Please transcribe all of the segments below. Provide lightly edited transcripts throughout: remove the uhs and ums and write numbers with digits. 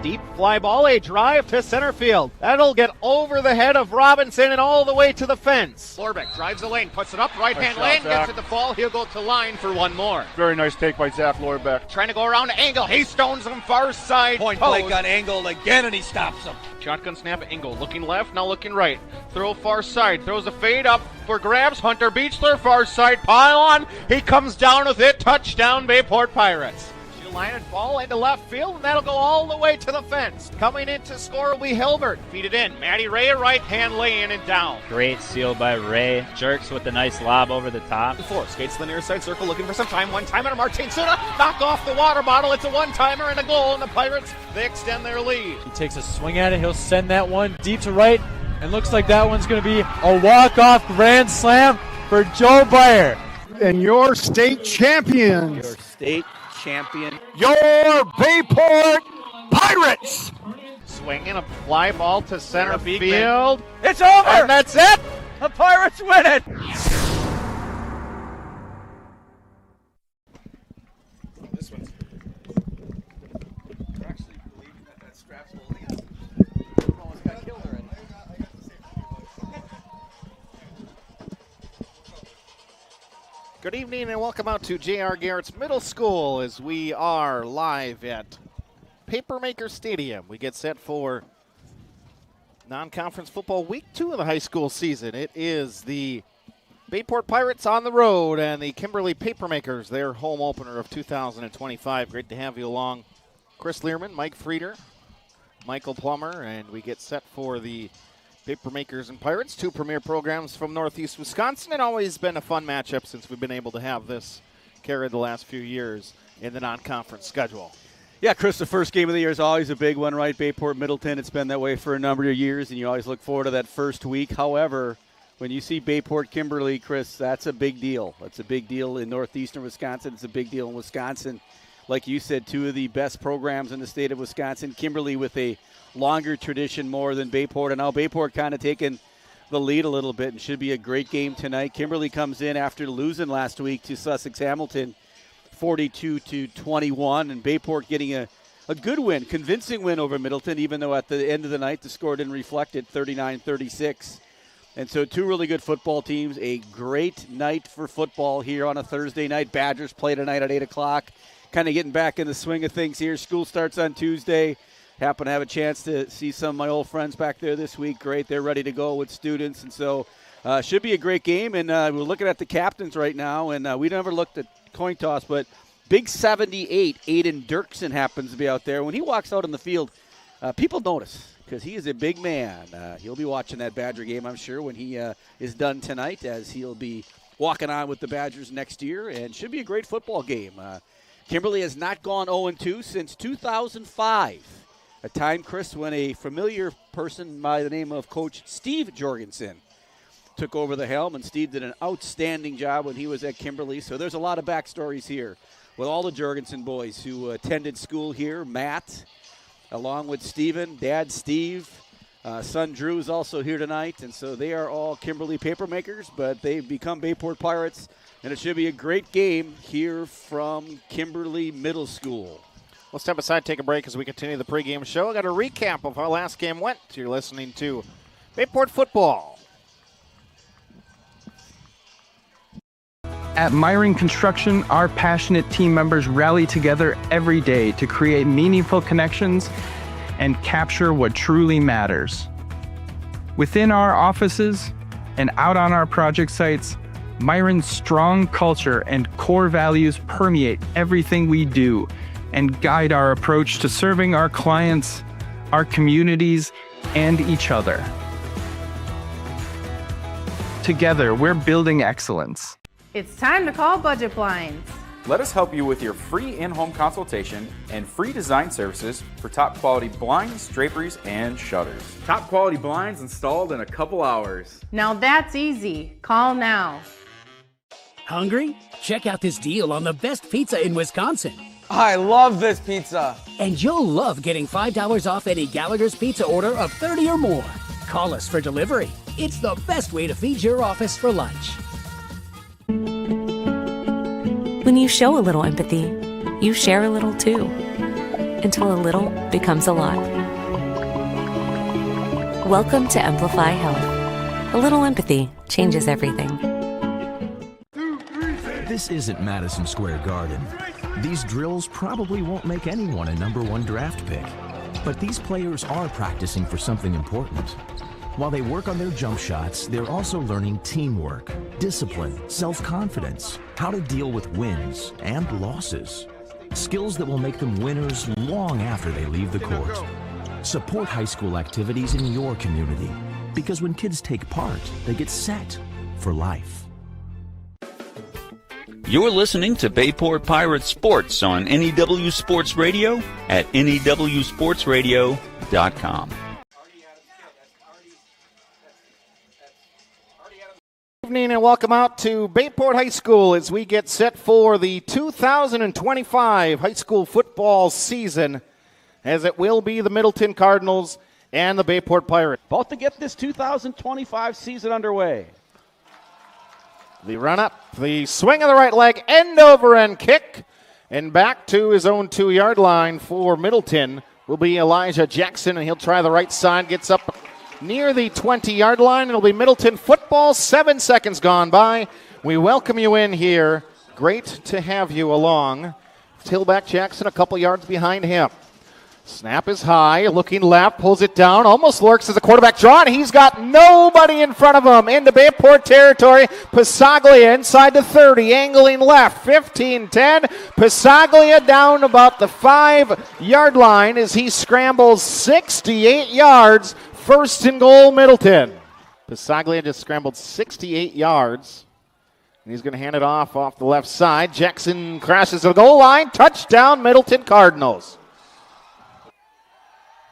Deep fly ball, a drive to center field. That'll get over the head of Robinson and all the way to the fence. Lorbeck drives the lane, puts it up, right-hand lane, gets it to fall. He'll go to line for one more. Very nice take by Zach Lorbeck. Trying to go around the angle. He stones him far side. Point blank on Engel again, and he stops him. Shotgun snap, Engel looking left, now looking right. Throw far side, throws a fade up for grabs. Hunter Beechler, far side pylon. He comes down with it. Touchdown, Bayport Pirates. She'll line it ball into left field, and that'll go all the way to the fence. Coming in to score will be Hilbert. Feed it in. Maddie Ray, right hand lane and down. Great steal by Ray. Jerks with a nice lob over the top. Four skates to the near side circle, looking for some time. One timer to Martin Suna. Knock off the water bottle. It's a one-timer and a goal, and the Pirates, they extend their lead. He takes a swing at it. He'll send that one deep to right, and looks like that one's going to be a walk-off grand slam for Joe Byer. And your state champions. Your state champion. Your Bayport Pirates. Swinging a fly ball to center field. It's over! And that's it! The Pirates win it! This one's actually believing that strap's holding it. Almost got killed already. Good evening and welcome out to J.R. Gerritts Middle School as we are live at Papermaker Stadium. We get set for non-conference football week 2 of the high school season. It is the Bayport Pirates on the road and the Kimberly Papermakers, their home opener of 2025. Great to have you along. Chris Learman, Mike Frieder, Michael Plummer, and we get set for the Papermakers and Pirates, two premier programs from Northeast Wisconsin. It's always been a fun matchup since we've been able to have this carried the last few years in the non-conference schedule. Yeah, Chris, the first game of the year is always a big one, right? Bayport, Middleton, it's been that way for a number of years, and you always look forward to that first week. However, when you see Bayport, Kimberly, Chris, that's a big deal. That's a big deal in northeastern Wisconsin. It's a big deal in Wisconsin. Like you said, two of the best programs in the state of Wisconsin. Kimberly with a longer tradition more than Bayport, and now Bayport kind of taking the lead a little bit and should be a great game tonight. Kimberly comes in after losing last week to Sussex Hamilton 42-21, and Bayport getting a good win, convincing win over Middleton, even though at the end of the night the score didn't reflect it, 39-36. And so two really good football teams, a great night for football here on a Thursday night. Badgers play tonight at 8 o'clock, kind of getting back in the swing of things here. School starts on Tuesday. Happen to have a chance to see some of my old friends back there this week. Great, they're ready to go with students, and so should be a great game. And we're looking at the captains right now, and we never looked at coin toss, but big 78, Aiden Dirksen happens to be out there. When he walks out on the field, people notice because he is a big man. He'll be watching that Badger game, I'm sure, when he is done tonight, as he'll be walking on with the Badgers next year, and should be a great football game. Kimberly has not gone 0-2 since 2005. A time, Chris, when a familiar person by the name of Coach Steve Jorgensen took over the helm, and Steve did an outstanding job when he was at Kimberly. So there's a lot of backstories here with all the Jorgensen boys who attended school here. Matt, along with Steven, Dad Steve, son Drew is also here tonight. And so they are all Kimberly Papermakers, but they've become Bayport Pirates. And it should be a great game here from Kimberly Middle School. We'll step aside, take a break as we continue the pregame show. I got a recap of how last game went. You're listening to Bayport Football. At Myron Construction, our passionate team members rally together every day to create meaningful connections and capture what truly matters. Within our offices and out on our project sites, Myron's strong culture and core values permeate everything we do and guide our approach to serving our clients, our communities, and each other. Together, we're building excellence. It's time to call Budget Blinds. Let us help you with your free in-home consultation and free design services for top quality blinds, draperies, and shutters. Top quality blinds installed in a couple hours. Now that's easy. Call now. Hungry? Check out this deal on the best pizza in Wisconsin. I love this pizza. And you'll love getting $5 off any Gallagher's Pizza order of 30 or more. Call us for delivery. It's the best way to feed your office for lunch. When you show a little empathy, you share a little too. until a little becomes a lot. Welcome to Amplify Health. A little empathy changes everything. This isn't Madison Square Garden. These drills probably won't make anyone a #1 draft pick. But these players are practicing for something important. While they work on their jump shots, they're also learning teamwork, discipline, self-confidence, how to deal with wins and losses. Skills that will make them winners long after they leave the court. Support high school activities in your community, because when kids take part, they get set for life. You're listening to Bayport Pirates Sports on NEW Sports Radio at newsportsradio.com. Good evening and welcome out to Bayport High School as we get set for the 2025 high school football season, as it will be the Middleton Cardinals and the Bayport Pirates. Both to get this 2025 season underway. The run-up, the swing of the right leg, end-over-end kick, and back to his own 2-yard line for Middleton will be Elijah Jackson, and he'll try the right side, gets up near the 20-yard line. It'll be Middleton football, 7 seconds gone by. We welcome you in here. Great to have you along. Tailback Jackson a couple yards behind him. Snap is high, looking left, pulls it down, almost lurks as a quarterback draw, and he's got nobody in front of him into Bayport territory. Passaglia inside the 30, angling left, 15-10. Passaglia down about the 5-yard line as he scrambles 68 yards. First and goal, Middleton. Passaglia just scrambled 68 yards. And he's going to hand it off the left side. Jackson crashes to the goal line. Touchdown, Middleton Cardinals.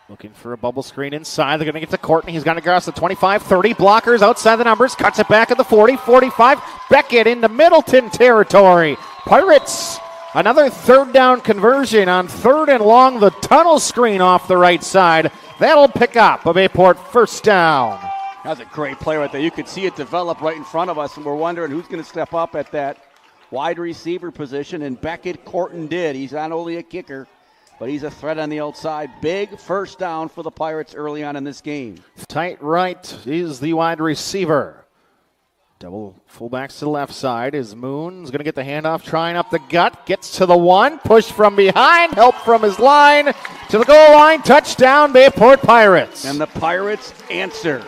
Looking for a bubble screen inside. They're going to get to Courtney. He's got to cross the 25-30. Blockers outside the numbers. Cuts it back at the 40-45. Beckett into Middleton territory. Pirates, another third down conversion on 3rd and long. The tunnel screen off the right side. That'll pick up a Bayport first down. That was a great play right there. You could see it develop right in front of us, and we're wondering who's going to step up at that wide receiver position, and Beckett Corton did. He's not only a kicker, but he's a threat on the outside. Big first down for the Pirates early on in this game. Tight right is the wide receiver. Double fullbacks to the left side is Moon's going to get the handoff, trying up the gut, gets to the 1, push from behind, help from his line, to the goal line, touchdown, Bayport Pirates. And the Pirates answer.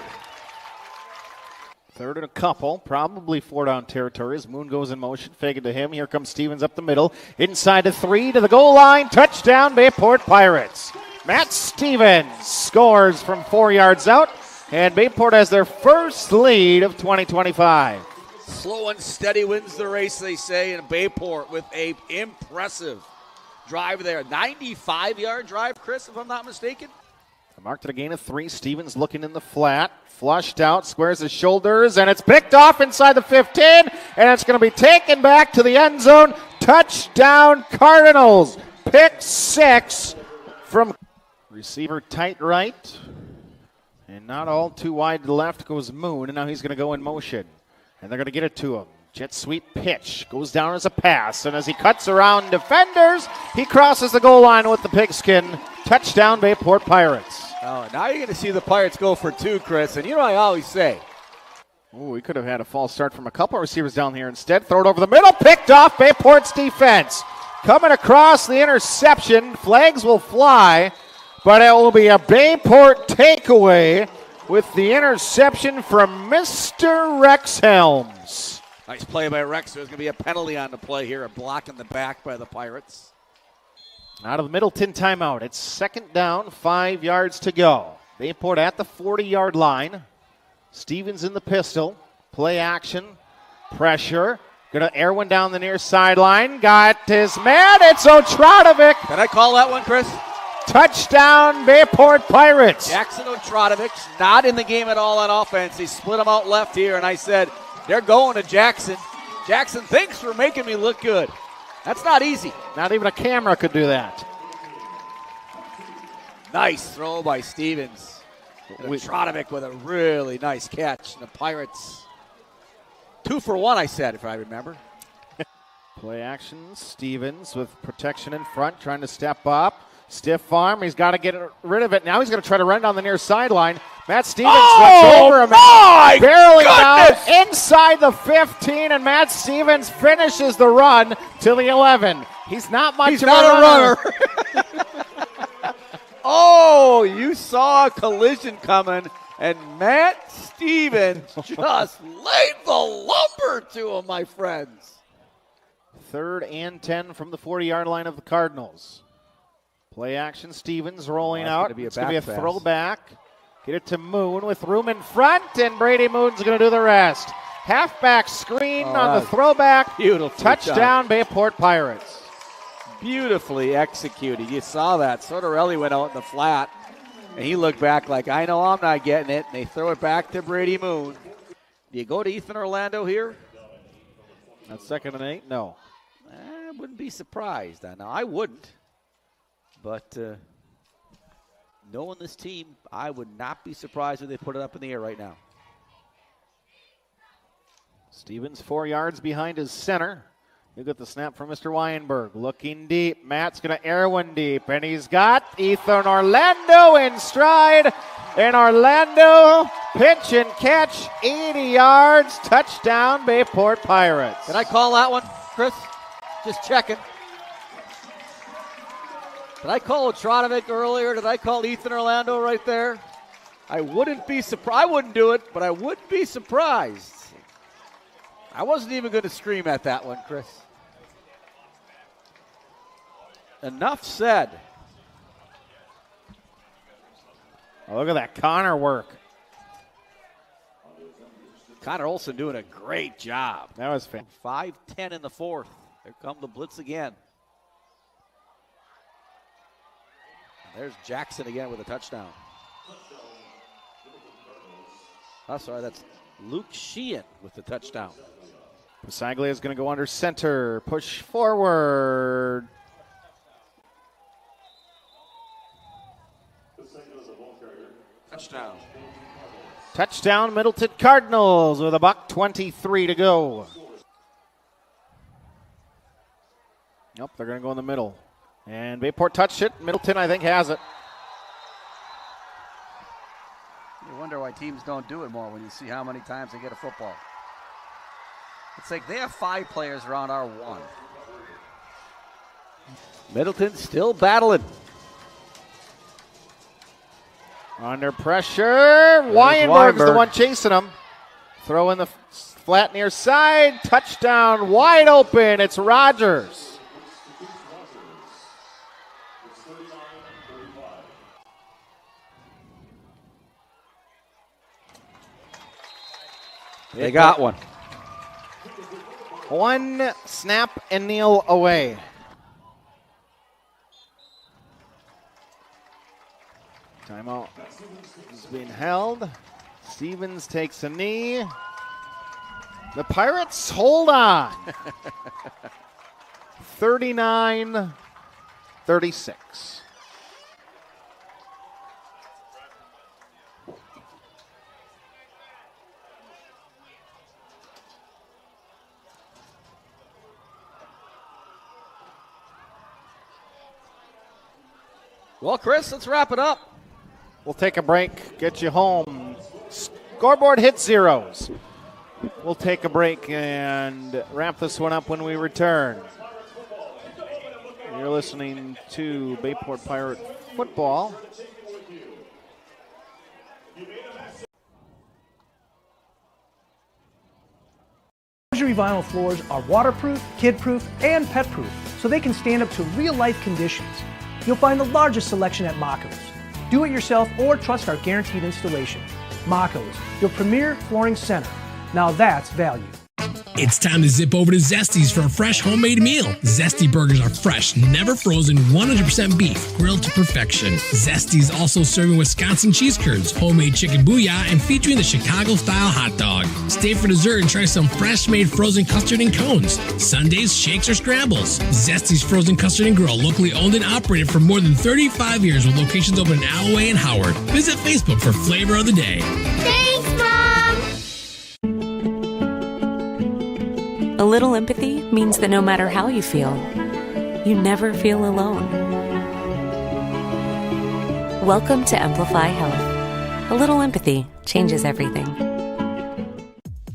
3rd and a couple, probably 4-down territory as Moon goes in motion, fake it to him. Here comes Stevens up the middle, inside the 3 to the goal line, touchdown, Bayport Pirates. Matt Stevens scores from 4 yards out, and Bayport has their first lead of 2025. Slow and steady wins the race, they say, in Bayport with a impressive drive there. 95-yard drive, Chris, if I'm not mistaken. Marked at a gain of 3. Stevens looking in the flat. Flushed out, squares his shoulders, and it's picked off inside the 15, and it's going to be taken back to the end zone. Touchdown, Cardinals. Pick 6 from receiver tight right. And not all too wide to the left goes Moon, and now he's going to go in motion. And they're going to get it to him. Jet sweep pitch. Goes down as a pass, and as he cuts around defenders, he crosses the goal line with the pigskin. Touchdown, Bayport Pirates. Oh, now you're going to see the Pirates go for 2, Chris. And you know what I always say. Ooh, we could have had a false start from a couple receivers down here. Instead, throw it over the middle. Picked off Bayport's defense. Coming across the interception. Flags will fly, but it will be a Bayport takeaway with the interception from Mr. Rex Helms. Nice play by Rex. There's going to be a penalty on the play here, a block in the back by the Pirates. Out of the Middleton timeout. It's 2nd down, 5 yards to go. Bayport at the 40-yard line. Stevens in the pistol. Play action. Pressure. Going to air one down the near sideline. Got his man. It's Otradovic. Can I call that one, Chris? Touchdown, Bayport Pirates. Jackson Otradovic not in the game at all on offense. He split him out left here, and I said, they're going to Jackson. Jackson, thanks for making me look good. That's not easy. Not even a camera could do that. Nice throw by Stevens. Otradovic with a really nice catch. And the Pirates, 2 for 1, I said, if I remember. Play action. Stevens with protection in front, trying to step up. Stiff arm. He's got to get rid of it. Now he's going to try to run down the near sideline. Matt Stevens looks over him. Barreling out inside the 15, and Matt Stevens finishes the run to the 11. He's not much of a runner. Oh, you saw a collision coming, and Matt Stevens just laid the lumber to him, my friends. 3rd and 10 from the 40-yard line of the Cardinals. Play action, Stevens rolling out. It's going to be a throwback. Get it to Moon with room in front, and Brady Moon's going to do the rest. Halfback screen on the throwback. Beautiful touchdown, Bayport Pirates. Beautifully executed. You saw that. Sotorelli went out in the flat, and he looked back like, I know I'm not getting it. And they throw it back to Brady Moon. Do you go to Ethan Orlando here? That's 2nd and 8? No. I wouldn't be surprised. Now, I wouldn't. But knowing this team, I would not be surprised if they put it up in the air right now. Stevens 4 yards behind his center. You get the snap from Mr. Weinberg. Looking deep. Matt's going to air one deep. And he's got Ethan Orlando in stride. And Orlando pitch and catch 80 yards. Touchdown, Bayport Pirates. Can I call that one, Chris? Just checking. Did I call Otronovic earlier? Did I call Ethan Orlando right there? I wouldn't be surprised. I wouldn't do it, but I wouldn't be surprised. I wasn't even going to scream at that one, Chris. Enough said. Oh, look at that Connor work. Connor Olson doing a great job. That was fantastic. 5-10 in the 4th. Here come the blitz again. There's Jackson again with a touchdown. Oh, sorry, that's Luke Sheehan with the touchdown. Pasaglia is going to go under center. Push forward. Touchdown. Touchdown, Middleton Cardinals with $1:23 to go. Nope, they're going to go in the middle. And Bayport touched it. Middleton, I think, has it. You wonder why teams don't do it more when you see how many times they get a football. It's like they have 5 players around our 1. Middleton still battling. Under pressure. Weinberg's the one chasing him. Throw in the flat near side. Touchdown, wide open. It's Rogers. They got one. One snap and kneel away. Timeout is being held. Stevens takes a knee. The Pirates hold on. 39-36. Well, Chris, let's wrap it up. We'll take a break, get you home. Scoreboard hit zeros. We'll take a break and wrap this one up when we return. You're listening to Bayport Pirate Football. Luxury vinyl floors are waterproof, kid-proof, and pet-proof, so they can stand up to real-life conditions. You'll find the largest selection at Mako's. Do it yourself or trust our guaranteed installation. Mako's, your premier flooring center. Now that's value. It's time to zip over to Zesty's for a fresh homemade meal. Zesty burgers are fresh, never frozen, 100% beef, grilled to perfection. Zesty's also serving Wisconsin cheese curds, homemade chicken booyah, and featuring the Chicago-style hot dog. Stay for dessert and try some fresh-made frozen custard and cones. Sundays, shakes, or scrambles. Zesty's Frozen Custard and Grill, locally owned and operated for more than 35 years with locations open in Alloway and Howard. Visit Facebook for flavor of the day. Thanks, Mom! A little empathy means that no matter how you feel, you never feel alone. Welcome to Amplify Health. A little empathy changes everything.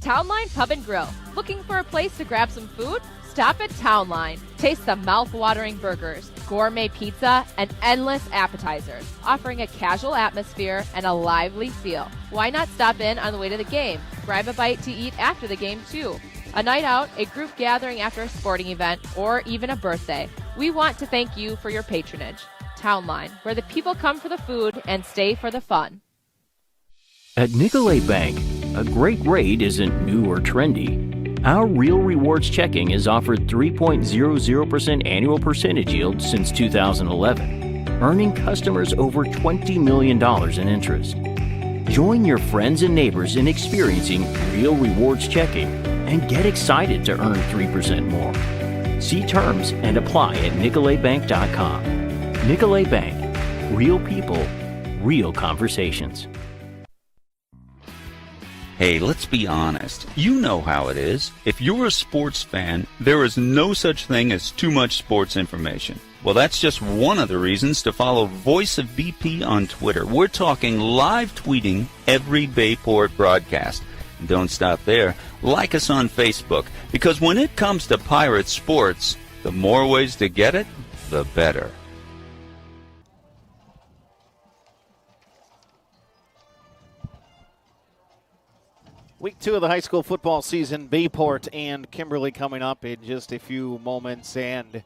Townline Pub and Grill. Looking for a place to grab some food? Stop at Townline. Taste the mouth-watering burgers, gourmet pizza, and endless appetizers, offering a casual atmosphere and a lively feel. Why not stop in on the way to the game? Grab a bite to eat after the game, too. A night out, a group gathering after a sporting event, or even a birthday. We want to thank you for your patronage. Townline, where the people come for the food and stay for the fun. At Nicolay Bank, a great rate isn't new or trendy. Our Real Rewards checking has offered 3.00% annual percentage yield since 2011, earning customers over $20 million in interest. Join your friends and neighbors in experiencing Real Rewards checking and get excited to earn 3% more. See terms and apply at nicolaybank.com. Nicolay Bank. Real people, real conversations. Hey, let's be honest. You know how it is. If you're a sports fan, there is no such thing as too much sports information. Well, that's just one of the reasons to follow Voice of BP on Twitter. We're talking live tweeting every Bayport broadcast. And don't stop there. Like us on Facebook, because when it comes to Pirate sports, the more ways to get it, the better. Week 2 of the high school football season, Bayport and Kimberly coming up in just a few moments. And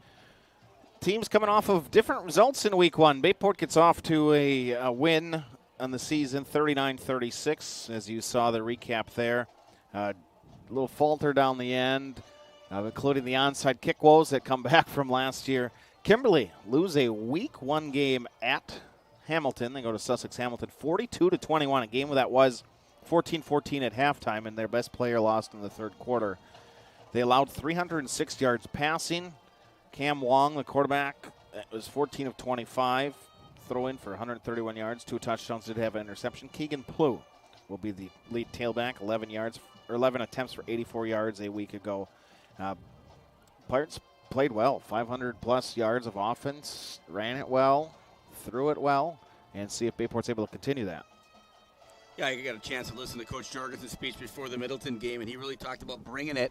teams coming off of different results in Week 1. Bayport gets off to a win on the season, 39-36, as you saw the recap there. A little falter down the end, including the onside kick woes that come back from last year. Kimberly lose a Week 1 game at Hamilton. They go to Sussex Hamilton 42-21, a game that was 14-14 at halftime, and their best player lost in the third quarter. They allowed 306 yards passing. Cam Wong, the quarterback, was 14 of 25, throw in for 131 yards, 2 touchdowns, did have an interception. Keegan Plew will be the lead tailback, 11 attempts for 84 yards a week ago. Pirates played well, 500-plus yards of offense, ran it well, threw it well, and see if Bayport's able to continue that. Yeah, I got a chance to listen to Coach Jorgensen's speech before the Middleton game, and he really talked about bringing it,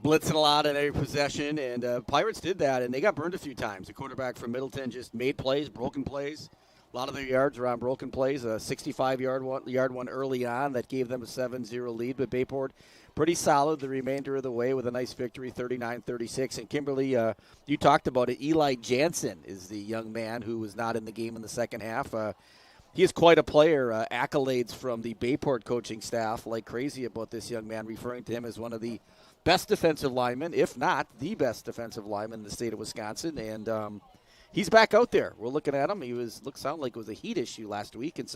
blitzing a lot at every possession, and Pirates did that, and they got burned a few times. The quarterback from Middleton just made plays, broken plays. A lot of their yards were on broken plays, a 65-yard one early on that gave them a 7-0 lead, but Bayport pretty solid the remainder of the way with a nice victory, 39-36. And Kimberly, you talked about it, Eli Jansen is the young man who was not in the game in the second half. He is quite a player. Accolades from the Bayport coaching staff like crazy about this young man, referring to him as one of the best defensive linemen, if not the best defensive lineman in the state of Wisconsin. And he's back out there. We're looking at him. He sounded like it was a heat issue last week. And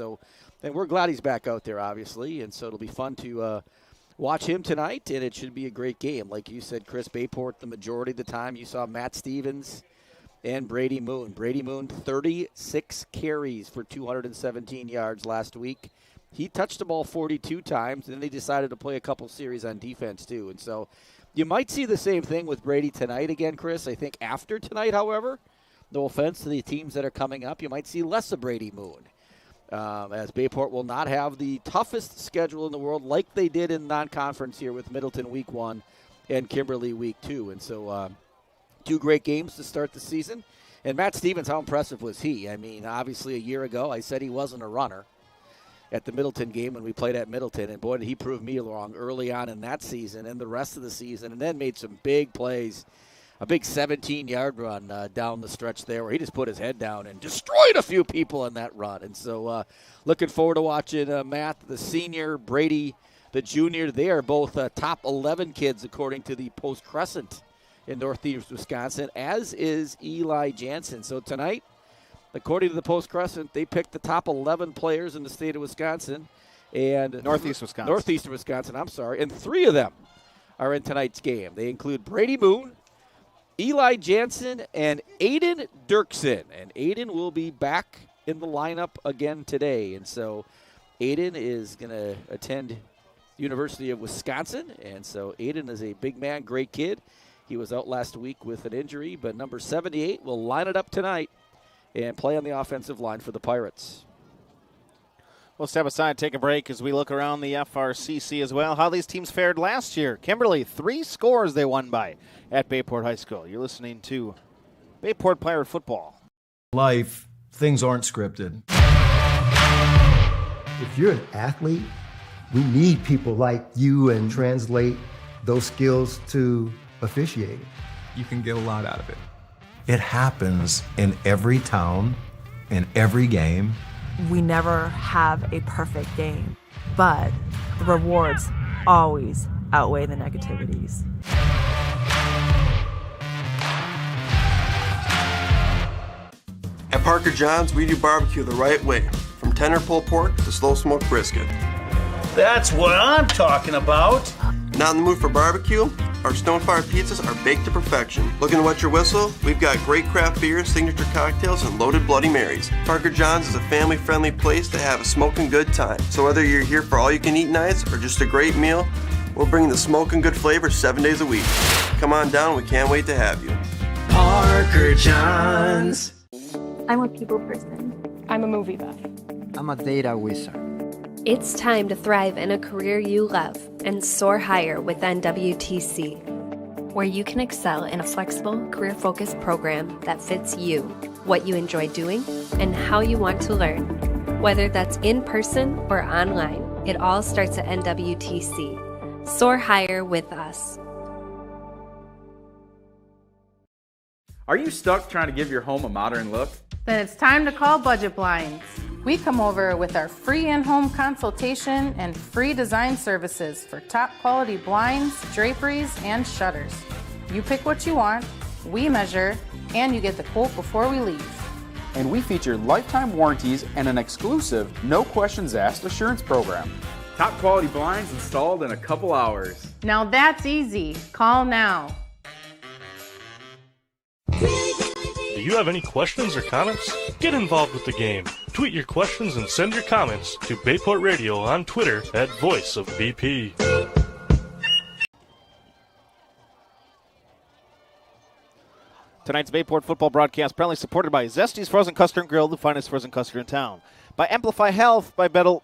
we're glad he's back out there, obviously. And so it'll be fun to watch him tonight. And it should be a great game. Like you said, Chris, Bayport, the majority of the time, you saw Matt Stevens and Brady Moon. Brady Moon, 36 carries for 217 yards last week. He touched the ball 42 times, and then they decided to play a couple series on defense, too. And so you might see the same thing with Brady tonight again, Chris. I think after tonight, however, no offense to the teams that are coming up, you might see less of Brady Moon, as Bayport will not have the toughest schedule in the world like they did in non-conference here with Middleton Week 1 and Kimberly Week 2. And so 2 great games to start the season. And Matt Stevens, how impressive was he? I mean, obviously a year ago I said he wasn't a runner at the Middleton game when we played at Middleton. And, boy, did he prove me wrong early on in that season and the rest of the season. And then made some big plays, a big 17-yard run down the stretch there where he just put his head down and destroyed a few people in that run. And so looking forward to watching Matt, the senior, Brady, the junior. They are both top 11 kids according to the Post Crescent in Northeast Wisconsin, as is Eli Jansen. So tonight, according to the Post Crescent, they picked the top 11 players in the state of Wisconsin. And Northeast Wisconsin, I'm sorry. And 3 of them are in tonight's game. They include Brady Moon, Eli Jansen, and Aiden Dirksen. And Aiden will be back in the lineup again today. And so Aiden is going to attend University of Wisconsin. And so Aiden is a big man, great kid. He was out last week with an injury, but number 78 will line it up tonight and play on the offensive line for the Pirates. We'll step aside, take a break as we look around the FRCC as well. How these teams fared last year. Kimberly, 3 scores they won by at Bayport High School. You're listening to Bayport Pirate Football. Life, things aren't scripted. If you're an athlete, we need people like you and translate those skills to officiating. You can get a lot out of it. It happens in every town, in every game. We never have a perfect game, but the rewards always outweigh the negativities. At Parker John's, we do barbecue the right way, from tender pulled pork to slow smoked brisket. That's what I'm talking about. Not in the mood for barbecue? Our stone-fired pizzas are baked to perfection. Looking to wet your whistle? We've got great craft beers, signature cocktails, and loaded Bloody Marys. Parker John's is a family-friendly place to have a smoking good time. So whether you're here for all-you-can-eat nights or just a great meal, we're bringing the smoking good flavor 7 days a week. Come on down, we can't wait to have you. Parker John's. I'm a people person. I'm a movie buff. I'm a data wizard. It's time to thrive in a career you love and soar higher with NWTC, where you can excel in a flexible, career-focused program that fits you, what you enjoy doing, and how you want to learn. Whether that's in person or online, it all starts at NWTC. Soar higher with us. Are you stuck trying to give your home a modern look? Then it's time to call Budget Blinds. We come over with our free in-home consultation and free design services for top quality blinds, draperies, and shutters. You pick what you want, we measure, and you get the quote before we leave. And we feature lifetime warranties and an exclusive, no questions asked assurance program. Top quality blinds installed in a couple hours. Now that's easy. Call now. Do you have any questions or comments? Get involved with the game. Tweet your questions and send your comments to Bayport Radio on Twitter at Voice of BP. Tonight's Bayport football broadcast proudly supported by Zesty's Frozen Custard and Grill, the finest frozen custard in town. By Amplify Health, by Bellin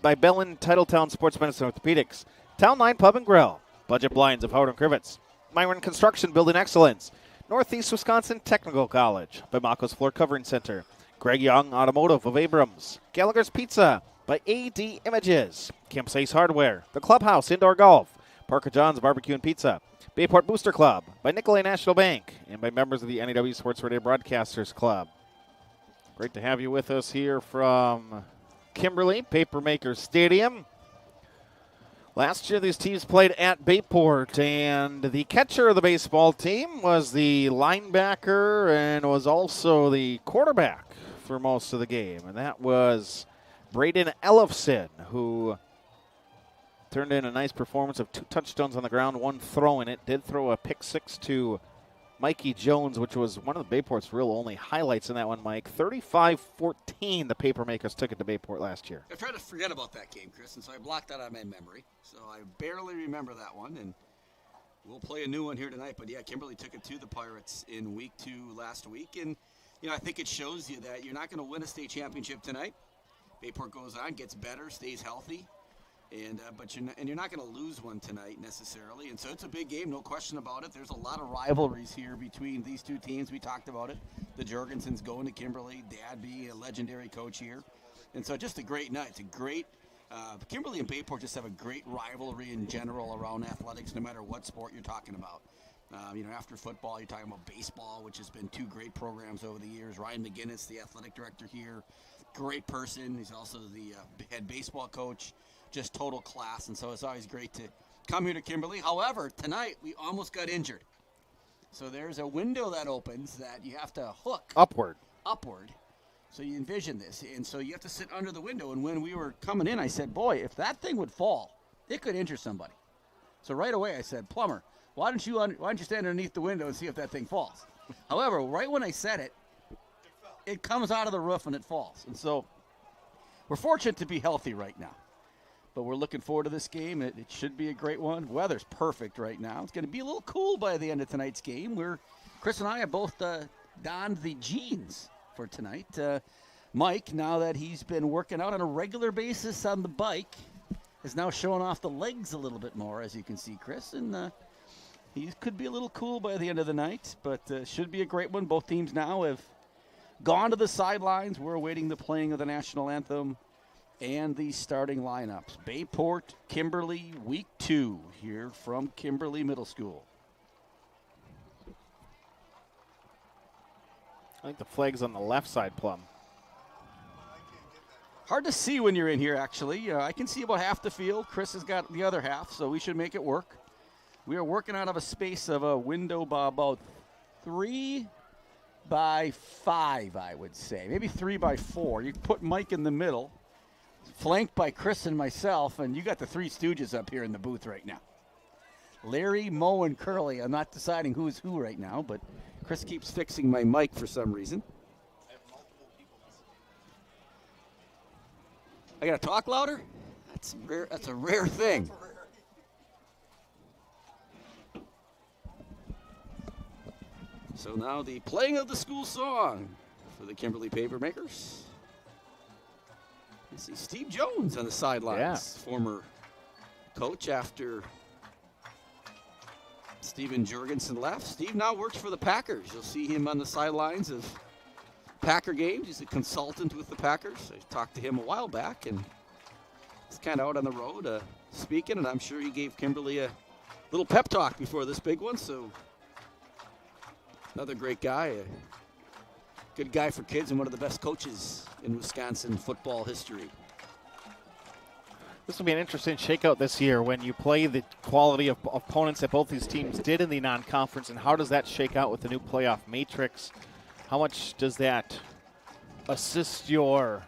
Titletown Sports Medicine Orthopedics, Town Line Pub and Grill, Budget Blinds of Howard and Crivets, Myron Construction Building Excellence, Northeast Wisconsin Technical College, by Mako's Floor Covering Center, Greg Young Automotive of Abrams, Gallagher's Pizza, by AD Images, Campus Ace Hardware, The Clubhouse Indoor Golf, Parker John's Barbecue and Pizza, Bayport Booster Club, by Nicolay National Bank, and by members of the NEW Sports Radio Broadcasters Club. Great to have you with us here from Kimberly, Papermakers Stadium. Last year, these teams played at Bayport, and the catcher of the baseball team was the linebacker and was also the quarterback for most of the game, and that was Braden Ellefson, who turned in a nice performance of 2 touchdowns on the ground, 1 throw in it. Did throw a pick 6 to Mikey Jones, which was one of the Bayport's real only highlights in that one, Mike. 35-14, the Papermakers took it to Bayport last year. I tried to forget about that game, Chris, and so I blocked that out of my memory. So I barely remember that one, and we'll play a new one here tonight. But, yeah, Kimberly took it to the Pirates in week 2 last week. And, you know, I think it shows you that you're not going to win a state championship tonight. Bayport goes on, gets better, stays healthy. And but you're not going to lose one tonight necessarily, and so it's a big game, no question about it. There's a lot of rivalries here between these two teams. We talked about it. The Jorgensens going to Kimberly, Dad being a legendary coach here, and so just a great night. It's a great Kimberly and Bayport just have a great rivalry in general around athletics, no matter what sport you're talking about. You know, after football, you're talking about baseball, which has been 2 great programs over the years. Ryan McGinnis, the athletic director here, great person. He's also the head baseball coach. Just total class, and so it's always great to come here to Kimberly. However, tonight we almost got injured. So there's a window that opens that you have to hook. Upward. So you envision this, and so you have to sit under the window. And when we were coming in, I said, boy, if that thing would fall, it could injure somebody. So right away I said, plumber, why don't you stand underneath the window and see if that thing falls? However, right when I said it, it comes out of the roof and it falls. And so we're fortunate to be healthy right now. But we're looking forward to this game. It should be a great one. Weather's perfect right now. It's going to be a little cool by the end of tonight's game. Chris and I have both donned the jeans for tonight. Mike, now that he's been working out on a regular basis on the bike, is now showing off the legs a little bit more, as you can see, Chris. And he could be a little cool by the end of the night, but should be a great one. Both teams now have gone to the sidelines. We're awaiting the playing of the national anthem and the starting lineups. Bayport, Kimberly, week 2 here from Kimberly Middle School. I think the flag's on the left side, Plum. Hard to see when you're in here, actually. I can see about half the field. Chris has got the other half, so we should make it work. We are working out of a space of a window by about 3 by 5, I would say. Maybe 3 by 4. You put Mike in the middle, flanked by Chris and myself, and you got the 3 Stooges up here in the booth right now. Larry, Mo, and Curly. I'm not deciding who's who right now, but Chris keeps fixing my mic for some reason. I got to talk louder? That's rare. That's a rare thing. So now the playing of the school song for the Kimberly Papermakers. You see Steve Jones on the sidelines, former coach after Steven Jorgensen left. Steve now works for the Packers. You'll see him on the sidelines of Packer games. He's a consultant with the Packers. I talked to him a while back, and he's kind of out on the road speaking, and I'm sure he gave Kimberly a little pep talk before this big one. So another great guy, a good guy for kids, and one of the best coaches in Wisconsin football history. This will be an interesting shakeout this year when you play the quality of opponents that both these teams did in the non-conference, and how does that shake out with the new playoff matrix? How much does that assist your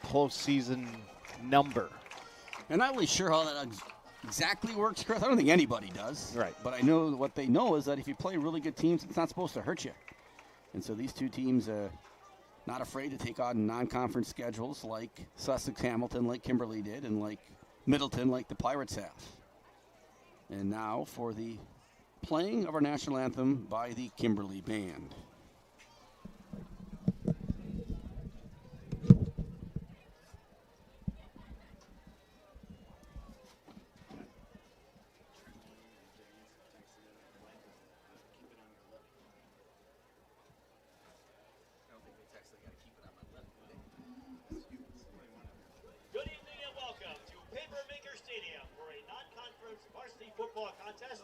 postseason number? I'm not really sure how that exactly works, Chris. I don't think anybody does. Right. But I know what they know is that if you play really good teams, it's not supposed to hurt you. And so these two teams are not afraid to take on non-conference schedules like Sussex Hamilton, like Kimberly did, and like Middleton, like the Pirates have. And now for the playing of our national anthem by the Kimberly Band. Football contest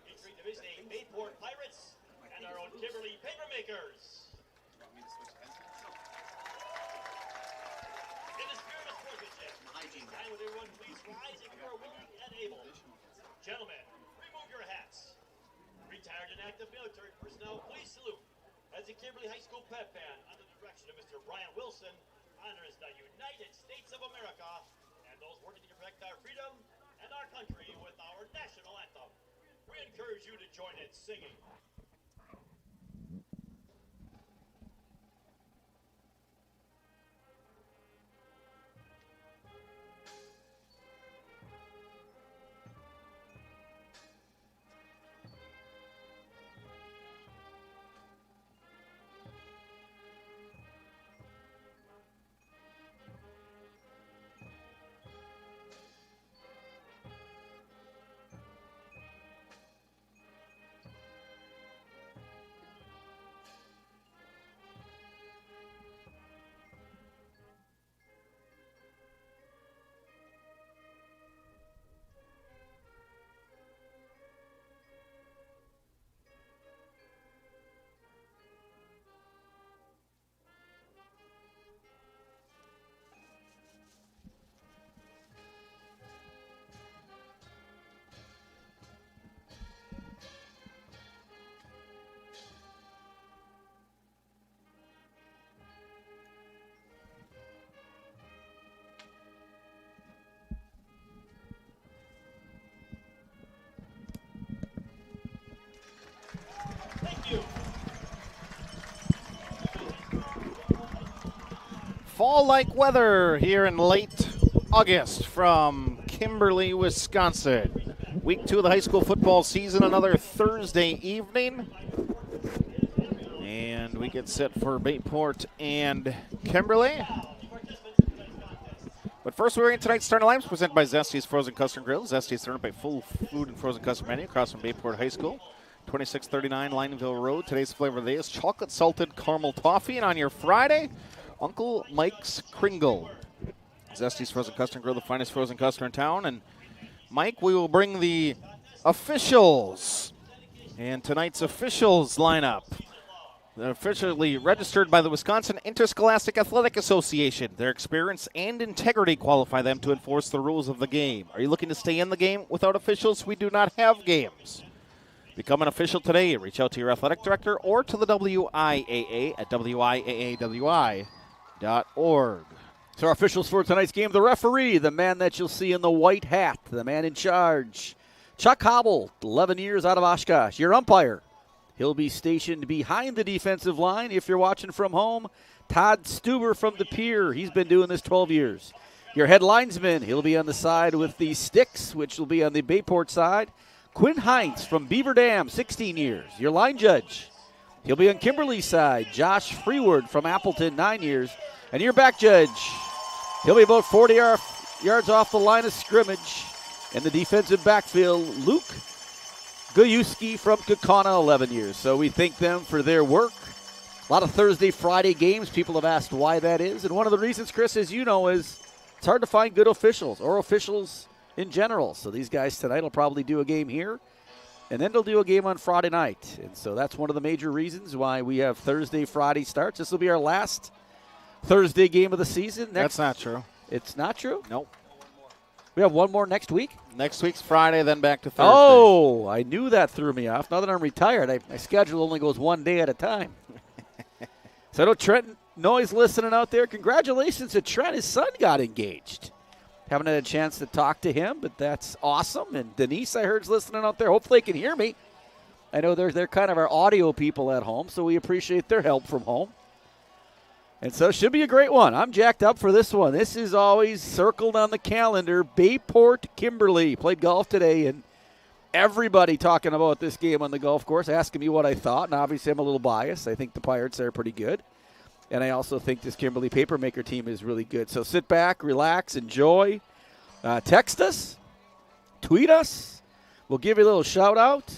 featuring Division A Bayport Pirates and our own Kimberly Papermakers. In the spirit of sportsmanship, stand with everyone, please rise if you are willing and able. Gentlemen, remove your hats. Retired and active military personnel, please salute as the Kimberly High School Pep Band under the direction of Mr. Brian Wilson honors the United States of America and those working to protect our freedom and our country with our national anthem. We encourage you to join in singing. Fall-like weather here in late August from Kimberly, Wisconsin. Week 2 of the high school football season, another Thursday evening. And we get set for Bayport and Kimberly. But first, we're in tonight's starting lineups presented by Zesty's Frozen Custom Grill. Zesty's turned up a full food and frozen custom menu across from Bayport High School, 2639 Lineville Road. Today's flavor of the day is chocolate salted caramel toffee. And on your Friday, Uncle Mike's Kringle. Zesty's Frozen Custom Grill, the finest frozen custard in town. And Mike, we will bring the officials. And tonight's officials lineup. They're officially registered by the Wisconsin Interscholastic Athletic Association. Their experience and integrity qualify them to enforce the rules of the game. Are you looking to stay in the game without officials? We do not have games. Become an official today. Reach out to your athletic director or to the WIAA at wiaawi.org. So our officials for tonight's game, the referee, the man that you'll see in the white hat, the man in charge, Chuck Hobble, 11 years out of Oshkosh. Your umpire, he'll be stationed behind the defensive line. If you're watching from home, Todd Stuber from the Pier. He's been doing this 12 years. Your head linesman, he'll be on the side with the sticks, which will be on the Bayport side. Quinn Heinz from Beaver Dam, 16 years. Your line judge, he'll be on Kimberly's side. Josh Freeward from Appleton, 9 years. And your back judge, he'll be about 40 yards off the line of scrimmage. In the defensive backfield, Luke Guyuski from Kaukauna, 11 years. So we thank them for their work. A lot of Thursday, Friday games. People have asked why that is. And one of the reasons, Chris, as you know, is it's hard to find good officials or officials in general. So these guys tonight will probably do a game here, and then they'll do a game on Friday night. And so that's one of the major reasons why we have Thursday, Friday starts. This will be our last Thursday game of the season. That's not true. It's not true? Nope. We have one more next week? Next week's Friday, then back to Thursday. Oh, I knew that threw me off. Now that I'm retired, my schedule only goes one day at a time. So I know Trent Noy's listening out there. Congratulations to Trent. His son got engaged. Haven't had a chance to talk to him, but that's awesome. And Denise, I heard, is listening out there. Hopefully they can hear me. I know they're kind of our audio people at home, so we appreciate their help from home. And so it should be a great one. I'm jacked up for this one. This is always circled on the calendar. Bayport Kimberly played golf today, and everybody talking about this game on the golf course, asking me what I thought. And obviously I'm a little biased. I think the Pirates are pretty good. And I also think this Kimberly Papermaker team is really good. So sit back, relax, enjoy. Text us, tweet us. We'll give you a little shout out.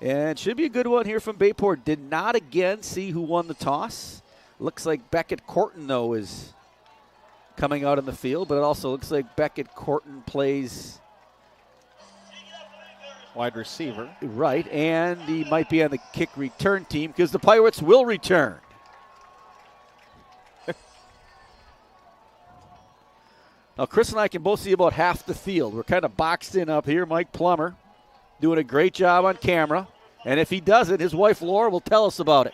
And it should be a good one here from Bayport. Did not again see who won the toss. Looks like Beckett Corton, though, is coming out in the field, but it also looks like Beckett Corton plays wide receiver. Right, and he might be on the kick return team because the Pirates will return. Now, Chris and I can both see about half the field. We're kind of boxed in up here. Mike Plummer doing a great job on camera, and if he doesn't, his wife Laura will tell us about it.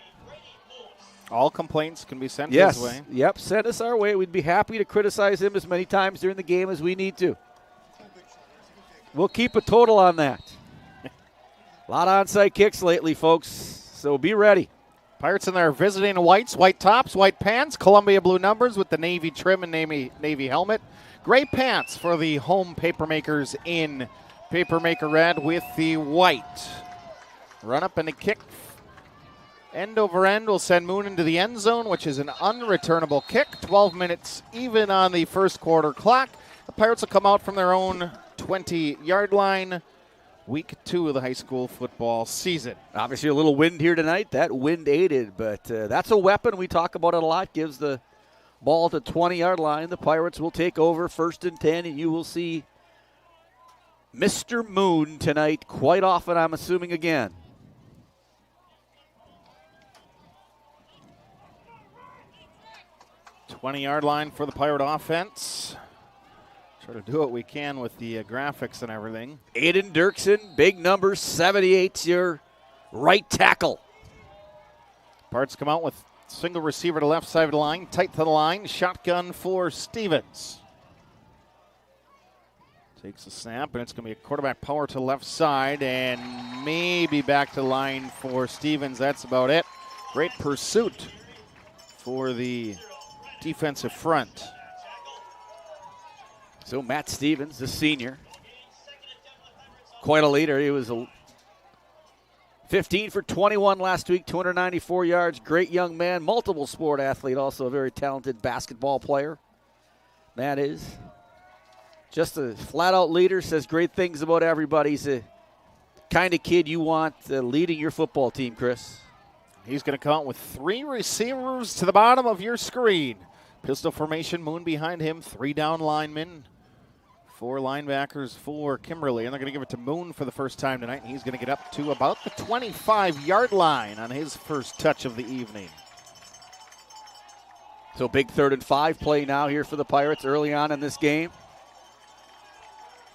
All complaints can be sent his way. Yep, send us our way. We'd be happy to criticize him as many times during the game as we need to. We'll keep a total on that. A lot of onside kicks lately, folks, so be ready. Pirates in there visiting whites, white tops, white pants, Columbia blue numbers with the navy trim and navy helmet. Gray pants for the home Papermakers in Papermaker red with the white. Run up and a kick. End over end will send Moon into the end zone, which is an unreturnable kick. 12 minutes even on the first quarter clock. The Pirates will come out from their own 20-yard line. Week 2 of the high school football season. Obviously a little wind here tonight. That wind aided, but that's a weapon. We talk about it a lot. Gives the ball to 20-yard line. The Pirates will take over 1st and 10, and you will see Mr. Moon tonight quite often, I'm assuming, again. Twenty-yard line for the Pirate offense. Try to do what we can with the graphics and everything. Aiden Dirksen, big number, 78's your right tackle. Pirates come out with single receiver to left side of the line, tight to the line, shotgun for Stevens. Takes a snap, and it's going to be a quarterback power to the left side, and maybe back to the line for Stevens. That's about it. Great pursuit for the defensive front. So Matt Stevens, the senior, quite a leader. He was 15 for 21 last week, 294 yards. Great young man, multiple sport athlete, also a very talented basketball player. That is just a flat-out leader, says great things about everybody. He's the kind of kid you want leading your football team, Chris. He's going to come out with 3 receivers to the bottom of your screen. Pistol formation, Moon behind him, 3 down linemen, 4 linebackers for Kimberly. And they're going to give it to Moon for the first time tonight. And he's going to get up to about the 25-yard line on his first touch of the evening. So big 3rd and 5 play now here for the Pirates early on in this game.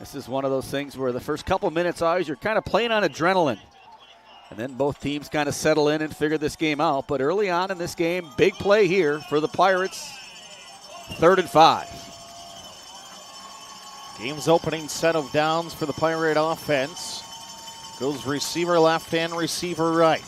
This is one of those things where the first couple minutes always you're kind of playing on adrenaline. And then both teams kind of settle in and figure this game out. But early on in this game, big play here for the Pirates. 3rd and 5. Game's opening set of downs for the Pirate offense. Goes receiver left and receiver right.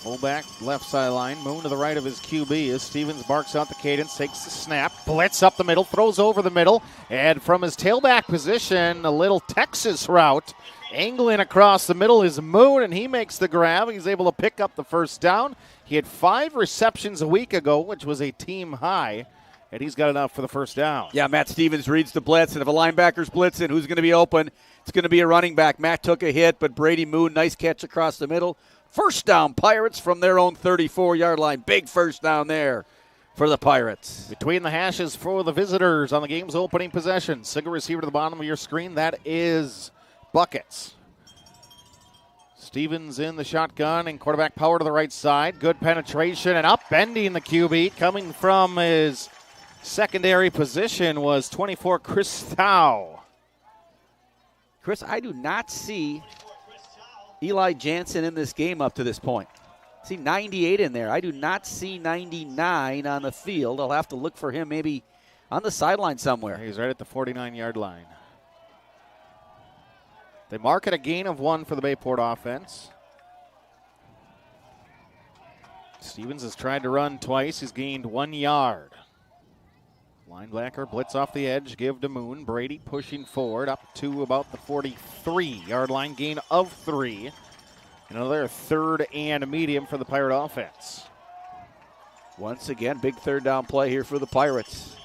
Fullback left sideline. Moon to the right of his QB as Stevens barks out the cadence, takes the snap, blitz up the middle, throws over the middle, and from his tailback position, a little Texas route. Angling across the middle is Moon, and he makes the grab. He's able to pick up the first down. He had 5 receptions a week ago, which was a team high, and he's got enough for the first down. Yeah, Matt Stevens reads the blitz, and if a linebacker's blitzing, who's going to be open? It's going to be a running back. Matt took a hit, but Brady Moon, nice catch across the middle. First down, Pirates from their own 34-yard line. Big first down there for the Pirates. Between the hashes for the visitors on the game's opening possession. Single receiver to the bottom of your screen. That is Buckets. Stevens in the shotgun and quarterback power to the right side. Good penetration and upending the QB. Coming from his secondary position was 24 Chris Tao. Chris, I do not see Eli Jansen in this game up to this point. I see 98 in there. I do not see 99 on the field. I'll have to look for him maybe on the sideline somewhere. He's right at the 49-yard line. They mark it a gain of 1 for the Bayport offense. Stevens has tried to run twice. He's gained 1 yard. Linebacker blitz off the edge, give to Moon. Brady pushing forward up to about the 43-yard line, gain of 3. Another 3rd and medium for the Pirate offense. Once again, big 3rd down play here for the Pirates.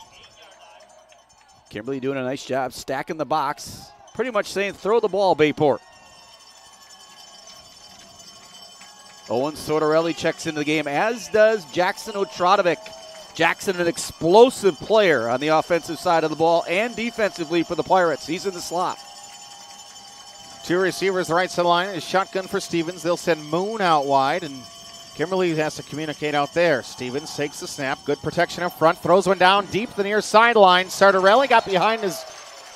Kimberly doing a nice job stacking the box. Pretty much saying, throw the ball, Bayport. Owen Sotorelli checks into the game, as does Jackson Otradovic. Jackson, an explosive player on the offensive side of the ball and defensively for the Pirates. He's in the slot. 2 receivers, the right side line is shotgun for Stevens. They'll send Moon out wide, and Kimberly has to communicate out there. Stevens takes the snap, good protection up front, throws one down deep the near sideline. Sartorelli got behind his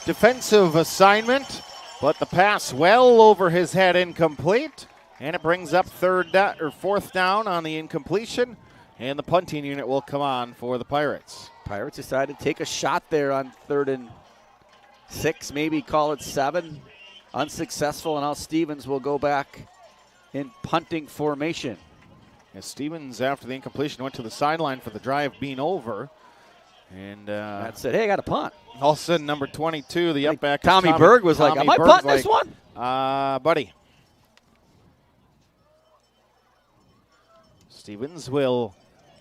defensive assignment, but the pass well over his head, incomplete, and it brings up 4th down on the incompletion, and the punting unit will come on for the Pirates. Pirates decided to take a shot there on 3rd and 6, maybe call it 7. Unsuccessful, and now Stevens will go back in punting formation. As Stevens, after the incompletion, went to the sideline for the drive being over. And that said, hey, I got a punt. All of a sudden, number 22, the up back. Tommy Berg was like, am I punting this one? Buddy. Stevens will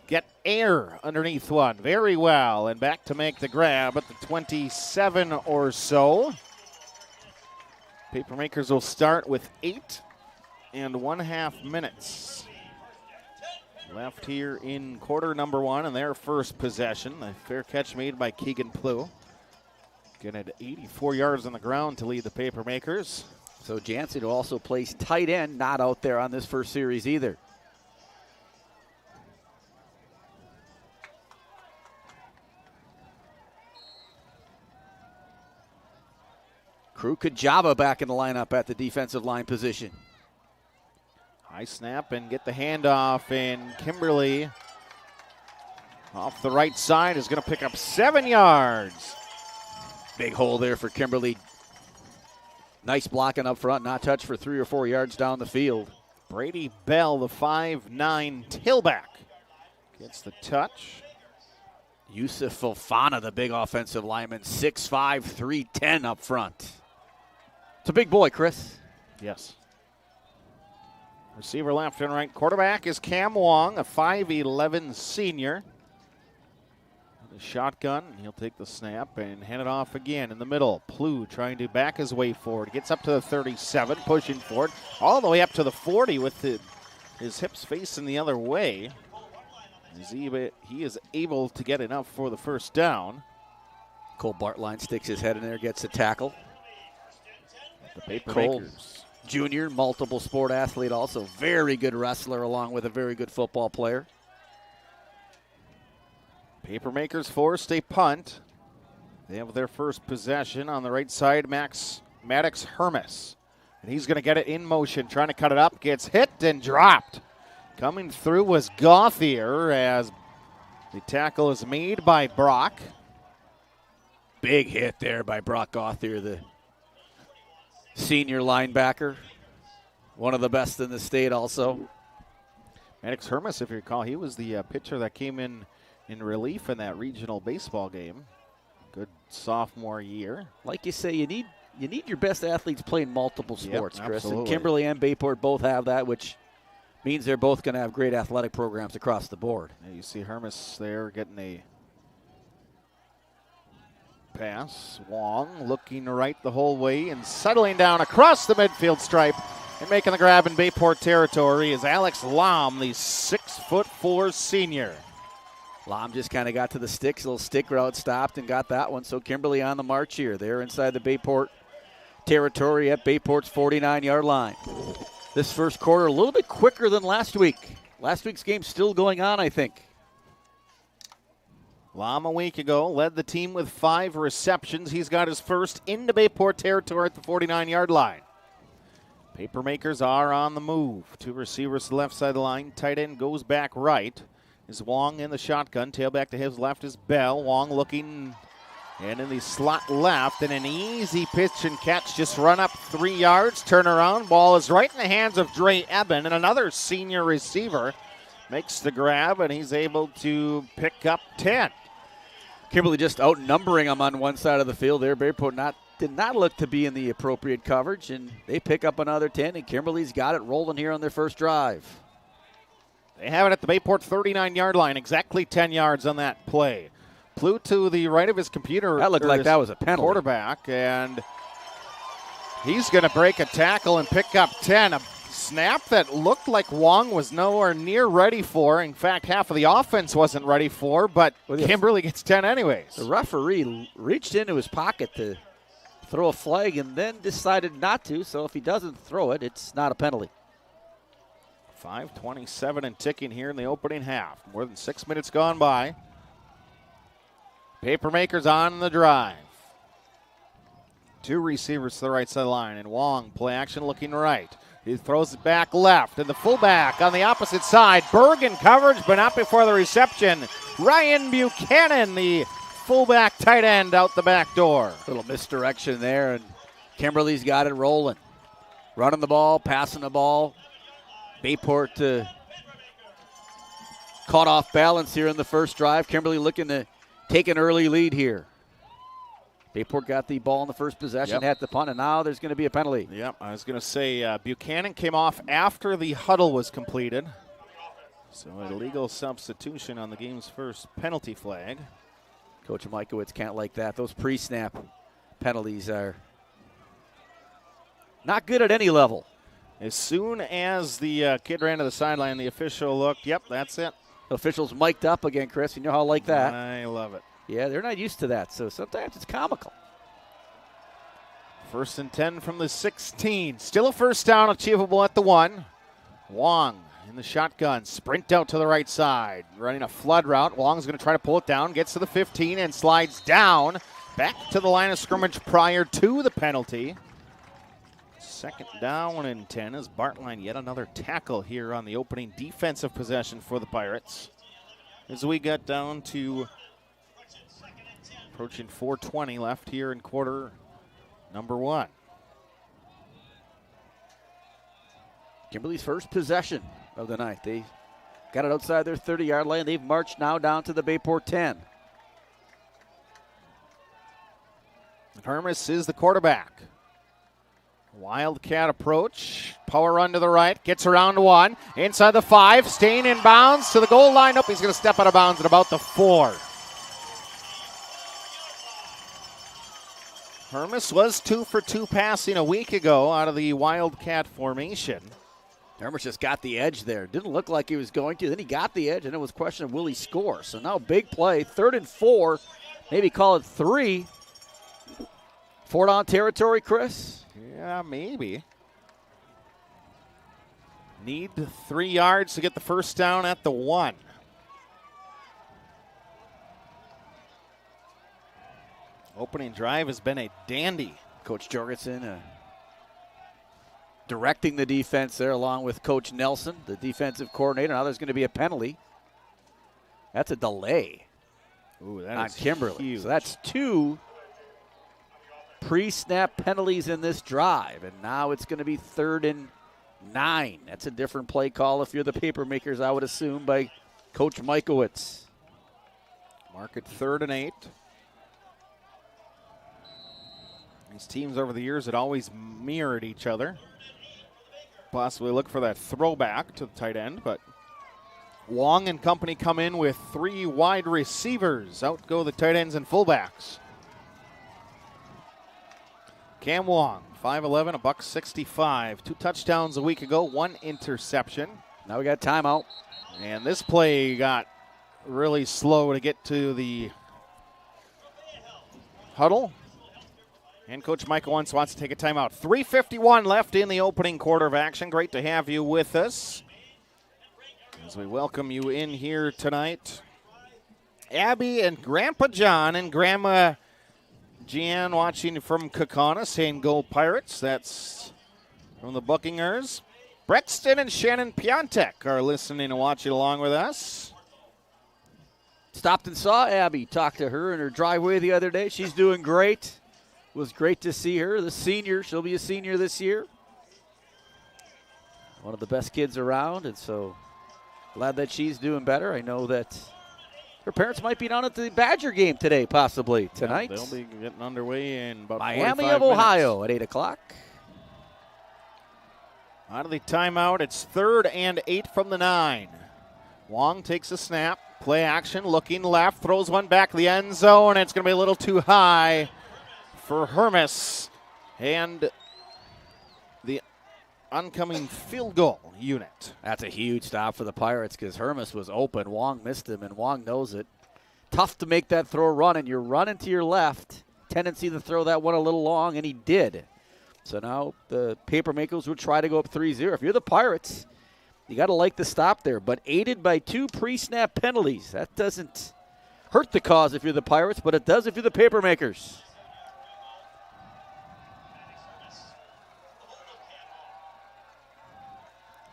get air underneath one very well, and back to make the grab at the 27 or so. Papermakers will start with 8 1/2 minutes left here in quarter number 1 and their first possession. The fair catch made by Keegan Plew. Getting 84 yards on the ground to lead the Papermakers. So Jansen, who also plays tight end, not out there on this first series either. Crew Kajava back in the lineup at the defensive line position. High snap and get the handoff, and Kimberly off the right side is going to pick up 7 yards. Big hole there for Kimberly. Nice blocking up front, not touched for 3 or 4 yards down the field. Brady Bell, the 5'9" tailback, gets the touch. Yusuf Fofana, the big offensive lineman, 6'5", 310 up front. It's a big boy, Chris. Yes. Receiver left and right. Quarterback is Cam Wong, a 5'11 senior. The shotgun, he'll take the snap and hand it off again in the middle. Plew trying to back his way forward. Gets up to the 37, pushing forward, all the way up to the 40 with his hips facing the other way. He is able to get enough for the first down. Cole Bartline sticks his head in there, gets a tackle. The Papermakers. Cole, junior, multiple sport athlete, also very good wrestler along with a very good football player. Papermakers forced a punt. They have their first possession on the right side. Maddox Hermes. And he's going to get it in motion, trying to cut it up. Gets hit and dropped. Coming through was Gauthier as the tackle is made by Brock. Big hit there by Brock Gauthier, the senior linebacker. One of the best in the state also. Maddox Hermes, if you recall, he was the pitcher that came in relief in that regional baseball game. Good sophomore year. Like you say, you need your best athletes playing multiple sports, Chris. Absolutely. And Kimberly and Bayport both have that, which means they're both going to have great athletic programs across the board. Yeah, you see Hermes there getting a pass. Wong looking right the whole way and settling down across the midfield stripe and making the grab in Bayport territory is Alex Lam, the 6'4" senior. Lam just kind of got to the sticks, a little stick route, stopped and got that one. So Kimberly on the march here. They're inside the Bayport territory at Bayport's 49-yard line. This first quarter a little bit quicker than last week. Last week's game still going on, I think. Lam a week ago led the team with 5 receptions. He's got his first into Bayport territory at the 49-yard line. Papermakers are on the move. 2 receivers to the left side of the line. Tight end goes back right. Is Wong in the shotgun. Tailback to his left is Bell. Wong looking and in the slot left. And an easy pitch and catch. Just run up 3 yards. Turn around. Ball is right in the hands of Dre Eben. And another senior receiver makes the grab. And he's able to pick up 10. Kimberly just outnumbering them on one side of the field there. Bayport did not look to be in the appropriate coverage. And they pick up another 10. And Kimberly's got it rolling here on their first drive. They have it at the Bayport 39-yard line, exactly 10 yards on that play. Flew to the right of his computer. That looked like that was a penalty. Quarterback, and he's going to break a tackle and pick up 10. A snap that looked like Wong was nowhere near ready for. In fact, half of the offense wasn't ready for, but Kimberly gets 10 anyways. The referee reached into his pocket to throw a flag and then decided not to, so if he doesn't throw it, it's not a penalty. 5:27 and ticking here in the opening half. More than 6 minutes gone by. Papermakers on the drive. 2 receivers to the right side of the line, and Wong play action looking right. He throws it back left, and the fullback on the opposite side. Bergen coverage, but not before the reception. Ryan Buchanan, the fullback tight end, out the back door. Little misdirection there, and Kimberly's got it rolling. Running the ball, passing the ball. Bayport caught off balance here in the first drive. Kimberly looking to take an early lead here. Bayport got the ball in the first possession, had the punt, and now there's going to be a penalty. Yep, I was going to say Buchanan came off after the huddle was completed. So an illegal substitution on the game's first penalty flag. Coach Mikowitz can't like that. Those pre-snap penalties are not good at any level. As soon as the kid ran to the sideline, the official looked, yep, that's it. The official's mic'd up again, Chris. You know how I like that. I love it. Yeah, they're not used to that, so sometimes it's comical. 1st and 10 from the 16. Still a first down achievable at the 1. Wong in the shotgun. Sprint out to the right side. Running a flood route. Wong's going to try to pull it down. Gets to the 15 and slides down. Back to the line of scrimmage prior to the penalty. 2nd down and 10 as Bartline yet another tackle here on the opening defensive possession for the Pirates. As we get down to approaching 4:20 left here in quarter number 1. Kimberly's first possession of the night. They got it outside their 30-yard line. They've marched now down to the Bayport 10. Hermes is the quarterback. Wildcat approach. Power run to the right. Gets around to 1. Inside the 5. Staying in bounds to the goal line. Nope, he's going to step out of bounds at about the 4. Hermes was 2 for 2 passing a week ago out of the Wildcat formation. Hermes just got the edge there. Didn't look like he was going to. Then he got the edge, and it was a question of will he score. So now big play, 3rd and 4. Maybe call it 3. 4 down territory, Chris? Yeah, maybe. Need 3 yards to get the first down at the 1. Opening drive has been a dandy. Coach Jorgensen directing the defense there along with Coach Nelson, the defensive coordinator. Now there's going to be a penalty. That's a delay. Ooh, that on is Kimberly. huge. So that's 2 pre-snap penalties in this drive, and now it's going to be 3rd and 9. That's a different play call if you're the Papermakers, I would assume, by Coach Michaelwitz. Mark it 3rd and 8. These teams over the years had always mirrored each other. Possibly look for that throwback to the tight end, but Wong and company come in with 3 wide receivers. Out go the tight ends and fullbacks. Cam Wong, 5'11", $165. 2 touchdowns a week ago, 1 interception. Now we got timeout. And this play got really slow to get to the huddle. And Coach Michael wants to take a timeout. 3:51 left in the opening quarter of action. Great to have you with us as we welcome you in here tonight. Abby and Grandpa John and Grandma Jan watching from Kaukauna saying go Pirates. That's from the Buckingers. Brexton and Shannon Piontek are listening and watching along with us. Stopped and saw Abby. Talked to her in her driveway the other day. She's doing great. It was great to see her. The senior, she'll be a senior this year. One of the best kids around, and so glad that she's doing better. I know that her parents might be down at the Badger game today, possibly tonight. Yeah, they'll be getting underway in about Miami 45 of Ohio minutes. at 8 o'clock. Out of the timeout, it's 3rd and 8 from the 9. Wong takes a snap, play action, looking left, throws one back the end zone, and it's going to be a little too high for Hermes and the oncoming field goal unit. That's a huge stop for the Pirates because Hermes was open. Wong missed him, and Wong knows it. Tough to make that throw run, and you're running to your left. Tendency to throw that one a little long, and he did. So now the Papermakers would try to go up 3-0. If you're the Pirates, you got to like the stop there. But aided by 2 pre-snap penalties. That doesn't hurt the cause if you're the Pirates, but it does if you're the Papermakers.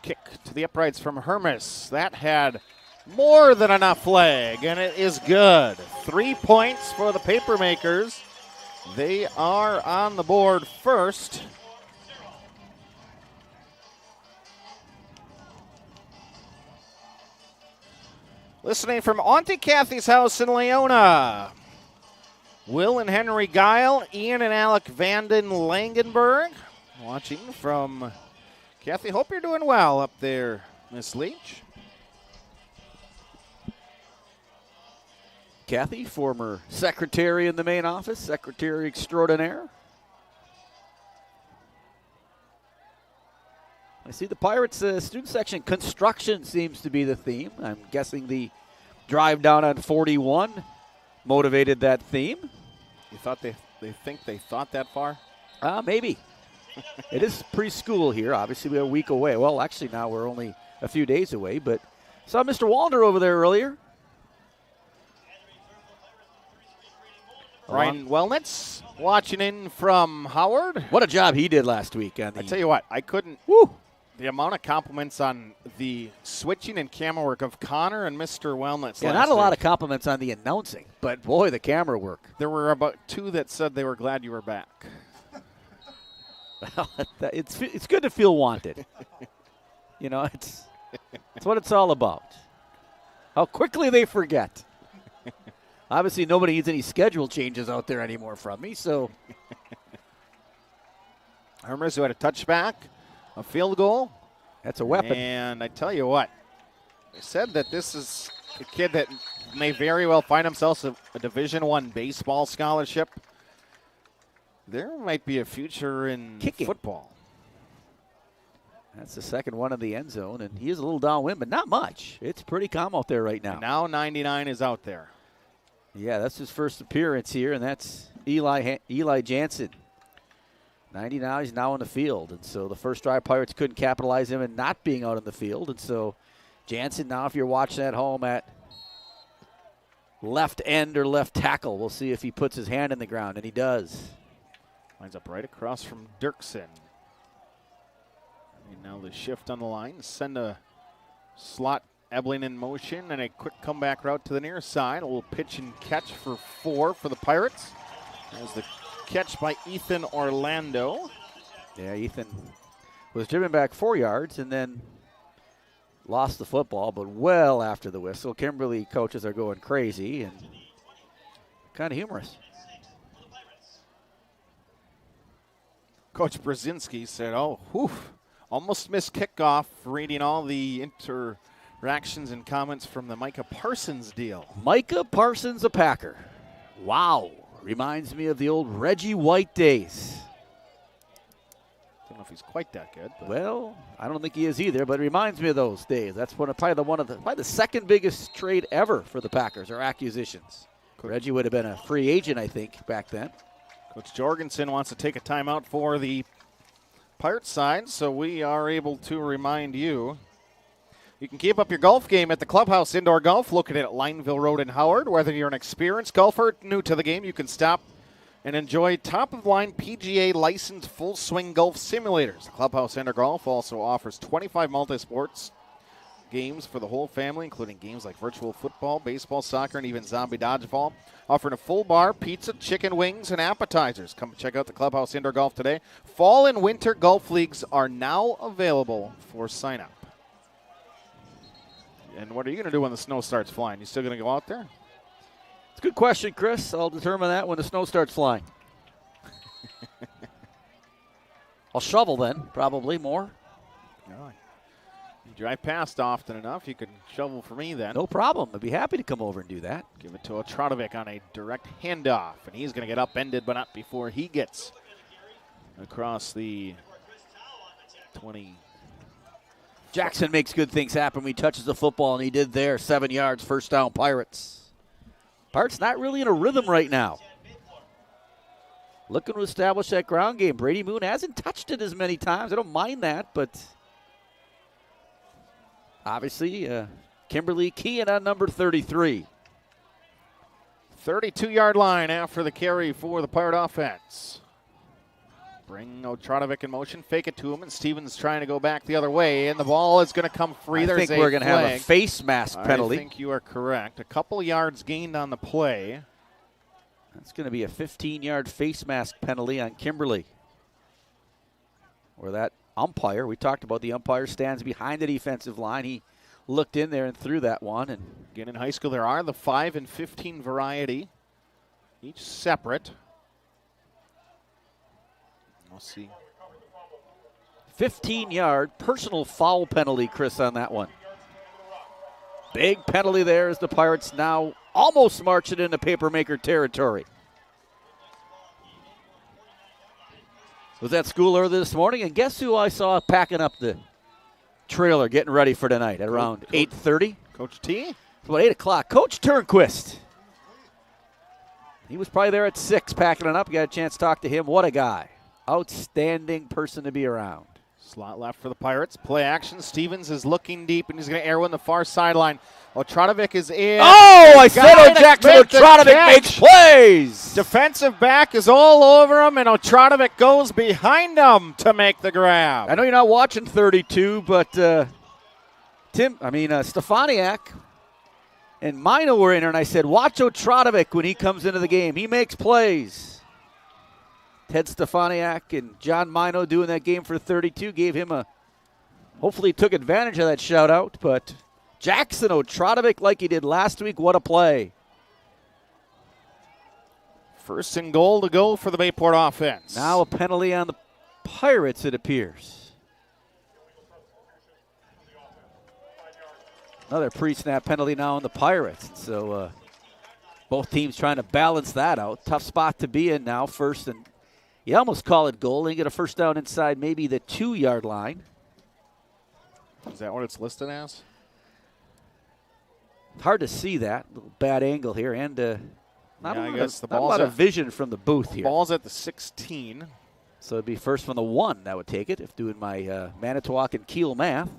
Kick to the uprights from Hermes. That had more than enough leg, and it is good. 3 points for the Papermakers. They are on the board first. Listening from Auntie Kathy's house in Leona. Will and Henry Guile, Ian and Alec Vanden Langenberg. Watching from Kathy. Hope you're doing well up there, Miss Leach. Kathy, former secretary in the main office, secretary extraordinaire. I see the Pirates student section. Construction seems to be the theme. I'm guessing the drive down on 41 motivated that theme. You thought they think they thought that far? Maybe. It is preschool here. Obviously, we're a week away. Well, actually, now we're only a few days away. But saw Mr. Wallner over there earlier. Ryan Wellnitz watching in from Howard. What a job he did last week. I tell you what, I couldn't. Woo! The amount of compliments on the switching and camera work of Connor and Mr. Wellnitz. Yeah, not a lot of compliments on the announcing, but boy, the camera work. There were about 2 that said they were glad you were back. It's good to feel wanted. You know, it's what it's all about. How quickly they forget. Obviously, nobody needs any schedule changes out there anymore from me, so Hermers, who had a touchback, a field goal. That's a weapon. And I tell you what, they said that this is a kid that may very well find himself a Division I baseball scholarship. There might be a future in football. That's the second one in the end zone, and he is a little downwind, but not much. It's pretty calm out there right now. And now 99 is out there. Yeah, that's his first appearance here, and that's Eli Jansen. 90 now, he's now on the field, and so the first drive Pirates couldn't capitalize him and not being out on the field, and so Jansen now, if you're watching at home at left end or left tackle, we'll see if he puts his hand in the ground, and he does. Lines up right across from Dirksen. And now the shift on the line. Send a slot Ebling in motion and a quick comeback route to the near side. A little pitch and catch for 4 for the Pirates. There's the catch by Ethan Orlando. Yeah, Ethan was driven back 4 yards and then lost the football, but well after the whistle. Kimberly coaches are going crazy and kind of humorous. Coach Brzezinski said, oh, whew, almost missed kickoff, reading all the interactions and comments from the Micah Parsons deal. Micah Parsons, a Packer. Wow. Reminds me of the old Reggie White days. Don't know if he's quite that good. But. Well, I don't think he is either, but it reminds me of those days. That's probably the second biggest trade ever for the Packers, or acquisitions. Reggie would have been a free agent, I think, back then. Coach Jorgensen wants to take a timeout for the Pirates side, so we are able to remind you. You can keep up your golf game at the Clubhouse Indoor Golf located at Lineville Road in Howard. Whether you're an experienced golfer new to the game, you can stop and enjoy top-of-the-line PGA licensed full-swing golf simulators. The Clubhouse Indoor Golf also offers 25 multi-sports games for the whole family, including games like virtual football, baseball, soccer, and even zombie dodgeball. Offering a full bar, pizza, chicken wings, and appetizers. Come check out the Clubhouse Indoor Golf today. Fall and winter golf leagues are now available for sign-up. And what are you going to do when the snow starts flying? You still going to go out there? It's a good question, Chris. I'll determine that when the snow starts flying. I'll shovel then, probably more. All right. You drive past often enough, you can shovel for me then. No problem. I'd be happy to come over and do that. Give it to Otradovic on a direct handoff, and he's going to get upended, but not before he gets across the 20. Jackson makes good things happen when he touches the football, and he did there. 7 yards, first down, Pirates. Pirates not really in a rhythm right now. Looking to establish that ground game. Brady Moon hasn't touched it as many times. I don't mind that, but obviously Kimberly keying on number 33. 32-yard line after the carry for the Pirate offense. Bring Otradovic in motion, fake it to him, and Stevens trying to go back the other way, and the ball is going to come free. I think we're going to have a face mask penalty. I think you are correct. A couple yards gained on the play. That's going to be a 15-yard face mask penalty on Kimberly. Or that umpire, we talked about the umpire stands behind the defensive line. He looked in there and threw that one. And again, in high school, there are the 5 and 15 variety, each separate. We'll see. 15-yard personal foul penalty, Chris, on that one. Big penalty there as the Pirates now almost marching into Papermaker territory. Was at school early this morning, and guess who I saw packing up the trailer, getting ready for tonight at around 8:30? Coach T? It's about 8 o'clock. Coach Turnquist. He was probably there at 6 packing it up. You got a chance to talk to him. What a guy. Outstanding person to be around. Slot left for the Pirates. Play action. Stevens is looking deep, and he's going to air one the far sideline. Otradovic is in. Oh, I said Jackson Otradovic makes plays. Defensive back is all over him, and Otradovic goes behind him to make the grab. I know you're not watching 32, but Stefaniak and Mino were in there, and I said, watch Otradovic when he comes into the game. He makes plays. Ted Stefaniak and John Mino doing that game for 32 gave him hopefully took advantage of that shout out, but Jackson Otradovic like he did last week, what a play. First and goal to go for the Bayport offense. Now a penalty on the Pirates, it appears. Another pre-snap penalty now on the Pirates. So both teams trying to balance that out. Tough spot to be in now, first, and you almost call it goal. And you get a first down inside maybe the 2-yard line. Is that what it's listed as? Hard to see that. Little bad angle here, and not a lot of vision from the booth here. Ball's at the 16. So it'd be first from the 1 that would take it, if doing my Manitowoc and Kiel math.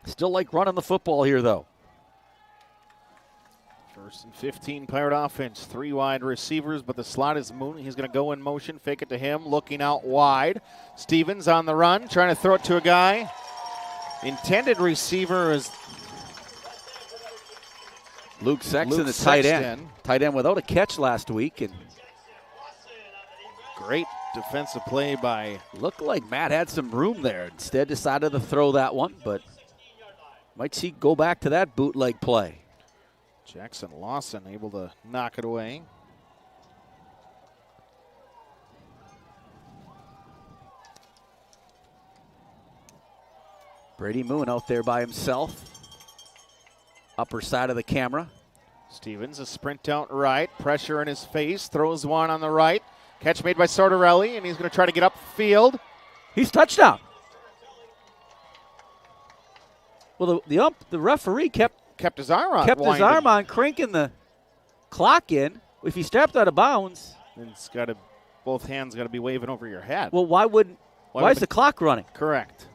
Still like running the football here, though. First and 15, Pirate offense. 3 wide receivers, but the slot is Moon. He's going to go in motion, fake it to him, looking out wide. Stevens on the run, trying to throw it to a guy. Intended receiver is Luke Sexton, the tight end. Tight end without a catch last week. And great defensive play by. Looked like Matt had some room there. Instead decided to throw that one, but might see go back to that bootleg play. Jackson Lawson able to knock it away. Brady Moon out there by himself. Upper side of the camera. Stevens, a sprint out right. Pressure in his face. Throws one on the right. Catch made by Sortorelli, and he's going to try to get upfield. He's touchdown. Well, the referee kept his arm on. Kept his arm on, cranking the clock in. If he stepped out of bounds, then it's got to, both hands got to be waving over your head. Well, why is the clock running? Correct.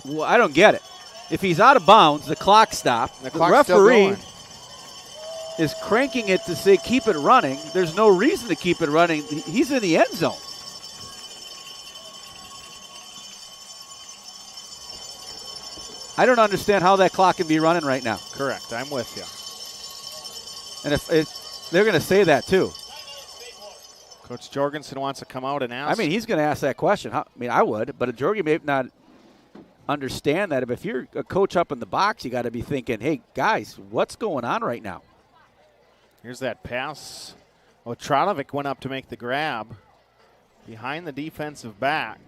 Well, I don't get it. If he's out of bounds, the clock stopped. The referee is cranking it to say keep it running. There's no reason to keep it running. He's in the end zone. I don't understand how that clock can be running right now. Correct. I'm with you. And if they're going to say that too. Coach Jorgensen wants to come out and ask. I mean, he's going to ask that question. I would, but Jorgie may not understand that. If you're a coach up in the box, you got to be thinking, hey, guys, what's going on right now? Here's that pass. Tranovic went up to make the grab behind the defensive back.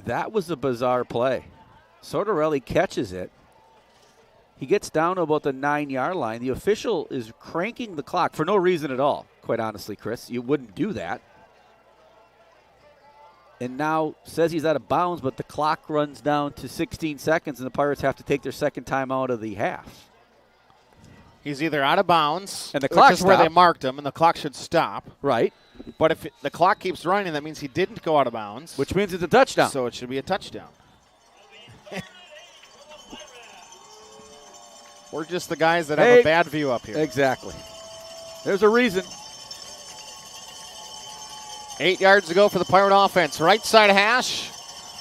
That was a bizarre play. Sortorelli catches it. He gets down to about the 9-yard line. The official is cranking the clock for no reason at all, quite honestly, Chris. You wouldn't do that. And now says he's out of bounds, but the clock runs down to 16 seconds, and the Pirates have to take their second time out of the half. He's either out of bounds, and the clock which is where they marked him, and the clock should stop. Right. But if the clock keeps running, that means he didn't go out of bounds. Which means it's a touchdown. So it should be a touchdown. We're just the guys that have a bad view up here. Exactly. There's a reason. 8 yards to go for the Pirate offense. Right side hash.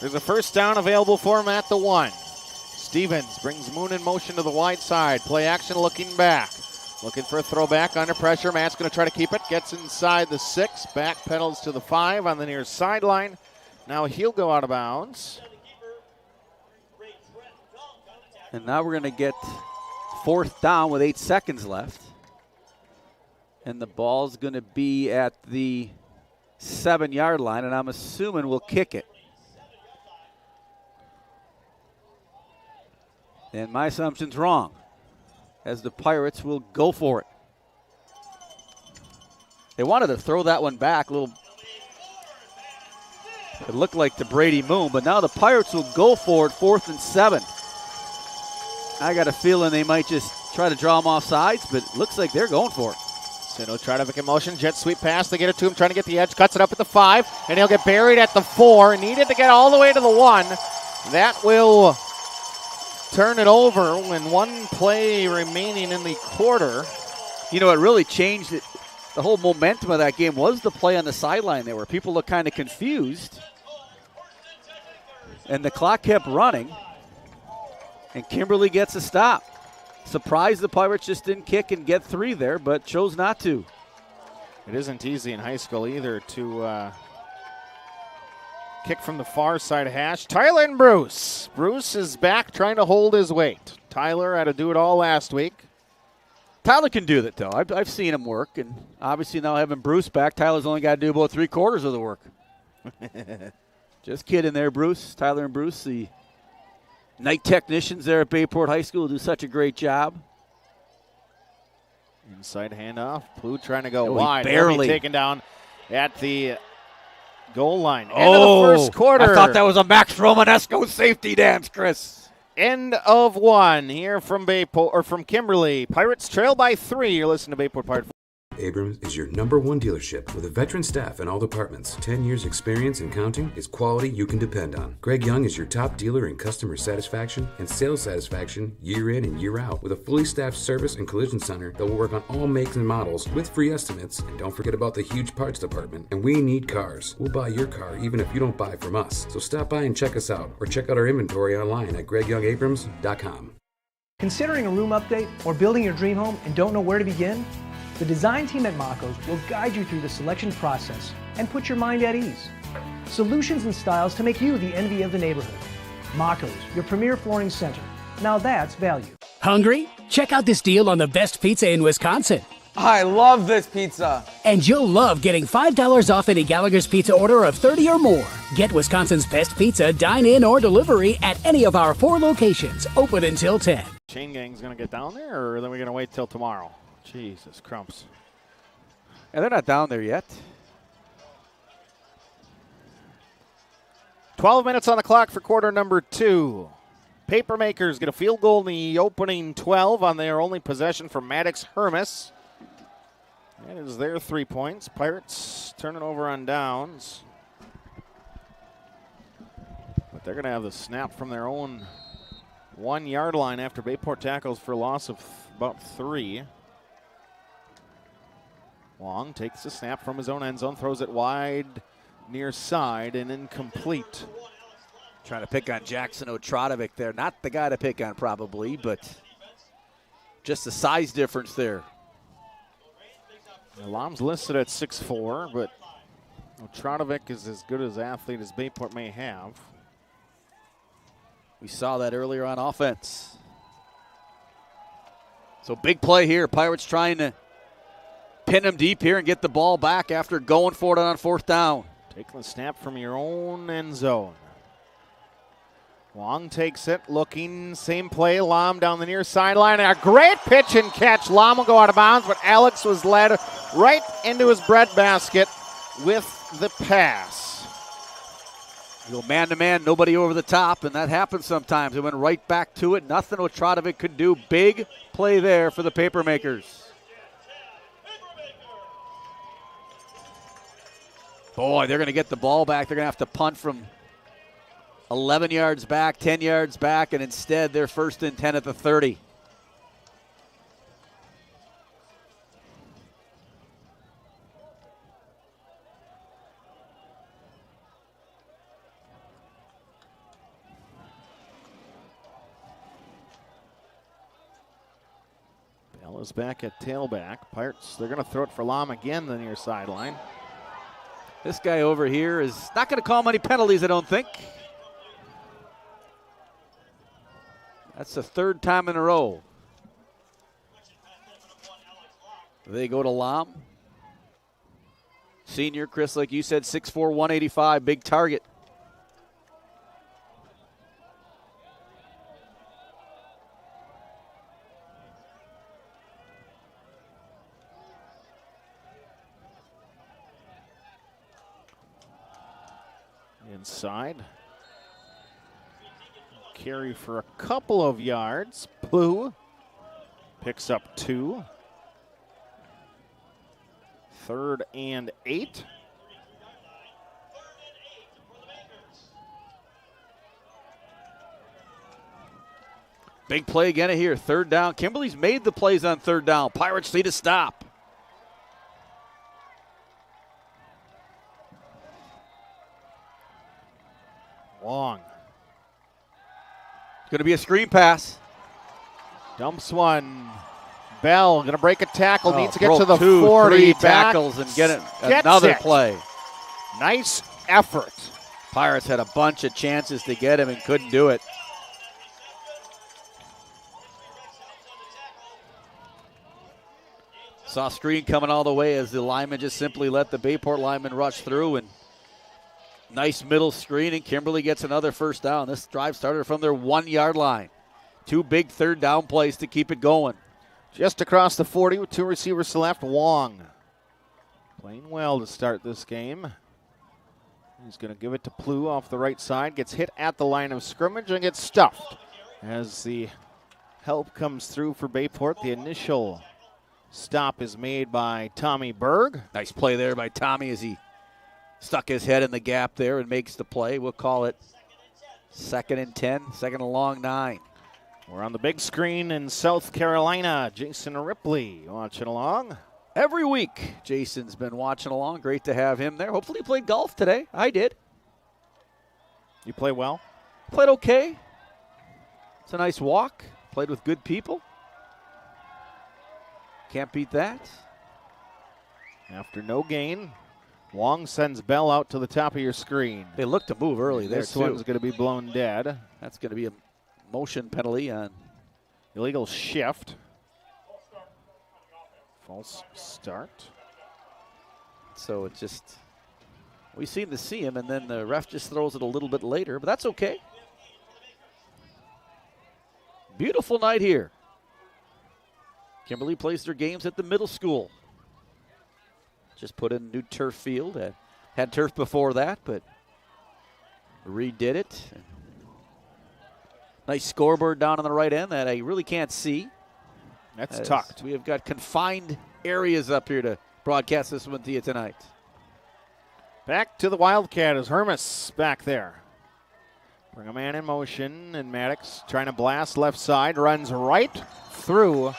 There's a first down available for him at the 1. Stevens brings Moon in motion to the wide side. Play action looking back. Looking for a throwback under pressure. Matt's going to try to keep it. Gets inside the 6. Back pedals to the 5 on the near sideline. Now he'll go out of bounds. And now we're going to get fourth down with 8 seconds left. And the ball's going to be at the 7-yard line, and I'm assuming we'll kick it. And my assumption's wrong, as the Pirates will go for it. They wanted to throw that one back a little. It looked like to Brady Moon, but now the Pirates will go for it, 4th and 7. I got a feeling they might just try to draw him off sides, but it looks like they're going for it. Sino try to make a motion, jet sweep pass. They get it to him, trying to get the edge, cuts it up at the 5, and he'll get buried at the 4. Needed to get all the way to the 1. That will turn it over when 1 play remaining in the quarter. You know, it really changed it. The whole momentum of that game was the play on the sideline there where people looked kind of confused. And the clock kept running. And Kimberly gets a stop. Surprised the Pirates just didn't kick and get 3 there, but chose not to. It isn't easy in high school either to kick from the far side hash. Tyler and Bruce. Bruce is back trying to hold his weight. Tyler had to do it all last week. Tyler can do that, though. I've seen him work, and obviously now having Bruce back, Tyler's only got to do about 3/4 of the work. Just kidding there, Bruce. Tyler and Bruce, the night technicians there at Bayport High School, do such a great job. Inside handoff. Plu trying to go Oh, wide. barely taken down at the goal line. End Oh, of the first quarter. I thought that was a Max Romanesco safety dance, Chris. End of one here from Bayport, or from Kimberly. Pirates trail by 3. You're listening to Bayport Pirate. Abrams is your #1 dealership with a veteran staff in all departments. 10 years experience and counting is quality you can depend on. Greg Young is your top dealer in customer satisfaction and sales satisfaction year in and year out with a fully staffed service and collision center that will work on all makes and models with free estimates. And don't forget about the huge parts department. And we need cars. We'll buy your car even if you don't buy from us. So stop by and check us out or check out our inventory online at GregYoungAbrams.com. Considering a room update or building your dream home and don't know where to begin? The design team at Maco's will guide you through the selection process and put your mind at ease. Solutions and styles to make you the envy of the neighborhood. Maco's, your premier flooring center. Now that's value. Hungry? Check out this deal on the best pizza in Wisconsin. I love this pizza. And you'll love getting $5 off any Gallagher's Pizza order of 30 or more. Get Wisconsin's best pizza, dine-in or delivery at any of our 4 locations, open until 10. Chain Gang's going to get down there, or are we going to wait till tomorrow? Jesus, crumps. And they're not down there yet. 12 minutes on the clock for quarter number 2. Papermakers get a field goal in the opening 12 on their only possession from Maddox Hermes. That is their 3 points. Pirates turning over on downs. But they're going to have the snap from their own 1-yard line after Bayport tackles for a loss of about 3. Long takes the snap from his own end zone, throws it wide near side and incomplete. Trying to pick on Jackson Otradovic there. Not the guy to pick on probably, but just the size difference there. Alam's listed at 6'4", but Otradovic is as good as athlete as Bayport may have. We saw that earlier on offense. So big play here. Pirates trying to pin him deep here and get the ball back after going for it on 4th down. Taking the snap from your own end zone. Long takes it, looking, same play, Lam down the near sideline. A great pitch and catch. Lam will go out of bounds, but Alex was led right into his breadbasket with the pass. You go man-to-man, nobody over the top, and that happens sometimes. It went right back to it. Nothing Otradovic could do. Big play there for the Papermakers. Boy, they're going to get the ball back. They're going to have to punt from 11 yards back, 10 yards back, and instead they're 1st and 10 at the 30. Bell is back at tailback. Pirates, they're going to throw it for Lam again, the near sideline. This guy over here is not going to call many penalties, I don't think. That's the 3rd time in a row. They go to Lam. Senior, Chris, like you said, 6'4", 185, big target. Inside. Carry for a couple of yards. Plu picks up 2. 3rd and 8. Big play again here. 3rd down. Kimberly's made the plays on 3rd down. Pirates need to stop. Long. It's going to be a screen pass. Dumps one. Bell going to break a tackle. Needs to get broke to the 2, 40. 3 back. tackles and get it. Another play. Nice effort. Pirates had a bunch of chances to get him and couldn't do it. Saw screen coming all the way as the lineman just simply let the Bayport lineman rush through, and nice middle screen, and Kimberly gets another first down. This drive started from their 1-yard line. 2 big third down plays to keep it going. Just across the 40 with 2 receivers to left. Wong playing well to start this game. He's going to give it to Plew off the right side. Gets hit at the line of scrimmage and gets stuffed. As the help comes through for Bayport, the initial stop is made by Tommy Berg. Nice play there by Tommy as he stuck his head in the gap there and makes the play. We'll call it 2nd and 10, 2nd and long 9. We're on the big screen in South Carolina. Jason Ripley watching along. Every week, Jason's been watching along. Great to have him there. Hopefully he played golf today. I did. You play well? Played okay. It's a nice walk. Played with good people. Can't beat that. After no gain, Wong sends Bell out to the top of your screen. They look to move early there, This one's going to be blown dead. That's going to be a motion penalty on illegal shift. False start. So it just, we seem to see him, and then the ref just throws it a little bit later, but that's okay. Beautiful night here. Kimberly plays their games at the middle school. Just put in new turf field. Had turf before that, but redid it. Nice scoreboard down on the right end that I really can't see. That's tucked. We have got confined areas up here to broadcast this one to you tonight. Back to the Wildcat as Hermes back there. Bring a man in motion, and Maddox trying to blast left side, runs right through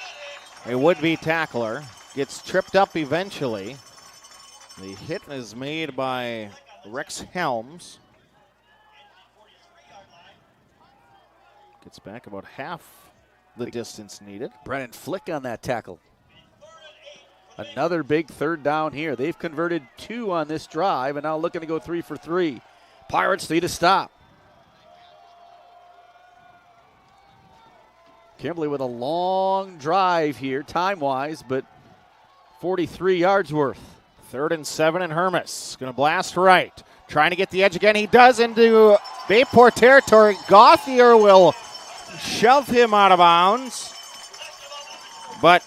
a would-be tackler, gets tripped up eventually. The hit is made by Rex Helms. Gets back about half the distance needed. Brennan Flick on that tackle. Another big third down here. They've converted 2 on this drive and now looking to go 3 for 3. Pirates need a stop. Kimberly with a long drive here, time-wise, but 43 yards worth. 3rd and 7, and Hermes going to blast right. Trying to get the edge again. He does into Bayport territory. Gauthier will shove him out of bounds. But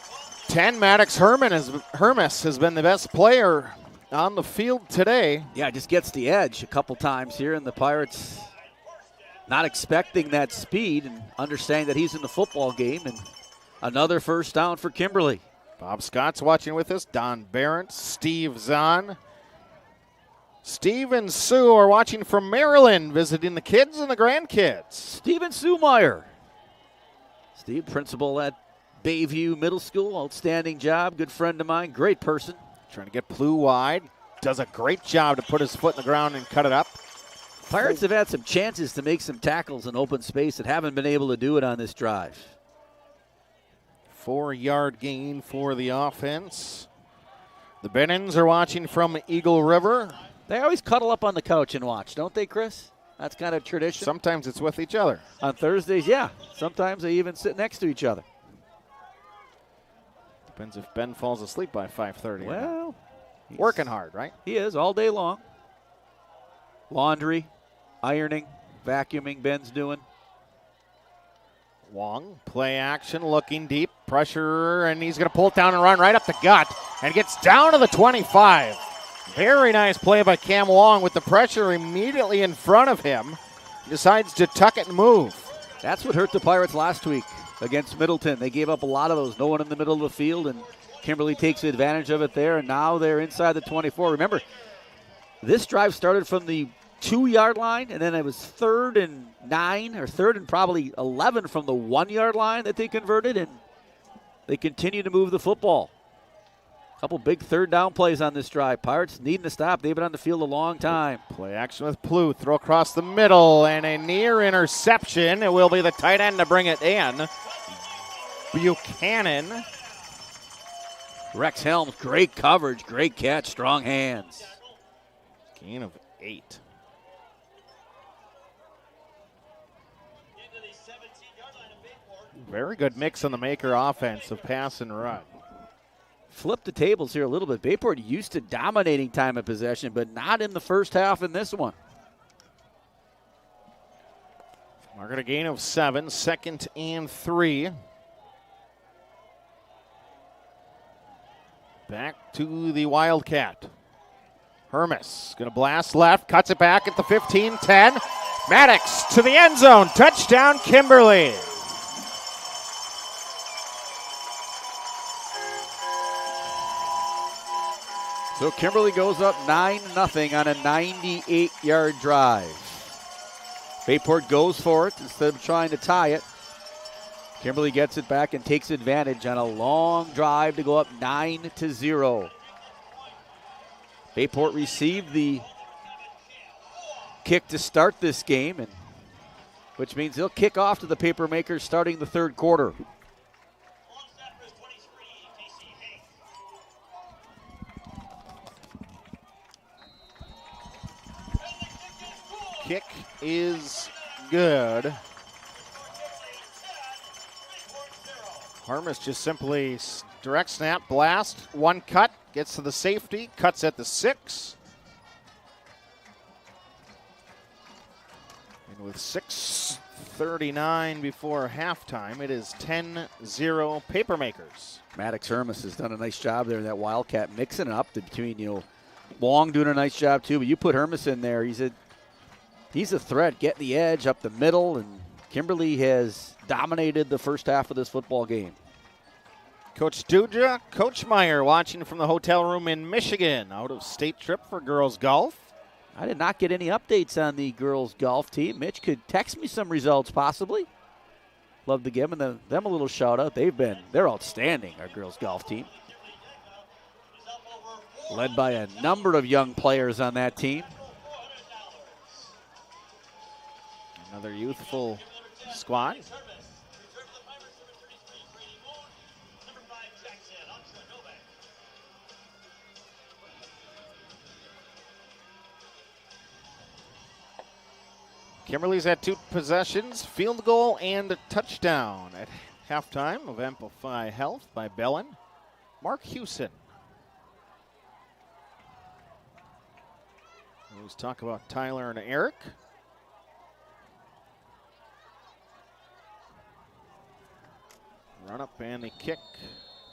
10, Maddox Hermes has been the best player on the field today. Yeah, just gets the edge a couple times here, and the Pirates not expecting that speed and understanding that he's in the football game. And another first down for Kimberly. Bob Scott's watching with us. Don Barrett, Steve Zahn. Steve and Sue are watching from Maryland, visiting the kids and the grandkids. Steve and Sue Meyer. Steve, principal at Bayview Middle School. Outstanding job. Good friend of mine. Great person. Trying to get Plew wide. Does a great job to put his foot in the ground and cut it up. Pirates have had some chances to make some tackles in open space that haven't been able to do it on this drive. 4-yard gain for the offense. The Bennons are watching from Eagle River. They always cuddle up on the couch and watch, don't they, Chris? That's kind of tradition. Sometimes it's with each other. On Thursdays, yeah. Sometimes they even sit next to each other. Depends if Ben falls asleep by 5:30. Well, working hard, right? He is all day long. Laundry, ironing, vacuuming, Ben's doing. Wong, play action, looking deep, pressure, and he's going to pull it down and run right up the gut, and gets down to the 25. Very nice play by Cam Wong with the pressure immediately in front of him. He decides to tuck it and move. That's what hurt the Pirates last week against Middleton. They gave up a lot of those. No one in the middle of the field, and Kimberly takes advantage of it there, and now they're inside the 24. Remember, this drive started from the 2-yard line, and then it was 3rd and 9, or 3rd and probably 11 from the 1-yard line that they converted, and they continue to move the football. A couple big third down plays on this drive. Pirates needing to stop. They've been on the field a long time. Play action with Plew. Throw across the middle, and a near interception. It will be the tight end to bring it in. Buchanan. Rex Helms, great coverage, great catch, strong hands. Gain of 8. Very good mix on the Maker offense of pass and run. flip the tables here a little bit. Bayport used to dominating time of possession, but not in the first half in this one. Margaret, a gain of 7, 2nd and 3. Back to the Wildcat. Hermes going to blast left, cuts it back at the 15-10. Maddox to the end zone. Touchdown, Kimberly. So Kimberly goes up 9-0 on a 98-yard drive. Bayport goes for it instead of trying to tie it. Kimberly gets it back and takes advantage on a long drive to go up 9-0. Bayport received the kick to start this game, and which means they'll kick off to the Papermakers starting the third quarter. Kick is good. Harmis just simply direct snap, blast, one cut, gets to the safety, cuts at the 6. And with 6:39 before halftime, it is 10-0 Papermakers. Maddox Hermes has done a nice job there in that Wildcat, mixing it up between, Wong doing a nice job too, but you put Hermes in there, he's a threat, getting the edge up the middle, and Kimberly has dominated the first half of this football game. Coach Duja, Coach Meyer watching from the hotel room in Michigan. Out-of-state trip for girls golf. I did not get any updates on the girls golf team. Mitch could text me some results possibly. Love to give them a little shout out. They're outstanding, our girls golf team. Led by a number of young players on that team. Another youthful squad. Kimberly's had 2 possessions, field goal and a touchdown at halftime of Amplify Health by Bellin. Mark Hewson. Let's talk about Tyler and Eric. Run up and the kick.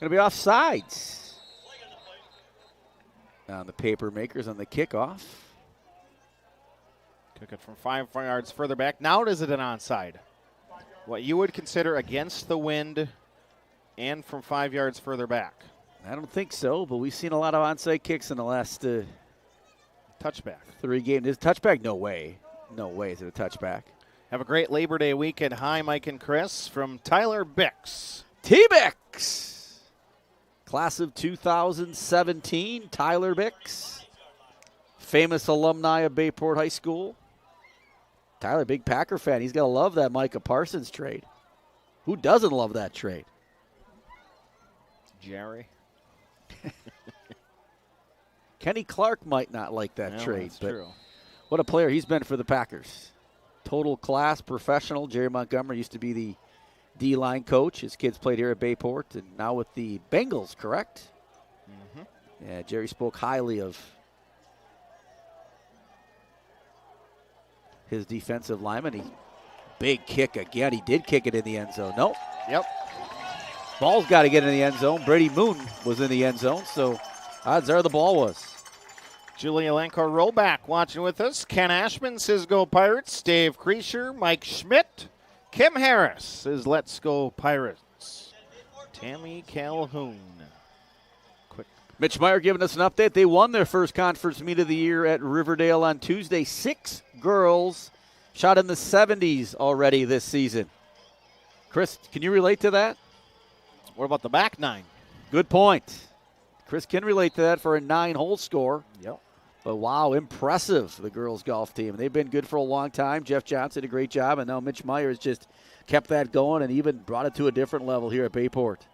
Going to be offsides. On the Papermakers on the kickoff. Took it from 5 yards further back. Now is it an onside? What you would consider against the wind and from 5 yards further back? I don't think so, but we've seen a lot of onside kicks in the last touchback. 3 games. Is touchback? No way. No way is it a touchback. Have a great Labor Day weekend. Hi, Mike and Chris from Tyler Bix. T-Bix. Class of 2017, Tyler Bix. Famous alumni of Bayport High School. Tyler, big Packer fan. He's got to love that Micah Parsons trade. Who doesn't love that trade? Jerry. Kenny Clark might not like that trade, that's but true. What a player he's been for the Packers. Total class professional. Jerry Montgomery used to be the D-line coach. His kids played here at Bayport, and now with the Bengals, correct? Mm-hmm. Yeah, Jerry spoke highly of his defensive lineman. Big kick again. He did kick it in the end zone. Nope. Yep. Ball's got to get in the end zone. Brady Moon was in the end zone, so odds are the ball was. Julia Lanko rollback watching with us. Ken Ashman says go Pirates. Dave Kreischer, Mike Schmidt. Kim Harris says let's go Pirates. Tammy Calhoun. Mitch Meyer giving us an update. They won their first conference meet of the year at Riverdale on Tuesday. 6 girls shot in the 70s already this season. Chris, can you relate to that? What about the back 9? Good point. Chris can relate to that for a 9-hole score. Yep. But wow, impressive, the girls golf team. They've been good for a long time. Jeff Johnson did a great job, and now Mitch Meyer has just kept that going and even brought it to a different level here at Bayport.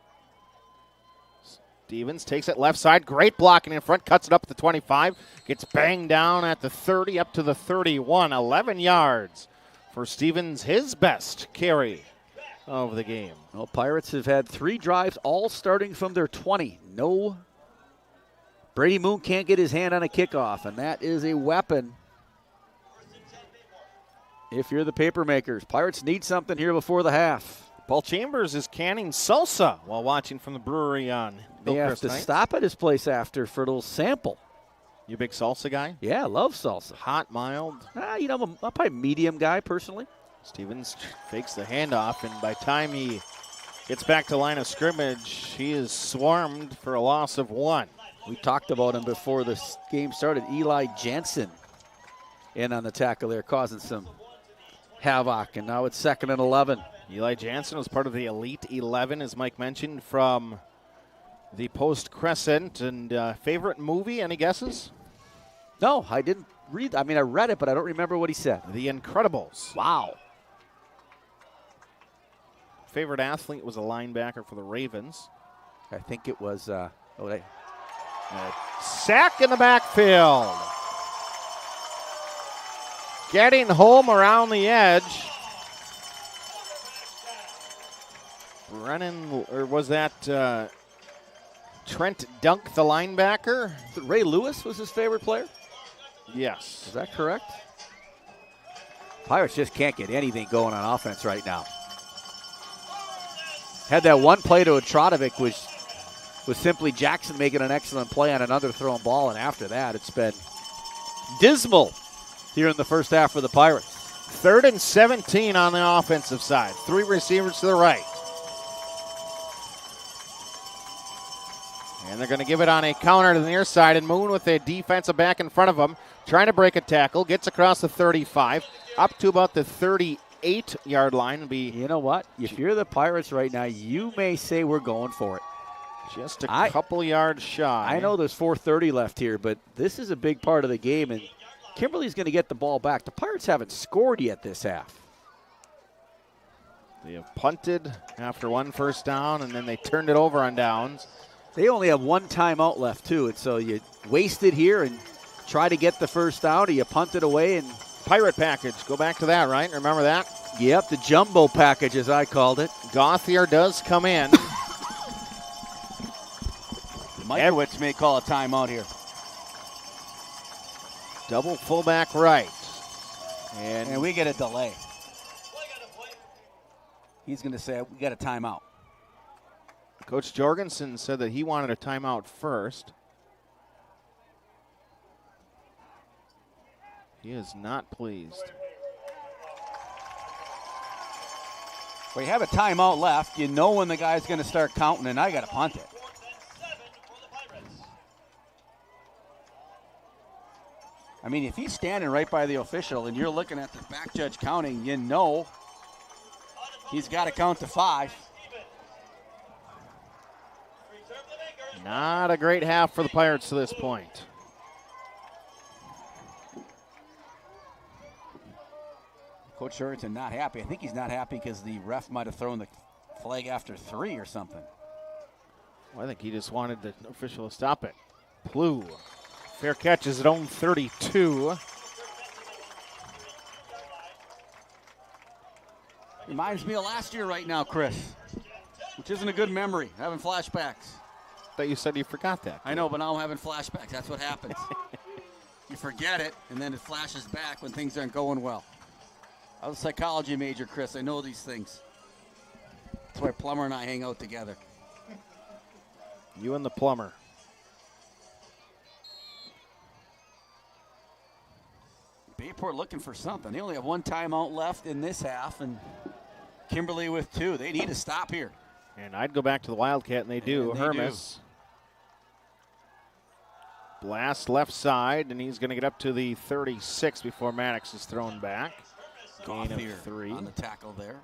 Stevens takes it left side. Great blocking in front. Cuts it up at the 25. Gets banged down at the 30 up to the 31. 11 yards for Stevens. His best carry of the game. Well, Pirates have had 3 drives, all starting from their 20. No, Brady Moon can't get his hand on a kickoff, and that is a weapon if you're the Papermakers. Pirates need something here before the half. Paul Chambers is canning salsa while watching from the brewery on They have to stop at his place after for a little sample. You a big salsa guy? Yeah, I love salsa. Hot, mild? I'm probably a medium guy personally. Stevens fakes the handoff, and by the time he gets back to line of scrimmage, he is swarmed for a loss of 1. We talked about him before this game started. Eli Jansen in on the tackle there, causing some havoc, and now it's 2nd and 11. Eli Jansen was part of the Elite 11, as Mike mentioned, from the Post Crescent. And favorite movie, any guesses? No, I didn't read. I read it, but I don't remember what he said. The Incredibles. Wow. Favorite athlete was a linebacker for the Ravens. I think it was, sack in the backfield. Getting home around the edge. Brennan, or was that Trent Dunk, the linebacker? Ray Lewis was his favorite player? Yes. Is that correct? Pirates just can't get anything going on offense right now. Had that one play to Atrodovic, which was simply Jackson making an excellent play on another thrown ball, and after that it's been dismal here in the first half for the Pirates. 3rd and 17 on the offensive side. 3 receivers to the right. And they're going to give it on a counter to the near side, and Moon with a defensive back in front of him, trying to break a tackle, gets across the 35, up to about the 38-yard line. You know what? If you're the Pirates right now, you may say we're going for it. Just a couple yards shy. I know there's 4:30 left here, but this is a big part of the game, and Kimberly's going to get the ball back. The Pirates haven't scored yet this half. They have punted after 1 first down, and then they turned it over on downs. They only have 1 timeout left, too, and so you waste it here and try to get the first down, or you punt it away. And Pirate package, go back to that, right? Remember that? Yep, the jumbo package, as I called it. Gauthier does come in. Edwards may call a timeout here. Double fullback right. And we get a delay. He's going to say, we got a timeout. Coach Jorgensen said that he wanted a timeout first. He is not pleased. We have a timeout left. You know when the guy's going to start counting, and I got to punt it. If he's standing right by the official and you're looking at the back judge counting, you know he's got to count to 5. Not a great half for the Pirates to this point. Coach Gerritts not happy. I think he's not happy because the ref might have thrown the flag after 3 or something. Well, I think he just wanted the official to stop it. Plew. Fair catch is at own 32. Reminds me of last year right now, Chris, which isn't a good memory. Having flashbacks. But you said you forgot that. I know, but now I'm having flashbacks. That's what happens. You forget it, and then it flashes back when things aren't going well. I was a psychology major, Chris. I know these things. That's why Plummer and I hang out together. You and the plumber. Bayport looking for something. They only have 1 timeout left in this half, and Kimberly with 2. They need to stop here. And I'd go back to the Wildcat, and they do. And they Hermes. Blast left side, and he's going to get up to the 36 before Maddox is thrown back. Gain of 3. On the tackle there.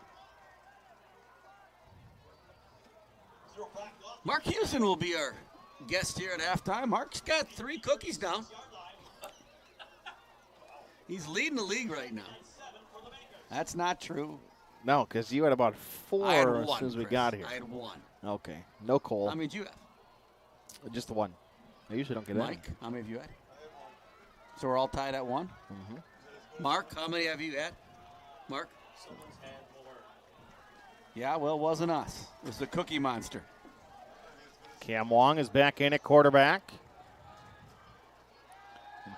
Mark Houston will be our guest here at halftime. Mark's got 3 cookies down. He's leading the league right now. That's not true. No, because you had about 4 as soon as we got here. I had 1. Okay. No Cole. How many did you have? Just the 1. I usually don't get that. Mike, how many have you had? So we're all tied at 1? Mm-hmm. Mark, how many have you had? Mark? Yeah, well, it wasn't us. It was the Cookie Monster. Cam Wong is back in at quarterback.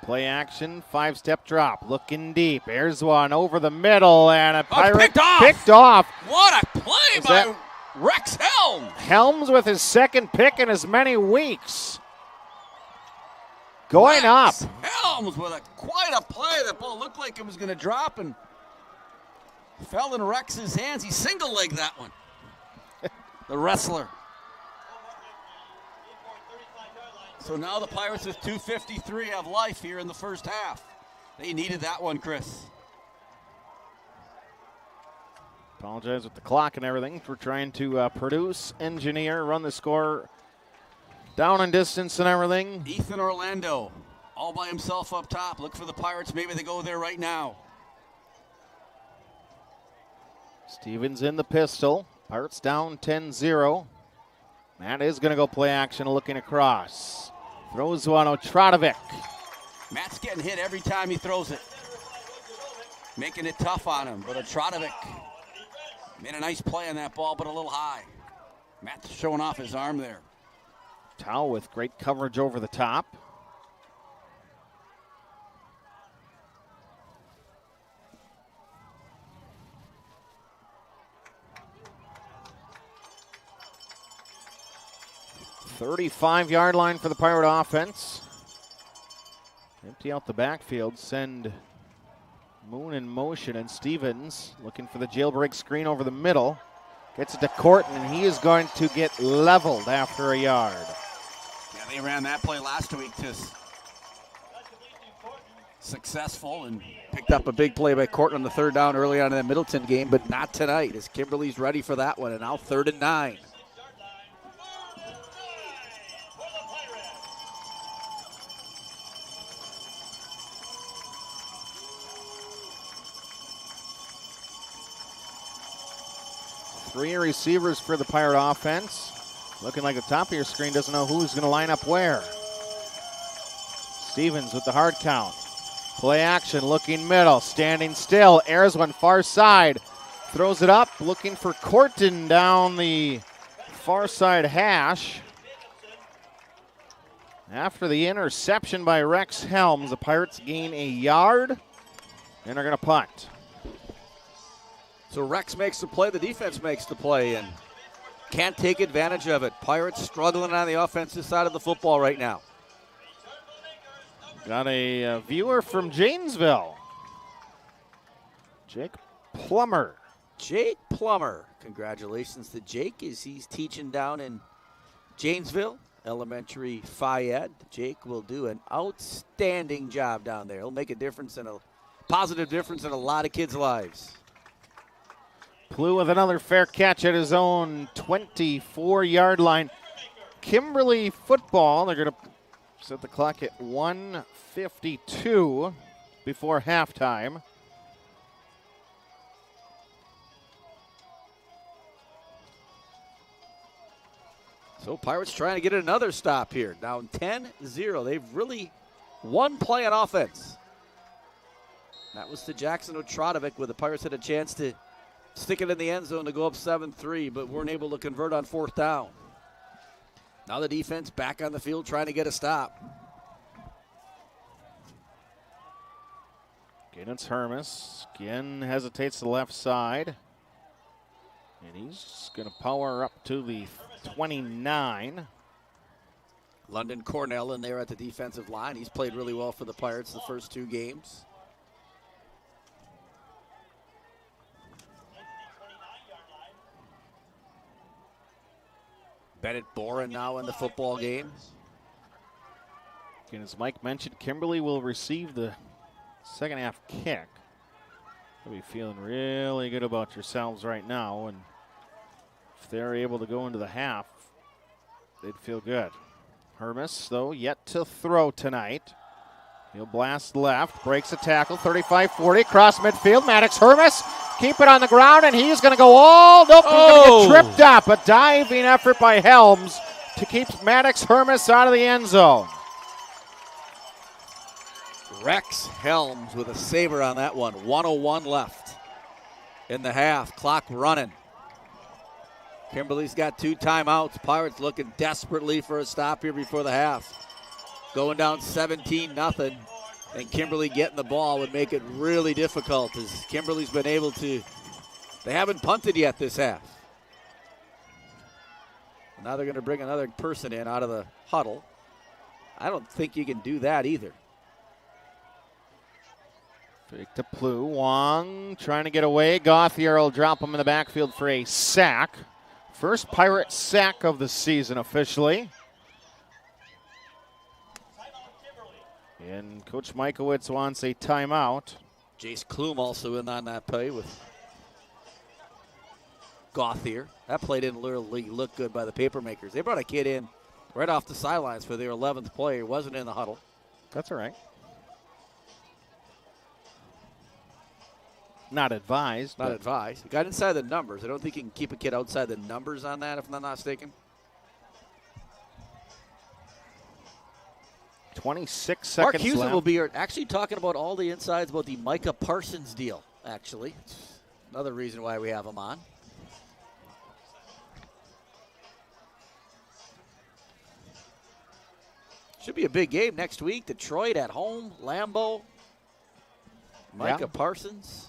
Play action, 5-step drop, looking deep. There's one over the middle, and a Pirate picked off. What a play by Rex Helms. Helms with his second pick in as many weeks. Going up. Helms with quite a play. That ball looked like it was going to drop and fell in Rex's hands. He single-legged that one. The wrestler. So now the Pirates with 2:53 have life here in the first half. They needed that one, Chris. Apologize with the clock and everything. We're trying to produce, engineer, run the score down in distance and everything. Ethan Orlando all by himself up top. Look for the Pirates. Maybe they go there right now. Stevens in the pistol. Pirates down 10-0. Matt is going to go play action looking across. Throws one, Otradovic. Matt's getting hit every time he throws it. Making it tough on him, but Otradovic made a nice play on that ball, but a little high. Matt's showing off his arm there. Tao with great coverage over the top. "35-yard line for the Pirate offense. Empty out the backfield, send Moon in motion, and Stevens looking for the jailbreak screen over the middle. Gets it to Corton, and he is going to get leveled after a yard. Yeah, they ran that play last week, just successful, and picked up a big play by Corton on the third down early on in the Middleton game, but not tonight, as Kimberly's ready for that one, and now 3rd and 9. Three receivers for the Pirate offense. Looking like the top of your screen doesn't know who's going to line up where. Stevens with the hard count. Play action, looking middle, standing still. Airs one far side. Throws it up, looking for Corton down the far side hash. After the interception by Rex Helms, the Pirates gain a yard and are going to punt. So Rex makes the play, the defense makes the play, and can't take advantage of it. Pirates struggling on the offensive side of the football right now. Got a viewer from Janesville. Jake Plummer. Jake Plummer. Congratulations to Jake as he's teaching down in Janesville Elementary Phi Ed. Jake will do an outstanding job down there. He'll make a difference, and a positive difference in a lot of kids' lives. Plew with another fair catch at his own 24-yard line. Kimberly football, they're going to set the clock at 1:52 before halftime. So Pirates trying to get another stop here. Down 10-0. They've really won play on offense. That was to Jackson Otradovic, where the Pirates had a chance to stick it in the end zone to go up 7-3, but weren't able to convert on 4th down. Now the defense back on the field trying to get a stop. Again, it's Hermes. Again, hesitates to the left side. And he's going to power up to the 29. London Cornell in there at the defensive line. He's played really well for the Pirates the first 2 games. Bennett Boren now in the football game. Again, as Mike mentioned, Kimberly will receive the second half kick. You'll be feeling really good about yourselves right now, and if they're able to go into the half, they'd feel good. Hermes, though, yet to throw tonight. He'll blast left, breaks a tackle, 35-40, across midfield. Maddox Hermes, keep it on the ground, and he's going to go all, nope, he's going to get tripped up. A diving effort by Helms to keep Maddox Hermes out of the end zone. Rex Helms with a saver on that one. 1:01 left in the half. Clock running. Kimberly's got 2 timeouts. Pirates looking desperately for a stop here before the half. Going down 17-0, and Kimberly getting the ball would make it really difficult, as Kimberly's been able to, they haven't punted yet this half. Now they're going to bring another person in out of the huddle. I don't think you can do that either. Fake to Plu. Wong trying to get away. Gauthier will drop him in the backfield for a sack. First Pirate sack of the season officially. And Coach Michaelwitz wants a timeout. Jace Klum also in on that play with Gauthier. That play didn't really look good by the Papermakers. They brought a kid in right off the sidelines for their 11th play. He wasn't in the huddle. That's all right. Not advised. Not advised. He got inside the numbers. I don't think you can keep a kid outside the numbers on that, if I'm not mistaken. 26 seconds Mark Hewson left. will be here actually talking about all the insides about the Micah Parsons deal, actually. It's another reason why we have him on. Should be a big game next week. Detroit at home, Lambeau, Micah Parsons.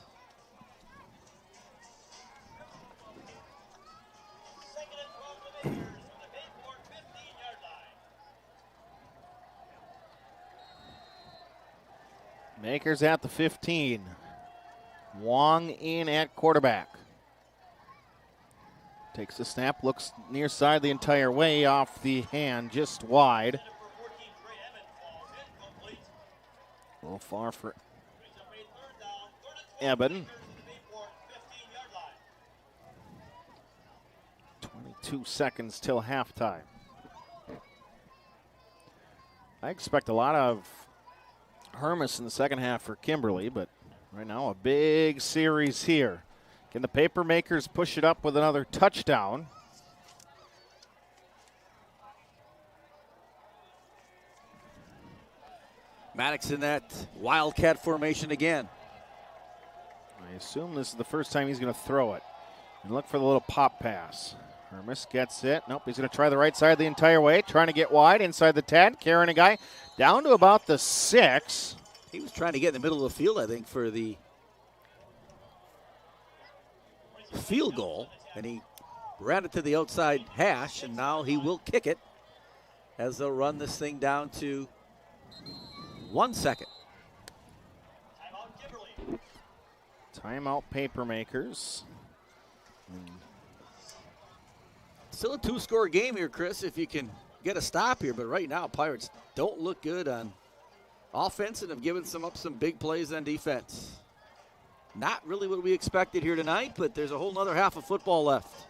Makers at the 15. Wong in at quarterback. Takes the snap, looks near side the entire way, off the hand, just wide. A little far for Eben. 22 seconds till halftime. I expect a lot of Hermes in the second half for Kimberly, but right now a big series here. Can the Papermakers push it up with another touchdown? Maddox in that Wildcat formation again. I assume this is the first time he's going to throw it. And look for the little pop pass. Hermes gets it. Nope, he's going to try the right side the entire way. Trying to get wide inside the 10. Carrying a guy down to about the 6. He was trying to get in the middle of the field, I think, for the field goal. And he ran it to the outside hash, and now he will kick it as they'll run this thing down to 1 second. Timeout Papermakers. Still a 2-score game here, Chris, if you can get a stop here. But right now, Pirates don't look good on offense and have given up some big plays on defense. Not really what we expected here tonight, but there's a whole nother half of football left.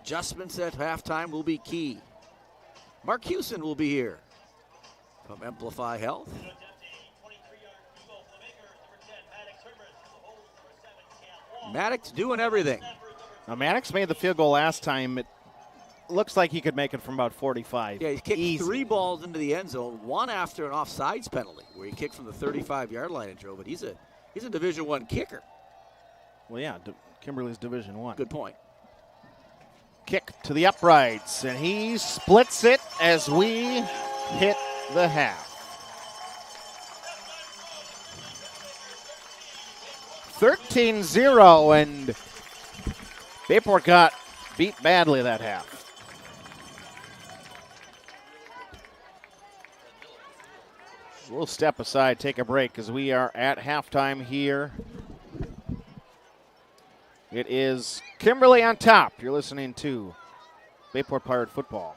Adjustments at halftime will be key. Mark Hewson will be here from Amplify Health. Maddox doing everything. Now, Maddox made the field goal last time. It looks like he could make it from about 45. Yeah, he kicked 3 balls into the end zone, one after an offsides penalty, where he kicked from the 35-yard line and drove it. He's a Division I kicker. Well, yeah, Kimberly's Division I. Good point. Kick to the uprights, and he splits it as we hit the half. 13-0, and Bayport got beat badly that half. We'll step aside, take a break, because we are at halftime here. It is Kimberly on top. You're listening to Bayport Pirate Football.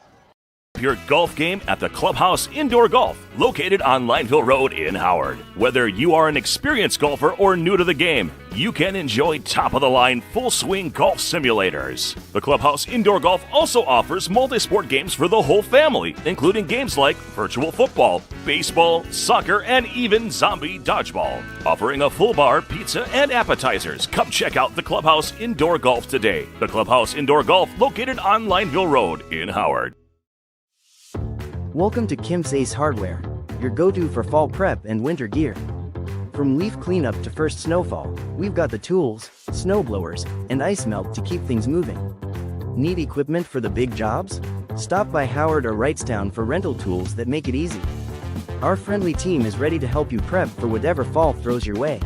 Your golf game at the Clubhouse Indoor Golf, located on Lineville Road in Howard. Whether you are an experienced golfer or new to the game, you can enjoy top-of-the-line full-swing golf simulators. The Clubhouse Indoor Golf also offers multi-sport games for the whole family, including games like virtual football, baseball, soccer, and even zombie dodgeball. Offering a full bar, pizza, and appetizers. Come check out the Clubhouse Indoor Golf today. The Clubhouse Indoor Golf, located on Lineville Road in Howard. Welcome to Kim's Ace Hardware, your go-to for fall prep and winter gear. From leaf cleanup to first snowfall, we've got the tools, snow blowers, and ice melt to keep things moving. Need equipment for the big jobs? Stop by Howard or Wrightstown for rental tools that make it easy. Our friendly team is ready to help you prep for whatever fall throws your way.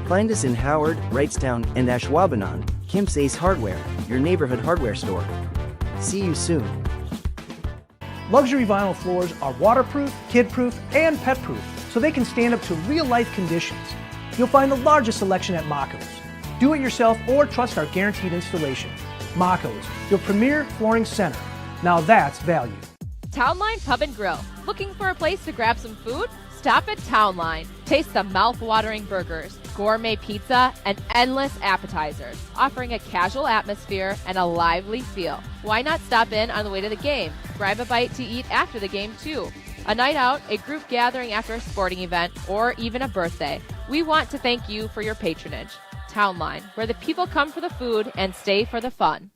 Find us in Howard, Wrightstown, and Ashwaubenon. Kim's Ace Hardware, your neighborhood hardware store. See you soon. Luxury vinyl floors are waterproof, kid-proof, and pet-proof, so they can stand up to real-life conditions. You'll find the largest selection at Mako's. Do it yourself or trust our guaranteed installation. Mako's, your premier flooring center. Now that's value. Townline Pub and Grill. Looking for a place to grab some food? Stop at Townline. Taste the mouth-watering burgers, gourmet pizza, and endless appetizers, offering a casual atmosphere and a lively feel. Why not stop in on the way to the game? Grab a bite to eat after the game, too. A night out, a group gathering after a sporting event, or even a birthday. We want to thank you for your patronage. Townline, where the people come for the food and stay for the fun.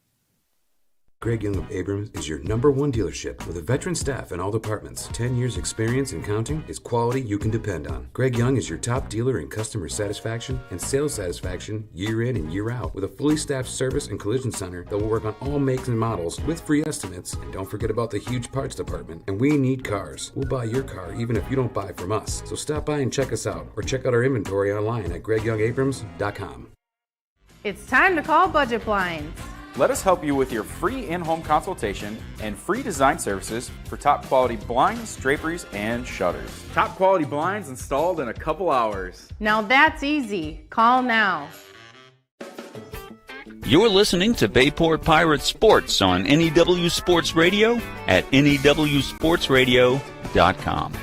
Greg Young of Abrams is your #1 dealership with a veteran staff in all departments. 10 years experience and counting is quality you can depend on. Greg Young is your top dealer in customer satisfaction and sales satisfaction year in and year out with a fully staffed service and collision center that will work on all makes and models with free estimates. And don't forget about the huge parts department. And we need cars. We'll buy your car even if you don't buy from us. So stop by and check us out or check out our inventory online at GregYoungAbrams.com. It's time to call Budget Blinds. Let us help you with your free in-home consultation and free design services for top quality blinds, draperies, and shutters. Top quality blinds installed in a couple hours. Now that's easy. Call now. You're listening to Bayport Pirates Sports on NEW Sports Radio at newsportsradio.com.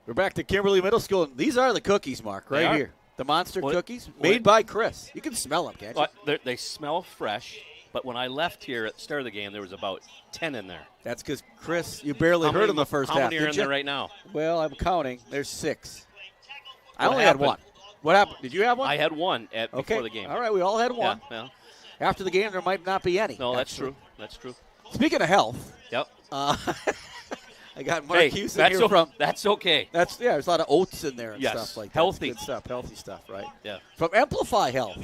We're back to Kimberly Middle School. These are the cookies, Mark, right here. The monster cookies made by Chris. You can smell them, can't you? They smell fresh, but when I left here at the start of the game, there was about 10 in there. That's because, Chris, you barely heard them the first half. How many are in there right now? Well, I'm counting. There's 6. I only had one. What happened? Did you have one? I had one before the game. All right, we all had one. Yeah. After the game, there might not be any. No, that's true. That's true. Speaking of health. Yep. I got Mark Hughes in here from. That's okay. There's a lot of oats in there and stuff like that. Healthy. Good stuff. Healthy stuff, right? Yeah. From Amplify Health.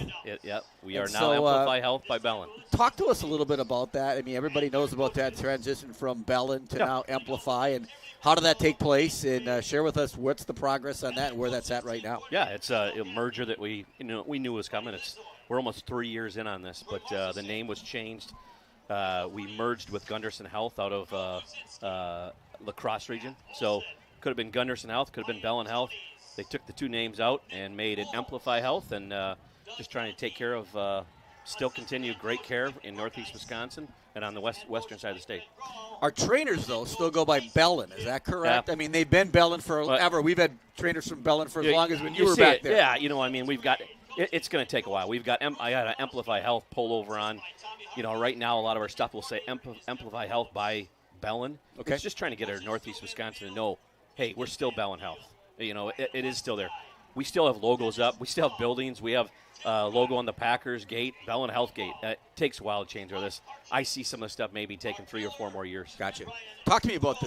We are now Amplify Health by Bellin. Talk to us a little bit about that. I mean, everybody knows about that transition from Bellin to now Amplify, and how did that take place? And share with us what's the progress on that and where that's at right now. Yeah, it's a merger that we knew was coming. We're almost 3 years in on this, but the name was changed. We merged with Gunderson Health out of La Crosse region. So could have been Gunderson Health, could have been Bellin Health. They took the two names out and made it Amplify Health, and just trying to take care of, still continue great care in northeast Wisconsin and on the western side of the state. Our trainers, though, still go by Bellin. Is that correct? Yeah. I mean, they've been Bellin forever. We've had trainers from Bellin for as long as when you were back there. Yeah, we've got it's going to take a while. I got an Amplify Health pullover on. Right now a lot of our stuff will say Amplify Health by Bellin. Okay. It's just trying to get our northeast Wisconsin to know, hey, we're still Bellin Health. It is still there. We still have logos up. We still have buildings. We have logo on the Packers gate, Bellin Health gate. It takes a while to change all this. I see some of the stuff maybe taking 3 or 4 more years. Gotcha. Talk to me about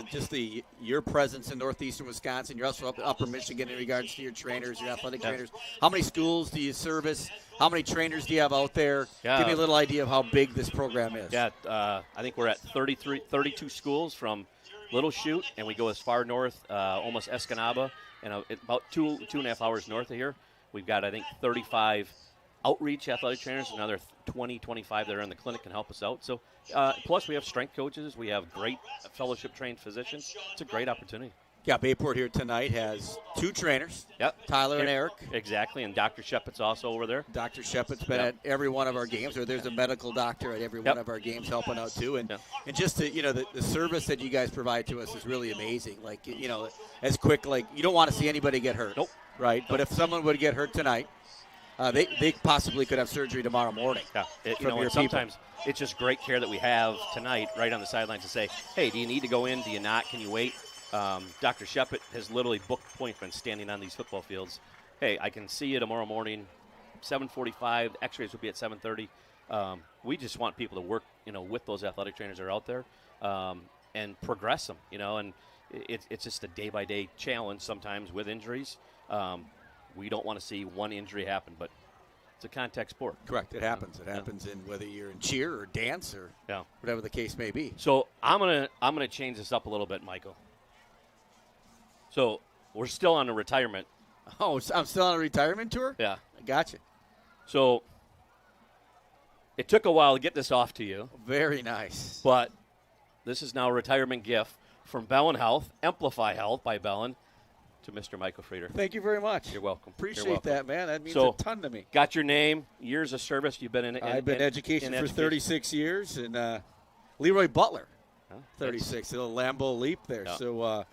your presence in northeastern Wisconsin. You're also up in Upper Michigan in regards to your trainers, your athletic trainers. How many schools do you service? How many trainers do you have out there? Yeah. Give me a little idea of how big this program is. Yeah, I think we're at 32 schools from Little Chute, and we go as far north, almost Escanaba, and about 2.5 hours north of here. We've got, I think, 35 outreach athletic trainers, another 20, 25 that are in the clinic and help us out. So, plus we have strength coaches. We have great fellowship-trained physicians. It's a great opportunity. Yeah, Bayport here tonight has 2 trainers. Yep. Tyler and Eric. Exactly, and Dr. Shepard's also over there. Dr. Shepard's been at every one of our games, or there's a medical doctor at every one of our games helping out too. And and just to, the service that you guys provide to us is really amazing. Like, as quick, like you don't want to see anybody get hurt. Nope. Right? Nope. But if someone would get hurt tonight, they possibly could have surgery tomorrow morning. Yeah. Sometimes it's just great care that we have tonight right on the sidelines to say, hey, do you need to go in? Do you not? Can you wait? Dr. Shepard has literally booked appointments standing on these football fields. Hey, I can see you tomorrow morning, 7:45. X-rays will be at 7:30. We just want people to work, with those athletic trainers that are out there and progress them, and it's just a day-by-day challenge sometimes with injuries. We don't want to see one injury happen, but It's a contact sport. Correct. It happens. It happens in whether you're in cheer or dance or whatever the case may be. So I'm gonna change this up a little bit, Michael. So we're still on a retirement. Oh, I'm still on a retirement tour? Yeah. I got you. So it took a while to get this off to you. Very nice. But this is now a retirement gift from Bellin Health, Amplify Health by Bellin, to Mr. Michael Frieder. Thank you very much. You're welcome. Appreciate that, man. That means a ton to me. Got your name, years of service. You've been in I've been in education for 36 years, and Leroy Butler, 36. A little Lambeau leap there. Yeah. So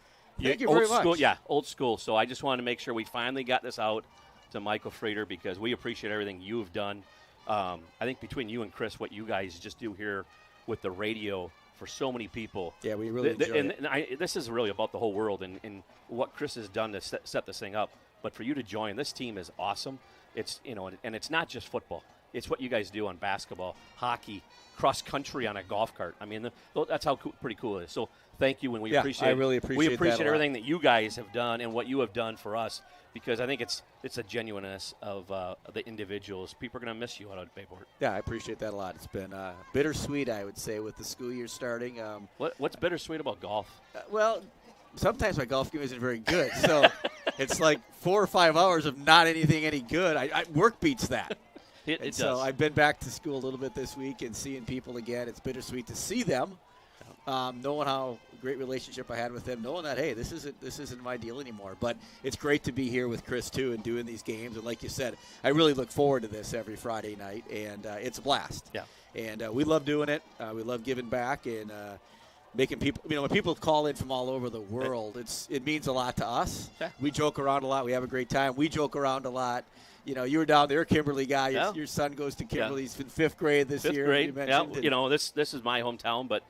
thank you very much. Yeah, old school. So I just wanted to make sure we finally got this out to Michael Frieder because we appreciate everything you've done. I think between you and Chris, what you guys just do here with the radio for so many people. Yeah, we really enjoy it. And this is really about the whole world and what Chris has done to set this thing up. But for you to join, this team is awesome. It's and it's not just football. It's what you guys do on basketball, hockey, cross country on a golf cart. I mean, that's how pretty cool it is. So thank you, and we appreciate. I really appreciate that a everything lot. that you guys have done and what you have done for us because I think it's a genuineness of the individuals. People are going to miss you out at Bayport. Yeah, I appreciate that a lot. It's been bittersweet, I would say, with the school year starting. What's bittersweet about golf? Well, sometimes my golf game isn't very good, so it's like 4 or 5 hours of not anything any good. Work beats that. It does. So I've been back to school a little bit this week and seeing people again. It's bittersweet to see them, knowing how great relationship I had with them, knowing that, hey, this isn't my deal anymore. But it's great to be here with Chris, too, and doing these games. And like you said, I really look forward to this every Friday night, and it's a blast. Yeah. And we love doing it. We love giving back and making people, when people call in from all over the world, it means a lot to us. Yeah. We joke around a lot. We have a great time. We joke around a lot. You were down there, Kimberly guy. Your son goes to Kimberly. He's in 5th grade this year. 5th grade. You mentioned. This is my hometown, but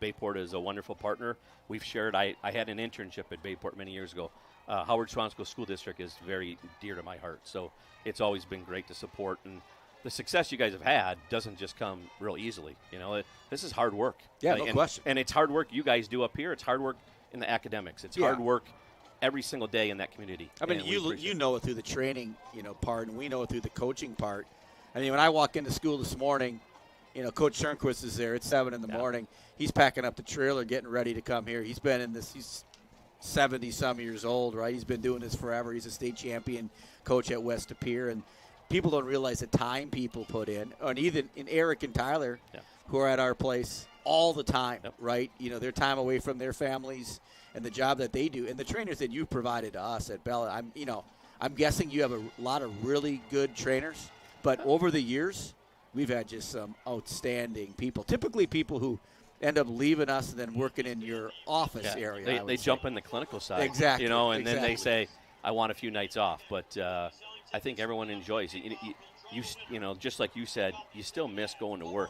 Bayport is a wonderful partner. We've shared. I had an internship at Bayport many years ago. Howard Schwansko School District is very dear to my heart, so it's always been great to support. And the success you guys have had doesn't just come real easily. This is hard work. Yeah, no question. And it's hard work you guys do up here. It's hard work in the academics. It's hard work every single day in that community. I mean, you know it through the training, part, and we know it through the coaching part. I mean, when I walk into school this morning, Coach Turnquist is there. It's 7 in the morning. He's packing up the trailer, getting ready to come here. He's been in this. He's 70-some years old, right? He's been doing this forever. He's a state champion coach at West Appear, and people don't realize the time people put in. And even in Eric and Tyler, who are at our place all the time, right? Their time away from their families and the job that they do, and the trainers that you've provided to us at Bella. I'm guessing you have a lot of really good trainers, but over the years, we've had just some outstanding people. Typically, people who end up leaving us and then working in your office area. They jump in the clinical side, exactly. And then they say, "I want a few nights off." But I think everyone enjoys it. You just like you said, you still miss going to work.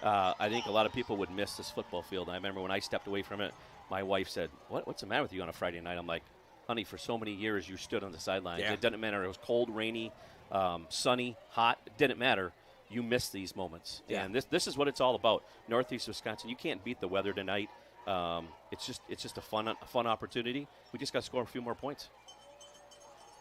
I think a lot of people would miss this football field. I remember when I stepped away from it, my wife said, "What's the matter with you on a Friday night?" I'm like, "Honey, for so many years you stood on the sidelines. It doesn't matter. It was cold, rainy, sunny, hot. It didn't matter. You miss these moments." Yeah. And this is what it's all about. Northeast Wisconsin, you can't beat the weather tonight. It's just a fun opportunity. We just got to score a few more points.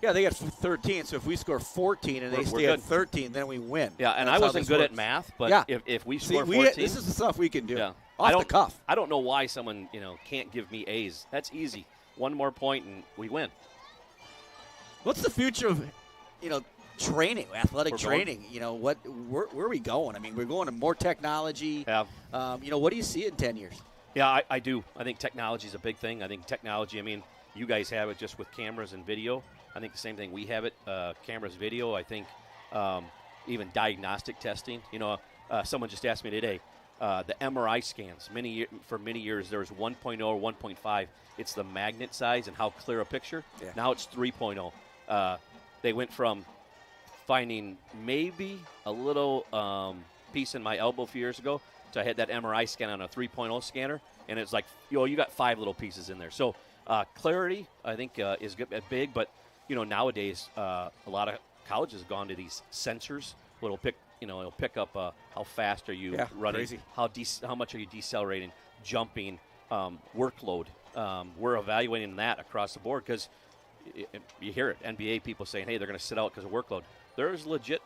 Yeah, they got 13, so if we score 14 and they stay at 13, then we win. Yeah, and That's I wasn't good at math, but if we score 14. This is the stuff we can do. Yeah. Off the cuff. I don't know why someone can't give me A's. That's easy. One more point and we win. What's the future of training, athletic training? Where are we going? I mean, we're going to more technology. Yeah. What do you see in 10 years? Yeah, I do. I think technology is a big thing. I think technology, you guys have it just with cameras and video. I think the same thing we have it, cameras, video. I think even diagnostic testing. Someone just asked me today, the MRI scans. For many years, there was 1.0 or 1.5. It's the magnet size and how clear a picture. Yeah. Now it's 3.0. They went from finding maybe a little piece in my elbow a few years ago to I had that MRI scan on a 3.0 scanner, and it's like, you got 5 little pieces in there. So clarity, I think, is big, but nowadays a lot of colleges have gone to these sensors. It'll pick up how fast are you running, crazy. How much are you decelerating, jumping, workload. We're evaluating that across the board because you hear it, NBA people saying, hey, they're going to sit out because of workload. There's legit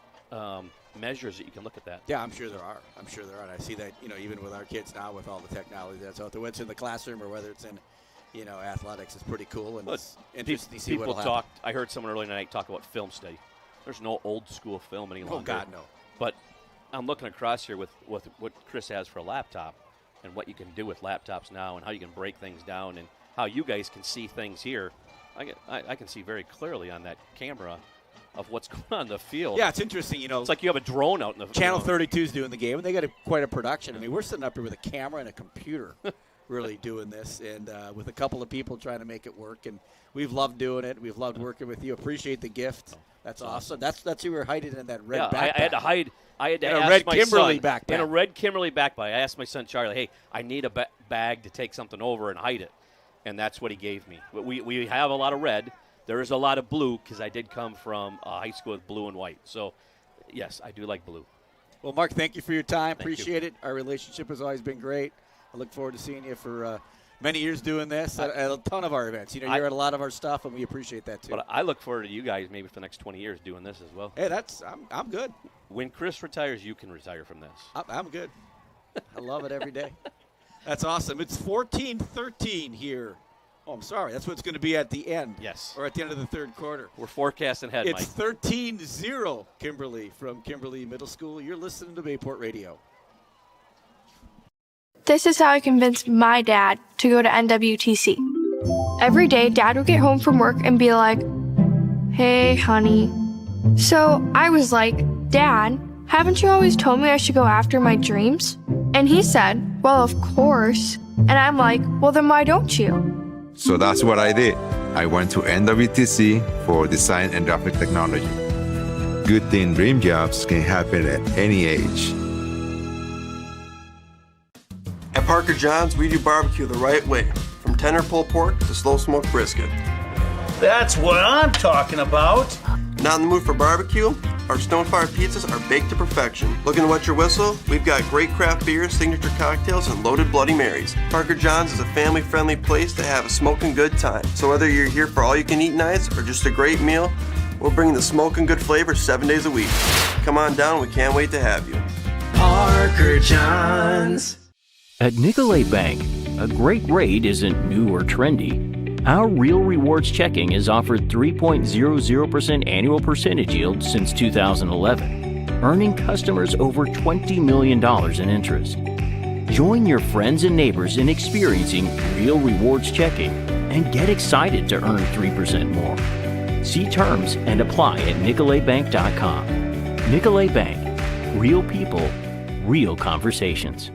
measures that you can look at that. Yeah, I'm sure there are. And I see that, even with our kids now with all the technology that's out there, whether it's in the classroom or whether it's in, athletics, it's pretty cool. And it's interesting to see people what'll talked. I heard someone earlier tonight talk about film study. There's no old school film any longer. Oh, God, no. But I'm looking across here with what Chris has for a laptop and what you can do with laptops now and how you can break things down and how you guys can see things here. I can see very clearly on that camera of what's going on in the field. Yeah, it's interesting. It's like you have a drone out in the Channel 32 is doing the game, and they got quite a production. I mean, we're sitting up here with a camera and a computer really doing this, and with a couple of people trying to make it work. And we've loved doing it. We've loved working with you. Appreciate the gift. That's awesome. That's who we're hiding in that red backpack. I had to hide. I had to in ask a red my Kimberly son, backpack. in a red Kimberly backpack. I asked my son Charlie, hey, I need a bag to take something over and hide it. And that's what he gave me. We have a lot of red. There is a lot of blue because I did come from high school with blue and white. So, yes, I do like blue. Well, Mark, thank you for your time. Thank Appreciate it. Our relationship has always been great. I look forward to seeing you for many years doing this at a ton of our events. You're at a lot of our stuff, and we appreciate that, too. But I look forward to you guys maybe for the next 20 years doing this as well. Hey, I'm good. When Chris retires, you can retire from this. I'm good. I love it every day. That's awesome. It's 14-13 here. Oh, I'm sorry. That's what it's going to be at the end. Yes. Or at the end of the third quarter. We're forecasting ahead, It's Mike. 13-0, Kimberly from Kimberly Middle School. You're listening to Bayport Radio. This is how I convinced my dad to go to NWTC. Every day, Dad would get home from work and be like, "Hey, honey." So I was like, "Dad, haven't you always told me I should go after my dreams?" And he said, "Well, of course." And I'm like, "Well, then why don't you?" So that's what I did. I went to NWTC for design and graphic technology. Good thing dream jobs can happen at any age. At Parker John's, we do barbecue the right way, from tender pulled pork to slow smoked brisket. That's what I'm talking about. Not in the mood for barbecue? Our Stonefire pizzas are baked to perfection. Looking to wet your whistle? We've got great craft beers, signature cocktails, and loaded Bloody Marys. Parker John's is a family-friendly place to have a smoking good time. So whether you're here for all-you-can-eat nights or just a great meal, we'll bring the smoking good flavor 7 days a week. Come on down, we can't wait to have you. Parker John's. At Nicolay Bank, a great rate isn't new or trendy. Our Real Rewards checking has offered 3.00% annual percentage yield since 2011, earning customers over $20 million in interest. Join your friends and neighbors in experiencing Real Rewards checking and get excited to earn 3% more. See terms and apply at nicolaybank.com. Nicolay Bank. Real people, real conversations.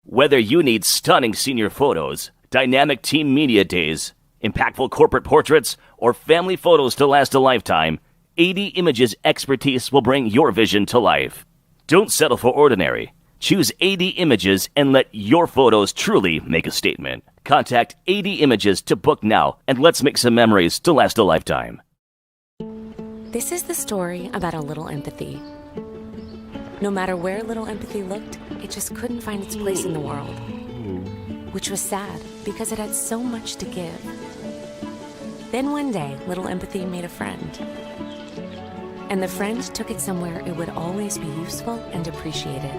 Whether you need stunning senior photos, dynamic team media days, impactful corporate portraits, or family photos to last a lifetime, AD Images expertise will bring your vision to life. Don't settle for ordinary. Choose AD Images and let your photos truly make a statement. Contact AD Images to book now, and let's make some memories to last a lifetime. This is the story about a little empathy. No matter where little empathy looked, it just couldn't find its place in the world. Which was sad, because it had so much to give. Then one day, little empathy made a friend. And the friend took it somewhere it would always be useful and appreciated.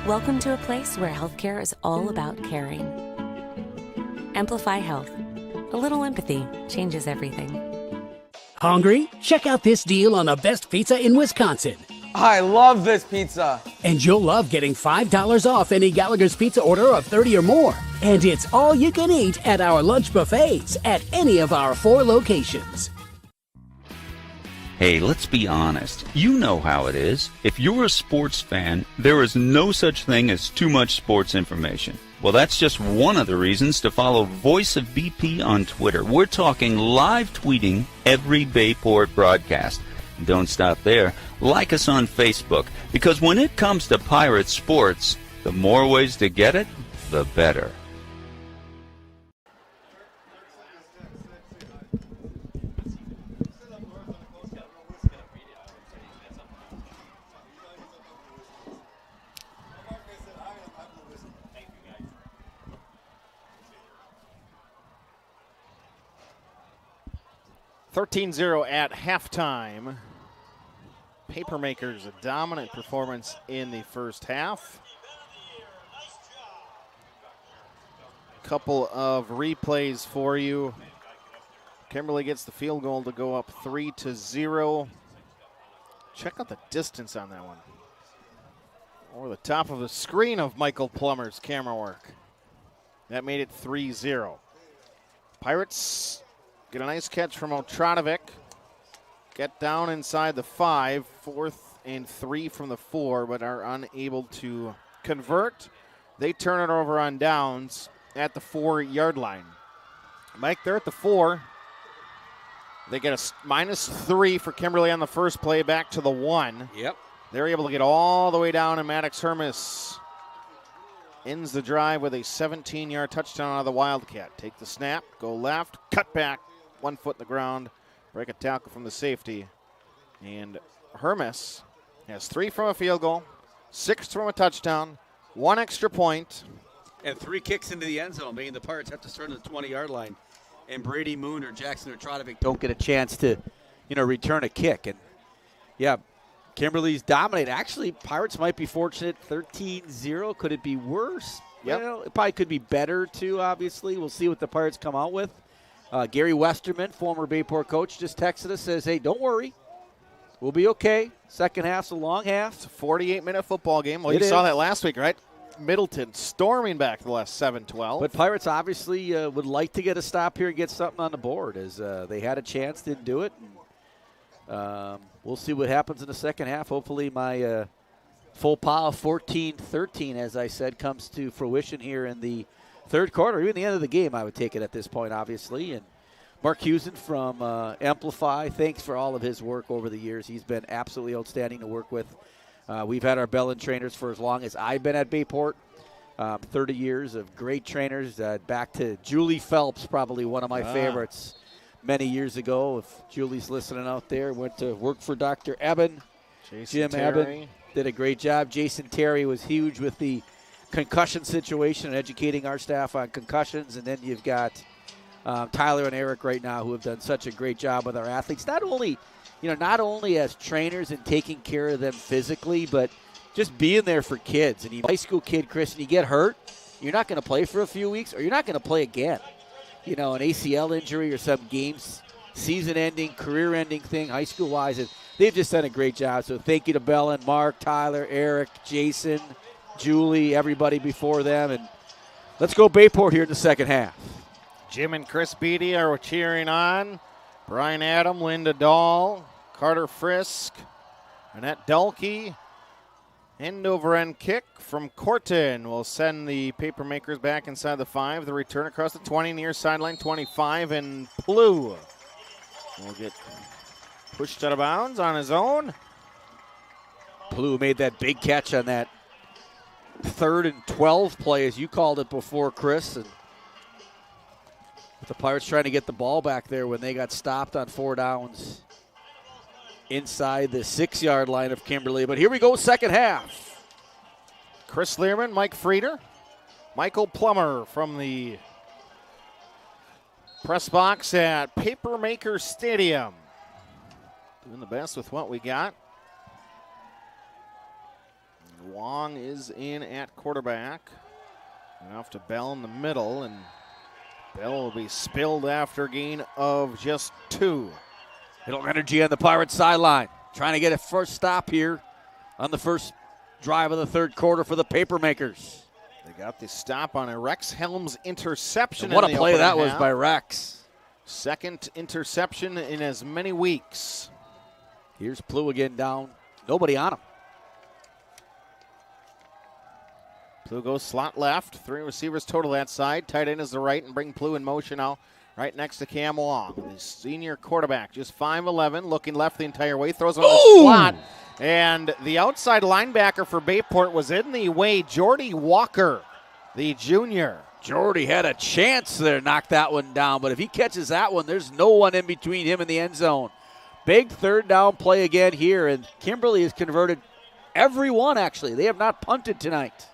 Welcome to a place where healthcare is all about caring. Amplify Health. A little empathy changes everything. Hungry? Check out this deal on the best pizza in Wisconsin. I love this pizza. And you'll love getting $5 off any Gallagher's Pizza order of 30 or more. And it's all you can eat at our lunch buffets at any of our 4 locations. Hey, let's be honest. You know how it is. If you're a sports fan, there is no such thing as too much sports information. Well, that's just one of the reasons to follow Voice of BP on Twitter. We're talking live tweeting every Bayport broadcast. Don't stop there. Like us on Facebook, because when it comes to Pirate sports, the more ways to get it, the better. 13-0 at halftime. Papermakers, a dominant performance in the first half. Couple of replays for you. Kimberly gets the field goal to go up 3-0. Check out the distance on that one. Over the top of the screen of Michael Plummer's camera work. That made it 3-0. Pirates get a nice catch from Otradovic. Get down inside the 5, 4th and 3 from the 4, but are unable to convert. They turn it over on downs at the 4-yard line. Mike, they're at the 4. They get a -3 for Kimberly on the first play, back to the 1. Yep. They're able to get all the way down, and Maddox Hermes ends the drive with a 17-yard touchdown out of the Wildcat. Take the snap, go left, cut back, 1 foot in the ground, break a tackle from the safety. And Hermes has 3 from a field goal, 6 from a touchdown, 1 extra point. And 3 kicks into the end zone, meaning the Pirates have to start at the 20-yard line. And Brady Moon or Jackson or Trotovic don't get a chance to, return a kick. And, yeah, Kimberly's dominated. Actually, Pirates might be fortunate. 13-0. Could it be worse? Yep. Well, it probably could be better, too, obviously. We'll see what the Pirates come out with. Gary Westerman, former Bayport coach, just texted us, says, hey, don't worry. We'll be okay. Second half's a long half. It's a 48-minute football game. Well, you saw that last week, right? Middleton storming back the last 7-12. But Pirates obviously would like to get a stop here and get something on the board, as they had a chance, didn't do it. And, we'll see what happens in the second half. Hopefully my full power 14-13, as I said, comes to fruition here in the third quarter. Even the end of the game, I would take it at this point, obviously. And Mark Hewson from Amplify, thanks for all of his work over the years. He's been absolutely outstanding to work with. We've had our Bellin trainers for as long as I've been at Bayport. 30 years of great trainers. Back to Julie Phelps, probably one of my favorites many years ago. If Julie's listening out there, went to work for Dr. Eben. Jim Eben did a great job. Jason Terry was huge with the concussion situation and educating our staff on concussions. And then you've got Tyler and Eric right now, who have done such a great job with our athletes. Not only as trainers and taking care of them physically, but just being there for kids. And you high school kid, Chris, and you get hurt, you're not going to play for a few weeks, or you're not going to play again. An ACL injury or some games, season-ending, career-ending thing, high school-wise. And they've just done a great job. So thank you to Bellin, Mark, Tyler, Eric, Jason, Julie, everybody before them. And let's go Bayport here in the second half. Jim and Chris Beatty are cheering on. Brian Adam, Linda Dahl, Carter Frisk, Annette Dulkey. End over end kick from Corton will send the Papermakers back inside the 5. The return across the 20 near sideline 25, and Plew will get pushed out of bounds on his own. Plew made that big catch on that 3rd and 12 play, as you called it before, Chris. And the Pirates trying to get the ball back there when they got stopped on 4 downs inside the 6-yard line of Kimberly. But here we go, second half. Chris Learman, Mike Frieder, Michael Plummer from the press box at Papermaker Stadium. Doing the best with what we got. Wong is in at quarterback. And off to Bell in the middle, and Bell will be spilled after a gain of just 2. Little energy on the Pirates sideline. Trying to get a first stop here on the first drive of the third quarter for the Papermakers. They got the stop on a Rex Helms interception. And what a play that was by Rex. Second interception in as many weeks. Here's Plew again down. Nobody on him. Plew goes slot left. 3 receivers total that side. Tight end is the right, and bring Plew in motion now. Right next to Cam Long. The senior quarterback, just 5'11", looking left the entire way. Throws on the slot. And the outside linebacker for Bayport was in the way. Jordy Walker, the junior. Jordy had a chance there, knock that one down. But if he catches that one, there's no one in between him and the end zone. Big third down play again here. And Kimberly has converted every one, actually. They have not punted tonight.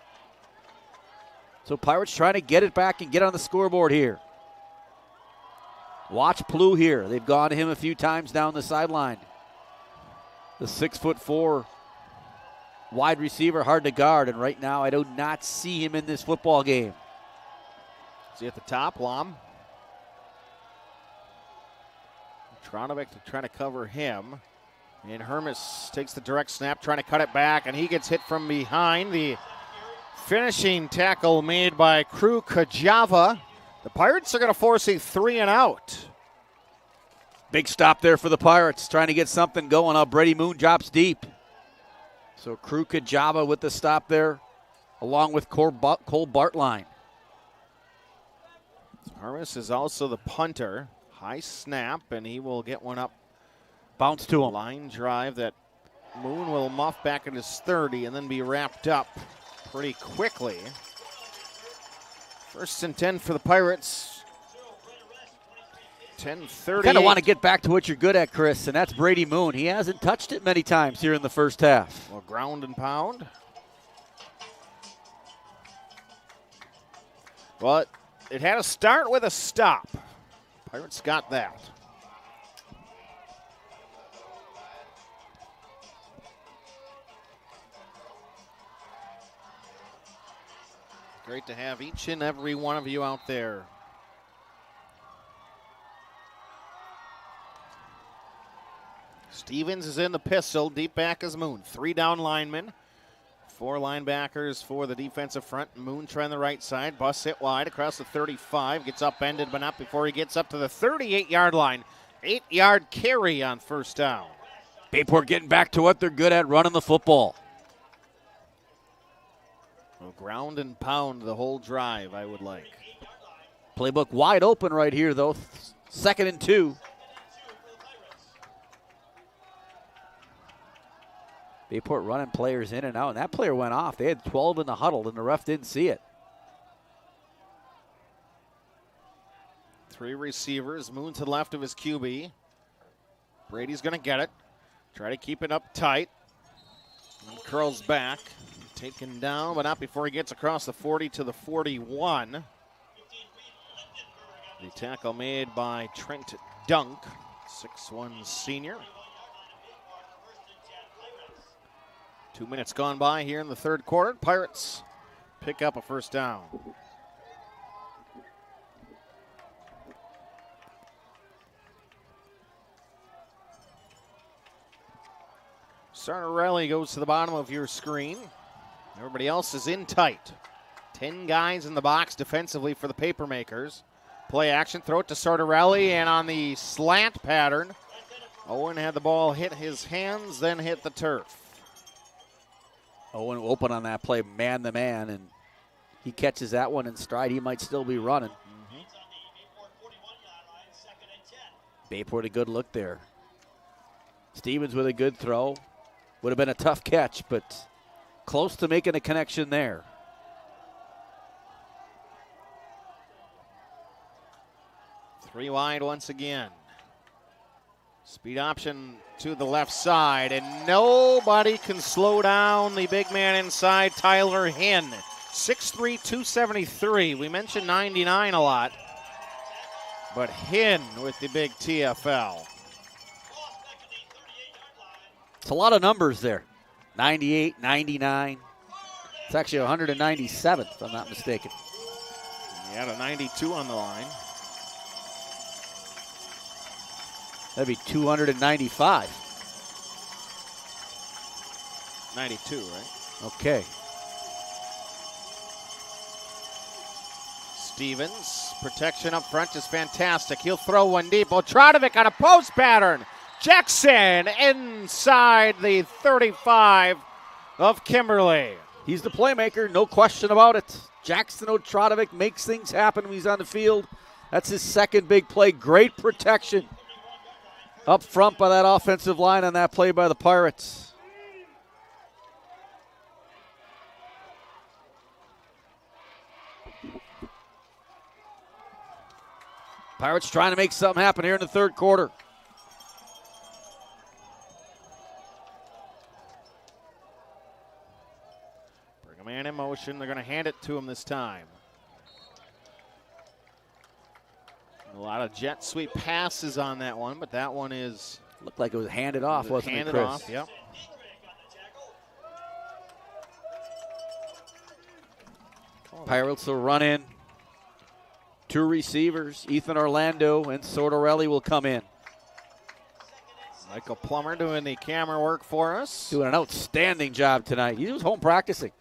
So Pirates trying to get it back and get on the scoreboard here. Watch Plu here. They've gone to him a few times down the sideline. The 6'4" wide receiver, hard to guard, and right now I do not see him in this football game. Is he at the top? Lom. Tronovic trying to cover him. And Hermes takes the direct snap, trying to cut it back, and he gets hit from behind. The finishing tackle made by Crew Kajava. The Pirates are going to force a 3 and out. Big stop there for the Pirates, trying to get something going. Brady Moon drops deep. So Crew Kajava with the stop there, along with Cole Bartline. Hermes is also the punter. High snap, and he will get one up. Bounce to him. Line drive that Moon will muff back at his 30 and then be wrapped up pretty quickly. 1st and 10 for the Pirates. 10:30. Kind of want to get back to what you're good at, Chris, and that's Brady Moon. He hasn't touched it many times here in the first half. Well, ground and pound. But it had to start with a stop. Pirates got that. Great to have each and every one of you out there. Stevens is in the pistol. Deep back is Moon. 3 down linemen. 4 linebackers for the defensive front. Moon trying the right side. Bus hit wide across the 35. Gets upended, but not before he gets up to the 38-yard line. 8-yard carry on 1st down. Bayport getting back to what they're good at, running the football. Well, ground and pound the whole drive, I would like. Playbook wide open right here, though. 2nd and 2. Bayport running players in and out, and that player went off. They had 12 in the huddle, and the ref didn't see it. 3 receivers. Moon to the left of his QB. Brady's going to get it. Try to keep it up tight. And curls back. Taken down, but not before he gets across the 40 to the 41. The tackle made by Trent Dunk, 6'1" senior. 2 minutes gone by here in the 3rd quarter. Pirates pick up a 1st down. Sartorelli goes to the bottom of your screen. Everybody else is in tight. 10 guys in the box defensively for the Papermakers. Play action, throw it to Sartorelli, and on the slant pattern, Owen had the ball hit his hands, then hit the turf. Owen open on that play, man to man, and he catches that one in stride. He might still be running. Bayport a good look there. Stevens with a good throw. Would have been a tough catch, but close to making a connection there. Three wide once again. Speed option to the left side, and nobody can slow down the big man inside, Tyler Hinn. 6'3", 273. We mentioned 99 a lot, but Hinn with the big TFL. It's a lot of numbers there. 98, 99. It's actually 197, if I'm not mistaken. He had a 92 on the line. That'd be 295. 92, right? Okay. Stevens, protection up front is fantastic. He'll throw one deep. Otradovic on a post pattern. Jackson inside the 35 of Kimberly. He's the playmaker, no question about it. Jackson Otradovic makes things happen when he's on the field. That's his second big play. Great protection up front by that offensive line on that play by the Pirates. Pirates trying to make something happen here in the third quarter. Bring a man in motion. They're going to hand it to him this time. A lot of jet sweep passes on that one, but that one is... Looked like it was handed off, wasn't it, handed Chris? Off, yep. Pirates will run in. 2 receivers, Ethan Orlando and Sortorelli will come in. Michael Plummer doing the camera work for us. Doing an outstanding job tonight. He was home practicing.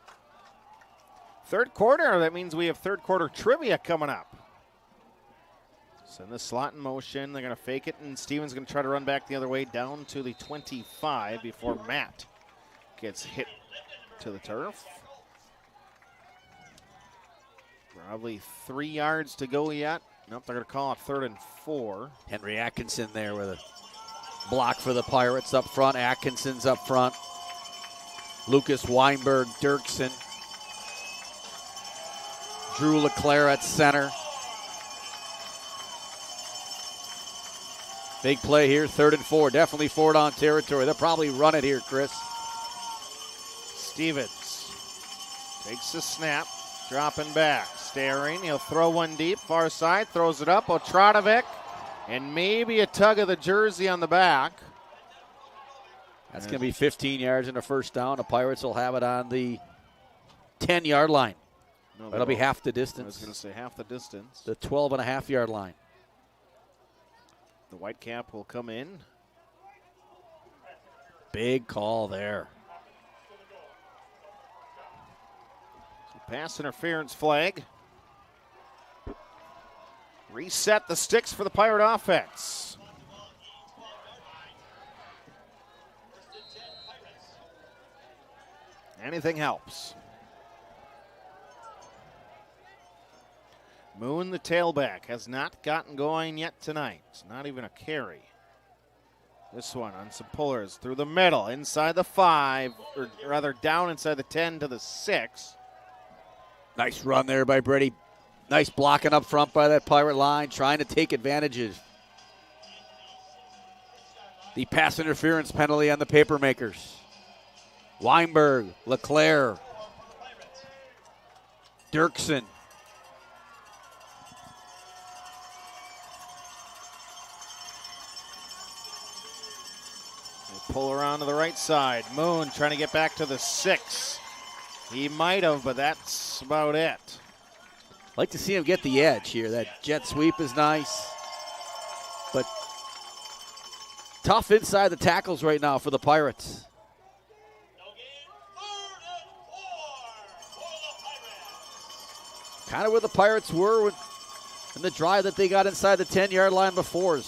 Third quarter, that means we have third quarter trivia coming up. Send the slot in motion. They're going to fake it, and Stevens going to try to run back the other way down to the 25 before Matt gets hit to the turf. Probably 3 yards to go yet. Nope, they're going to call it 3rd and 4. Henry Atkinson there with a block for the Pirates up front. Atkinson's up front. Lucas Weinberg, Dirksen. Drew LeClaire at center. Big play here, 3rd and 4. Definitely 4-down territory. They'll probably run it here, Chris. Stevens takes the snap, dropping back, staring. He'll throw one deep, far side, throws it up. Otradovic, and maybe a tug of the jersey on the back. That's going to be 15 yards and a first down. The Pirates will have it on the 10-yard line. No, that'll be half the distance. I was going to say half the distance. The 12.5-yard line. The Whitecap will come in. Big call there. Pass interference flag. Reset the sticks for the Pirate offense. Anything helps. Moon, the tailback, has not gotten going yet tonight. It's not even a carry. This one on some pullers through the middle, inside the 5, or rather down inside the 10 to the 6. Nice run there by Brady. Nice blocking up front by that Pirate line, trying to take advantages. The pass interference penalty on the Papermakers. Weinberg, LeClaire, Dirksen. They pull around to the right side. Moon trying to get back to the 6. He might have, but that's about it. Like to see him get the edge here. That jet sweep is nice. But tough inside the tackles right now for the Pirates. Kind of where the Pirates were in the drive that they got inside the 10-yard line before.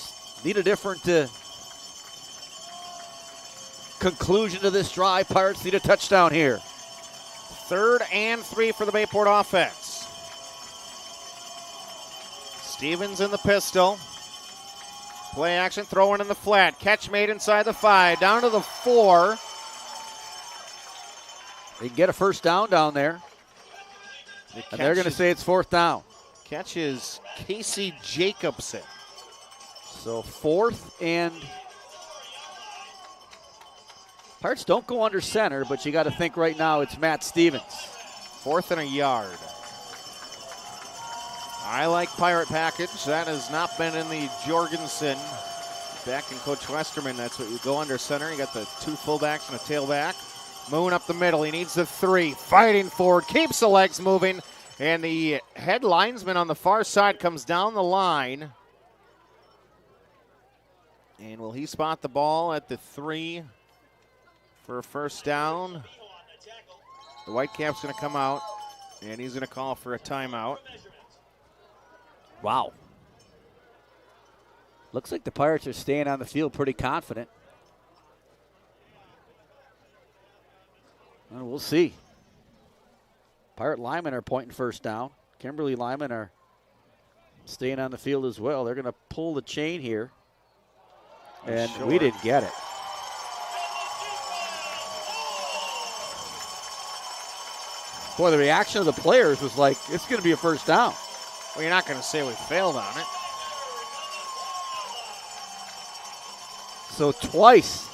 Need a different conclusion to this drive. Pirates need a touchdown here. 3rd and 3 for the Bayport offense. Stevens in the pistol. Play action, throwing in the flat. Catch made inside the 5, down to the 4. They can get a first down down there. And they're going to say it's 4th down. Catch is Casey Jacobson. So 4th and... Pirates don't go under center, but you got to think right now it's Matt Stevens. 4th and a yard. I like Pirate package. That has not been in the Jorgensen. Back in Coach Westerman, that's what you go under center. You got the 2 fullbacks and a tailback. Moon up the middle. He needs the 3. Fighting forward. Keeps the legs moving. And the head linesman on the far side comes down the line. And will he spot the ball at the 3 for a first down? The Whitecap's going to come out, and he's going to call for a timeout. Wow. Looks like the Pirates are staying on the field pretty confident. Well, we'll see. Pirate linemen are pointing first down. Kimberly linemen are staying on the field as well. They're going to pull the chain here. And we didn't get it. Boy, the reaction of the players was like, it's going to be a first down. Well, you're not going to say we failed on it. So twice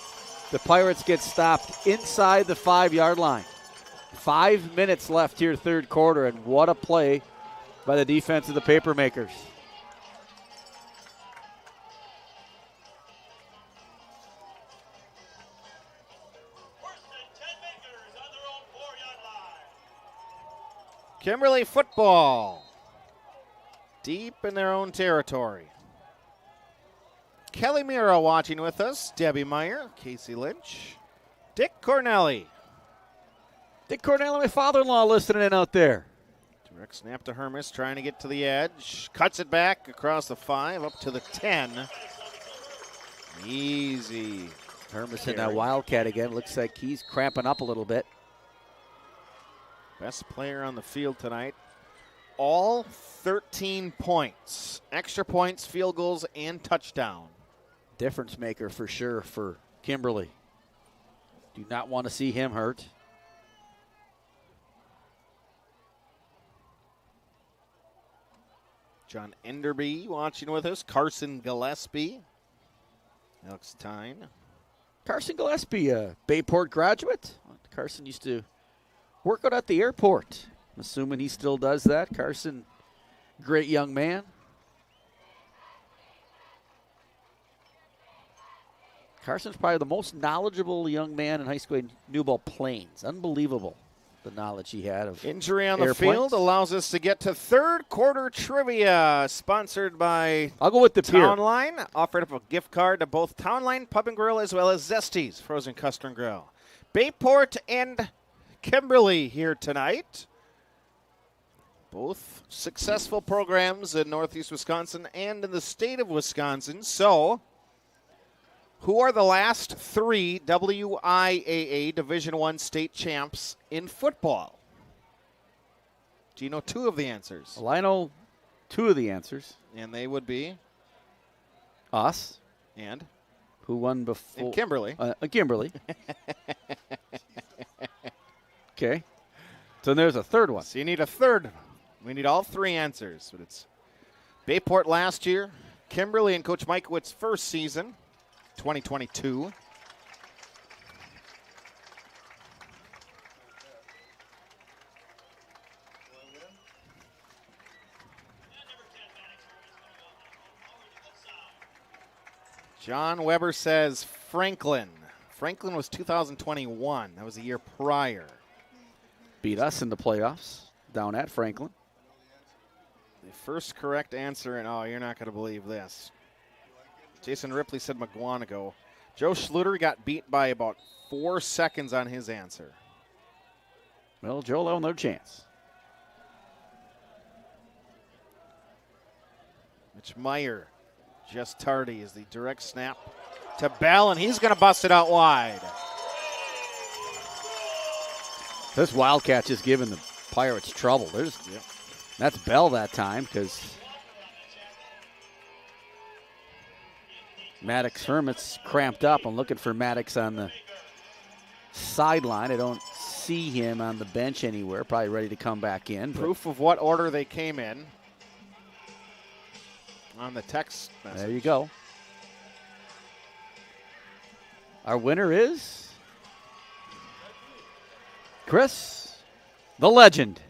the Pirates get stopped inside the 5-yard line. 5 minutes left here, third quarter, and what a play by the defense of the Papermakers. Kimberly football. Deep in their own territory. Kelly Mira watching with us. Debbie Meyer, Casey Lynch, Dick Cornelli. Dick Cornelli, my father-in-law, listening in out there. Direct snap to Hermes, trying to get to the edge. Cuts it back across the 5, up to the 10. Easy. Hermes in that Wildcat again. Looks like he's cramping up a little bit. Best player on the field tonight. All 13 points. Extra points, field goals, and touchdown. Difference maker for sure for Kimberly. Do not want to see him hurt. John Enderby watching with us. Carson Gillespie. Alex Tyne. Carson Gillespie, a Bayport graduate. Carson used to work out at the airport. I'm assuming he still does that. Carson, great young man. Carson's probably the most knowledgeable young man in high school. He knew about planes. Unbelievable, the knowledge he had of injury on the airplanes. field allows us to get to third quarter trivia, sponsored by I'll go with the Pier. Town Line. Offered up a gift card to both Town Line Pub and Grill as well as Zesty's Frozen Custard Grill. Bayport and Kimberly here tonight. Both successful programs in Northeast Wisconsin and in the state of Wisconsin. So, who are the last 3 WIAA Division I state champs in football? Do you know 2 of the answers? Well, I know 2 of the answers. And they would be? Us. And? Who won before? And Kimberly. Kimberly. Okay. So there's a third one. So you need a third. We need all 3 answers. But it's Bayport last year, Kimberly and Coach Mike Witt's first season, 2022. John Weber says Franklin. Franklin was 2021. That was a year prior. Beat us in the playoffs down at Franklin. The first correct answer, and oh, you're not going to believe this. Jason Ripley said McGuanago. Joe Schluter got beat by about 4 seconds on his answer. Well, Joe will have no chance. Mitch Meyer, just tardy, is the direct snap to Bell, and he's going to bust it out wide. This Wildcat just giving the Pirates trouble. That's Bell that time because Maddox Hermit's cramped up. I'm looking for Maddox on the sideline. I don't see him on the bench anywhere. Probably ready to come back in. Proof of what order they came in on the text message. There you go. Our winner is Chris, the legend.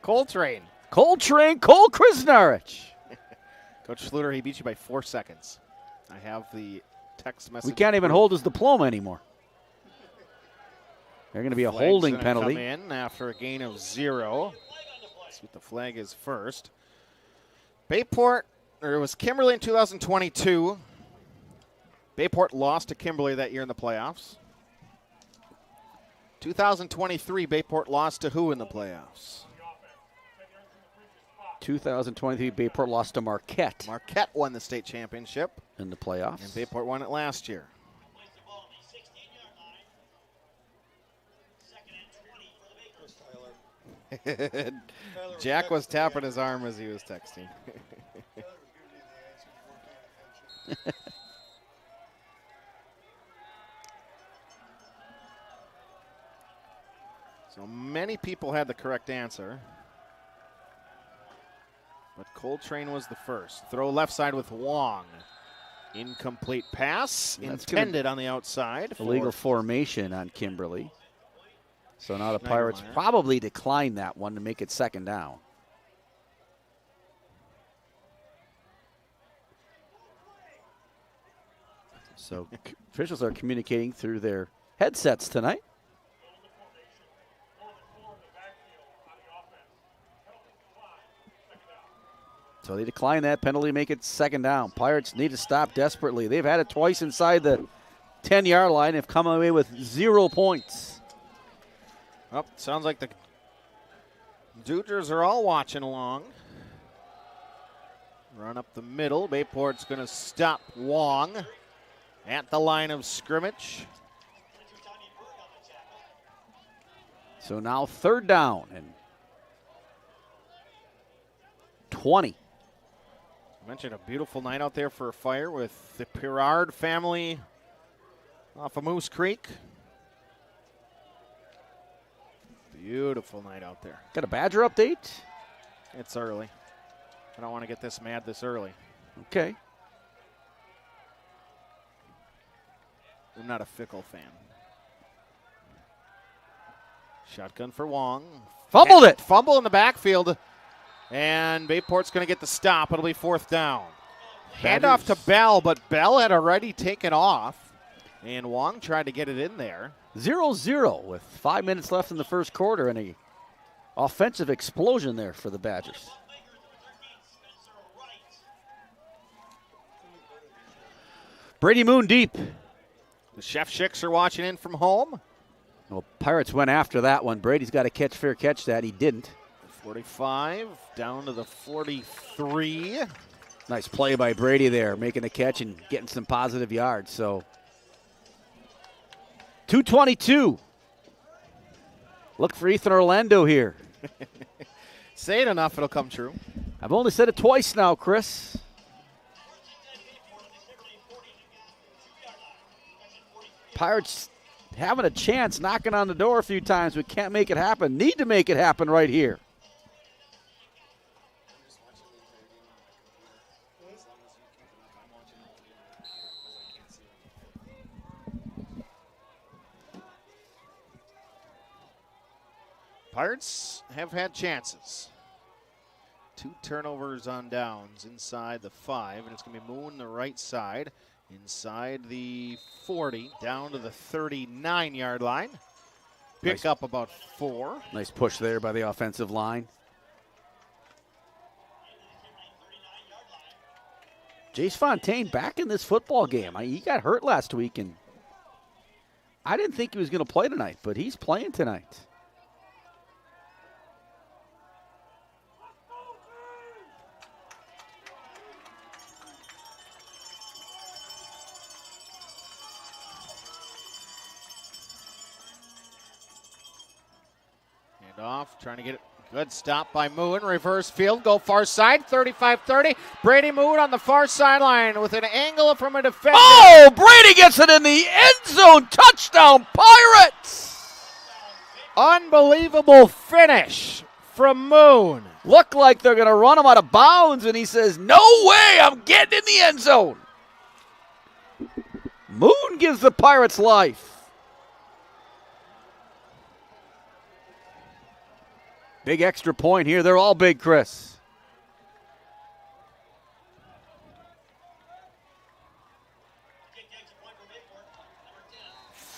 Coltrane. Cole Krasnarich. Coach Schluter, he beat you by 4 seconds. I have the text message. We can't even hold his diploma anymore. There's going to be a holding penalty. Come in after a gain of 0. Let's see what the flag is first. Bayport, or it was Kimberly in 2022. Bayport lost to Kimberly that year in the playoffs. 2023, Bayport lost to who in the playoffs? 2023, Bayport lost to Marquette. Marquette won the state championship in the playoffs. And Bayport won it last year. Jack was tapping his arm as he was texting. So many people had the correct answer. But Coltrane was the first. Throw left side with Wong. Incomplete pass. Intended on the outside. Illegal formation on Kimberly. So now the Pirates probably decline that one to make it second down. So officials are communicating through their headsets tonight. So they decline that penalty, make it second down. Pirates need to stop desperately. They've had it twice inside the 10-yard line. Have come away with 0 points. Well, sounds like the Dodgers are all watching along. Run up the middle. Bayport's going to stop Wong at the line of scrimmage. So now third down and 20. I mentioned a beautiful night out there for a fire with the Pirard family off of Moose Creek. Beautiful night out there. Got a Badger update? It's early. I don't want to get this mad this early. Okay. I'm not a Fickle fan. Shotgun for Wong. Fumbled it. Fumble in the backfield. And Bayport's going to get the stop. It'll be fourth down. Handoff to Bell, but Bell had already taken off. And Wong tried to get it in there. 0-0 with 5 minutes left in the first quarter and a offensive explosion there for the Badgers. Brady Moon deep. The Chef Schicks are watching in from home. Well, Pirates went after that one. Brady's got to fair catch that. He didn't. 45 down to the 43. Nice play by Brady there, making the catch and getting some positive yards. So 2:22. Look for Ethan Orlando here. Say it enough, it'll come true. I've only said it twice now, Chris. Pirates having a chance, knocking on the door a few times, but can't make it happen. Need to make it happen right here. Pirates have had chances. 2 turnovers on downs inside the 5, and it's going to be Moon the right side. Inside the 40, down to the 39-yard line. Pick up about 4. Nice push there by the offensive line. Jace Fontaine back in this football game. He got hurt last week, and I didn't think he was going to play tonight, but he's playing tonight. Off, trying to get it. Good stop by Moon. Reverse field, go far side, 35-30. Brady Moon on the far sideline with an angle from a defender. Oh, Brady gets it in the end zone. Touchdown, Pirates! Unbelievable finish from Moon. Look like they're going to run him out of bounds, and he says, no way, I'm getting in the end zone. Moon gives the Pirates life. Big extra point here. They're all big, Chris.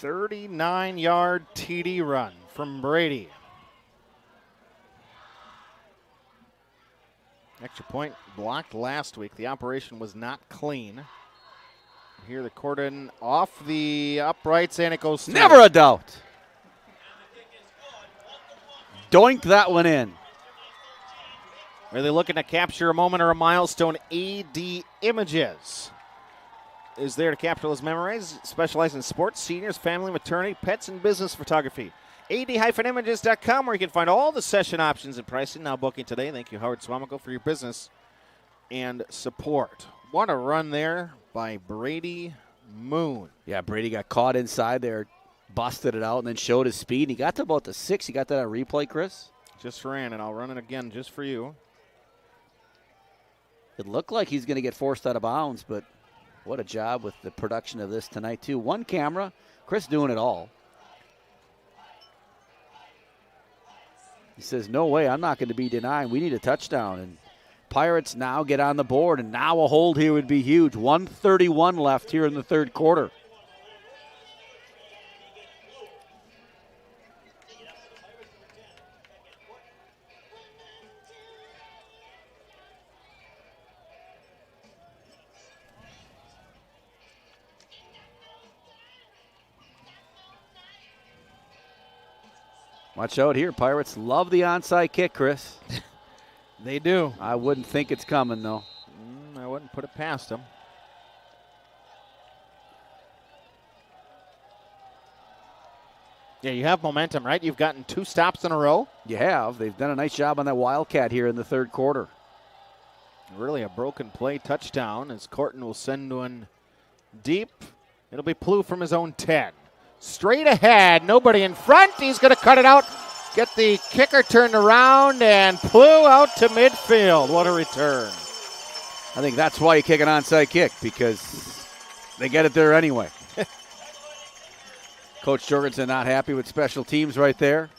$39-yard TD run from Brady. Extra point blocked last week. The operation was not clean. Here the cordon off the uprights, and it goes through. Never a doubt. Doink that one in. Are they looking to capture a moment or a milestone? AD Images is there to capture those memories. Specialize in sports, seniors, family, maternity, pets, and business photography. AD-images.com, where you can find all the session options and pricing. Now booking today. Thank you, Howard Swamico, for your business and support. What a run there by Brady Moon. Yeah, Brady got caught inside there. Busted it out and then showed his speed. He got to about the 6. You got that on replay, Chris? Just ran it. I'll run it again just for you. It looked like he's going to get forced out of bounds, but what a job with the production of this tonight, too. One camera, Chris doing it all. He says, no way, I'm not going to be denied. We need a touchdown. And Pirates now get on the board, and now a hold here would be huge. 1:31 left here in the third quarter. Watch out here. Pirates love the onside kick, Chris. They do. I wouldn't think it's coming, though. I wouldn't put it past them. Yeah, you have momentum, right? You've gotten 2 stops in a row. You have. They've done a nice job on that Wildcat here in the third quarter. Really a broken play touchdown as Corton will send one deep. It'll be Plew from his own 10. Straight ahead, nobody in front. He's going to cut it out, get the kicker turned around, and Plew out to midfield. What a return. I think that's why you kick an onside kick, because they get it there anyway. Coach Jorgensen not happy with special teams right there.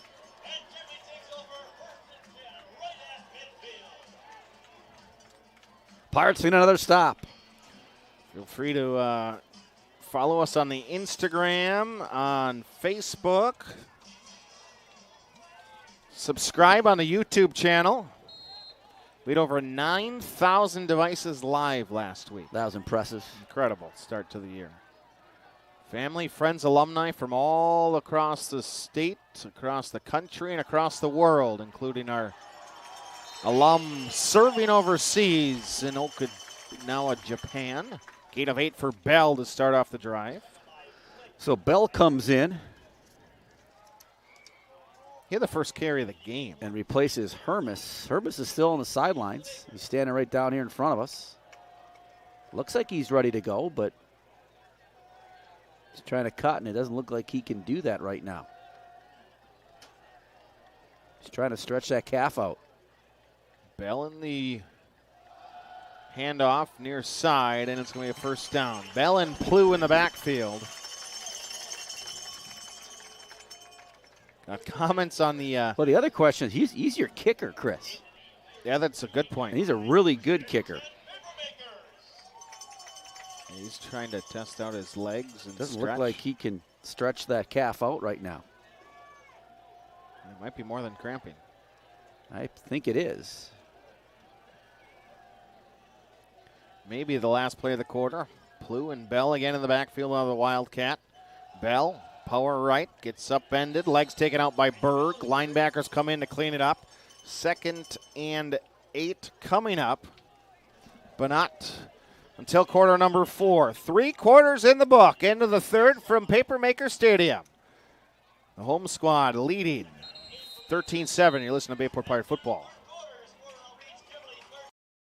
Pirates need another stop. Feel free to follow us on the Instagram, on Facebook. Subscribe on the YouTube channel. We had over 9,000 devices live last week. That was impressive. Incredible start to the year. Family, friends, alumni from all across the state, across the country, and across the world, including our alum serving overseas in Okinawa, Japan. Gate of 8 for Bell to start off the drive. So Bell comes in. He had the first carry of the game. And replaces Hermes. Hermes is still on the sidelines. He's standing right down here in front of us. Looks like he's ready to go, but he's trying to cut, and it doesn't look like he can do that right now. He's trying to stretch that calf out. Bell in the handoff near side, and it's going to be a first down. Bell and Plew in the backfield. Got comments on the... well, the other question is, he's your kicker, Chris. Yeah, that's a good point. And he's a really good kicker. He's trying to test out his legs and Doesn't stretch. look like he can stretch that calf out right now. It might be more than cramping. I think it is. Maybe the last play of the quarter. Plew and Bell again in the backfield of the Wildcat. Bell, power right, gets upended. Legs taken out by Berg. Linebackers come in to clean it up. 2nd and 8 coming up, but not until quarter number 4. 3 quarters in the book. End of the third from Papermaker Stadium. The home squad leading 13-7. You're listening to Bayport Pirate Football.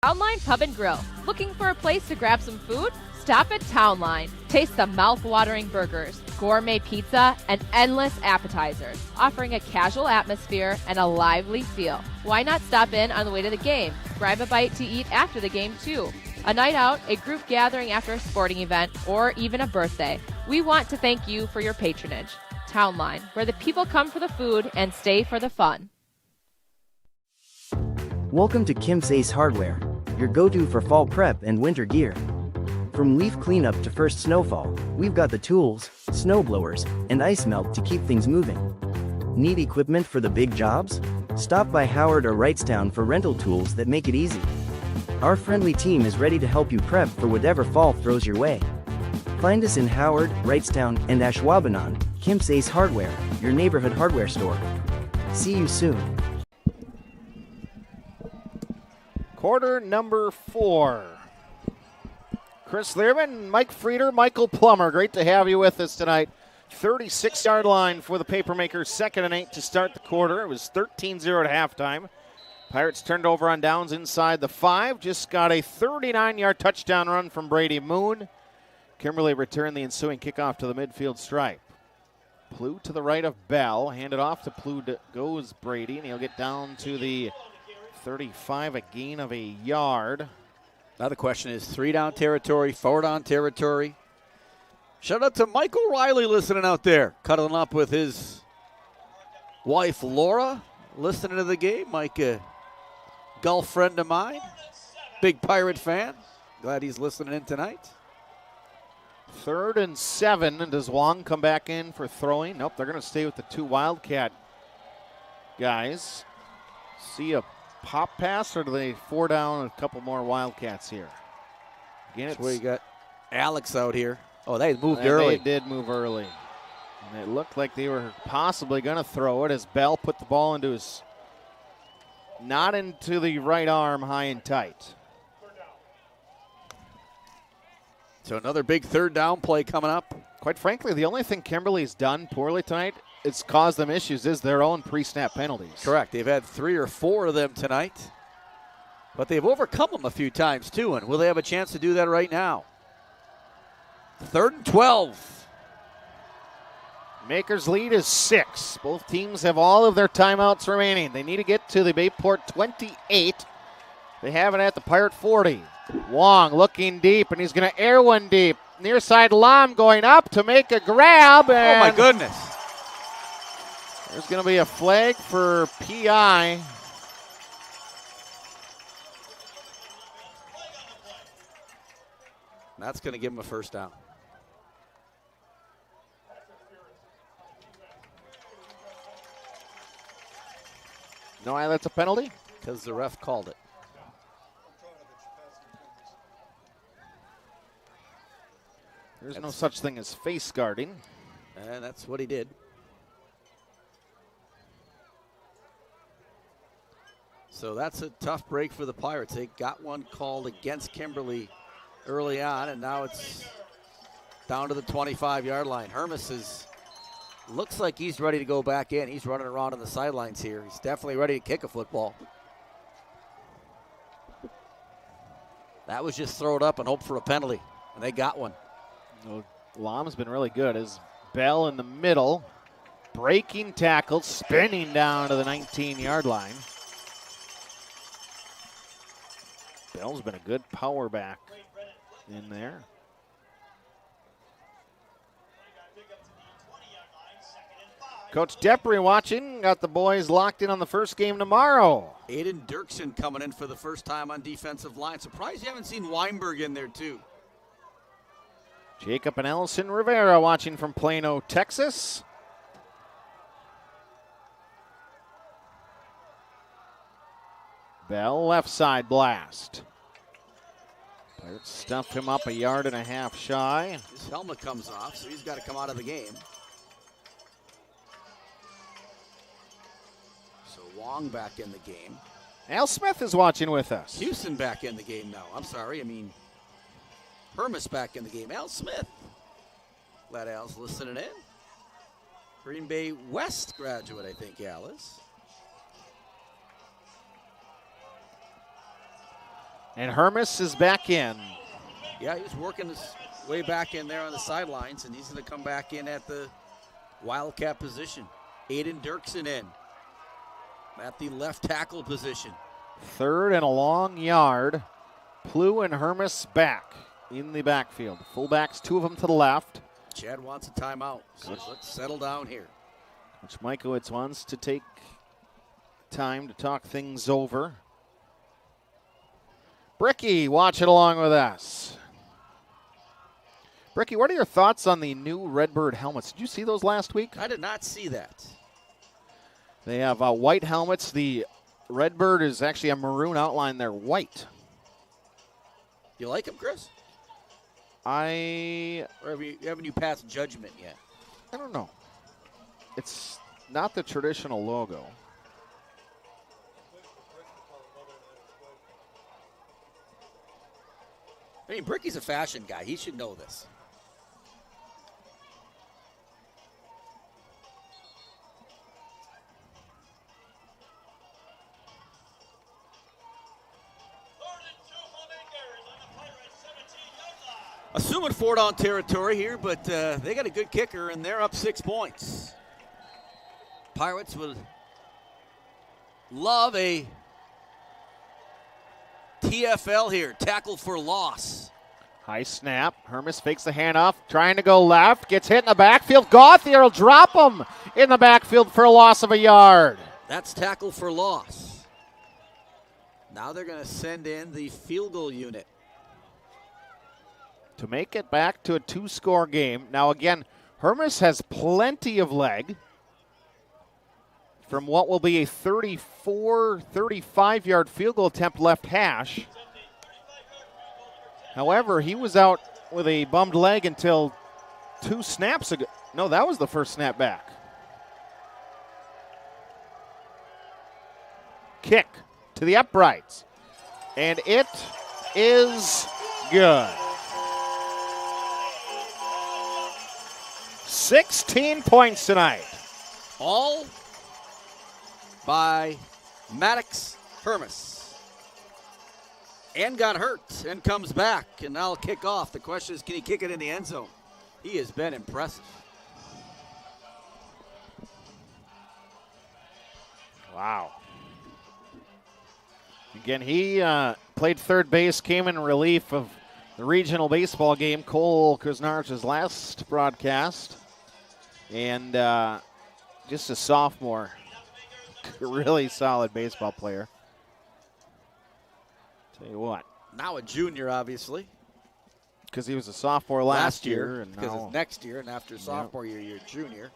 Townline Pub and Grill. Looking for a place to grab some food? Stop at Townline. Taste the mouth-watering burgers, gourmet pizza, and endless appetizers, offering a casual atmosphere and a lively feel. Why not stop in on the way to the game? Grab a bite to eat after the game, too. A night out, a group gathering after a sporting event, or even a birthday. We want to thank you for your patronage. Townline, where the people come for the food and stay for the fun. Welcome to Kim's Ace Hardware, your go-to for fall prep and winter gear. From leaf cleanup to first snowfall, we've got the tools, snow blowers, and ice melt to keep things moving. Need equipment for the big jobs? Stop by Howard or Wrightstown for rental tools that make it easy. Our friendly team is ready to help you prep for whatever fall throws your way. Find us in Howard, Wrightstown, and Ashwaubenon. Kim's Ace Hardware, your neighborhood hardware store. See you soon. Quarter number 4. Chris Learman, Mike Frieder, Michael Plummer. Great to have you with us tonight. 36-yard line for the Papermakers. 2nd and 8 to start the quarter. It was 13-0 at halftime. Pirates turned over on downs inside the 5. Just got a 39-yard touchdown run from Brady Moon. Kimberly returned the ensuing kickoff to the midfield stripe. Plew to the right of Bell. Handed off to Plew goes Brady, and he'll get down to the 35, a gain of a yard. Now the question is 3-down territory, 4-down territory. Shout out to Michael Riley listening out there, cuddling up with his wife Laura, listening to the game. Mike, a golf friend of mine, big Pirate fan. Glad he's listening in tonight. 3rd and 7, and does Wong come back in for throwing? Nope, they're going to stay with the 2 Wildcat guys. See a pop pass, or do they 4 down and a couple more Wildcats here? Again, that's where you got Alex out here. Oh, they moved early. They did move early. And it looked like they were possibly going to throw it as Bell put the ball not into the right arm, high and tight. So another big third down play coming up. Quite frankly, the only thing Kimberly's done poorly tonight, it's caused them issues, is their own pre-snap penalties. Correct. They've had 3 or 4 of them tonight. But they've overcome them a few times, too. And will they have a chance to do that right now? 3rd and 12. Makers' lead is 6. Both teams have all of their timeouts remaining. They need to get to the Bayport 28. They have it at the Pirate 40. Wong looking deep, and he's going to air one deep. Near side Lam going up to make a grab. And oh, my goodness. There's going to be a flag for PI. That's going to give him a first down. No, that's a penalty? Because the ref called it. There's no such thing as face guarding. And that's what he did. So that's a tough break for the Pirates. They got one called against Kimberly early on, and now it's down to the 25-yard line. Hermes looks like he's ready to go back in. He's running around on the sidelines here. He's definitely ready to kick a football. That was just throw it up and hope for a penalty, and they got one. Well, Lam's been really good as Bell in the middle, breaking tackle, spinning down to the 19-yard line. Bell's been a good power back in there. Coach Depry watching, got the boys locked in on the first game tomorrow. Aiden Dirksen coming in for the first time on defensive line. Surprised you haven't seen Weinberg in there too. Jacob and Ellison Rivera watching from Plano, Texas. Bell left side blast. Pirates stuff him up 1.5 yards shy. His helmet comes off, so he's got to come out of the game. So Wong back in the game. Al Smith is watching with us. Houston back in the game now. Hermes back in the game. Al Smith. Glad Al's listening in. Green Bay West graduate, I think Al is. And Hermes is back in. Yeah, he was working his way back in there on the sidelines, and he's going to come back in at the Wildcat position. Aiden Dirksen in at the left tackle position. 3rd and a long yard. Plu and Hermes back in the backfield. Fullbacks, 2 of them to the left. Chad wants a timeout, so let's settle down here. Coach Mikowitz wants to take time to talk things over. Bricky watching along with us. Bricky, what are your thoughts on the new Redbird helmets? Did you see those last week? I did not see that. They have white helmets. The Redbird is actually a maroon outline. They're white. You like them, Chris? Or haven't you passed judgment yet? I don't know. It's not the traditional logo. Bricky's a fashion guy. He should know this. Assuming 4-down territory here, but they got a good kicker, and they're up 6 points. Pirates would love a TFL here, tackle for loss. High snap. Hermes fakes the handoff, trying to go left, gets hit in the backfield. Gauthier will drop him in the backfield for a loss of 1 yard. That's tackle for loss. Now they're going to send in the field goal unit. To make it back to a 2-score game. Now again, Hermes has plenty of leg from what will be a 35-yard field goal attempt left hash. However, he was out with a bummed leg until 2 snaps ago. No, that was the first snap back. Kick to the uprights. And it is good. 16 points tonight. All by Maddox Hermes. And got hurt and comes back and now kick off. The question is, can he kick it in the end zone? He has been impressive. Wow. Again, he played third base, came in relief of the regional baseball game, Cole Kuznarch's last broadcast. And just a sophomore, really solid baseball player. Tell you what. Now a junior, obviously. Because he was a sophomore last year. And because now, it's next year, and after sophomore year, you're a junior.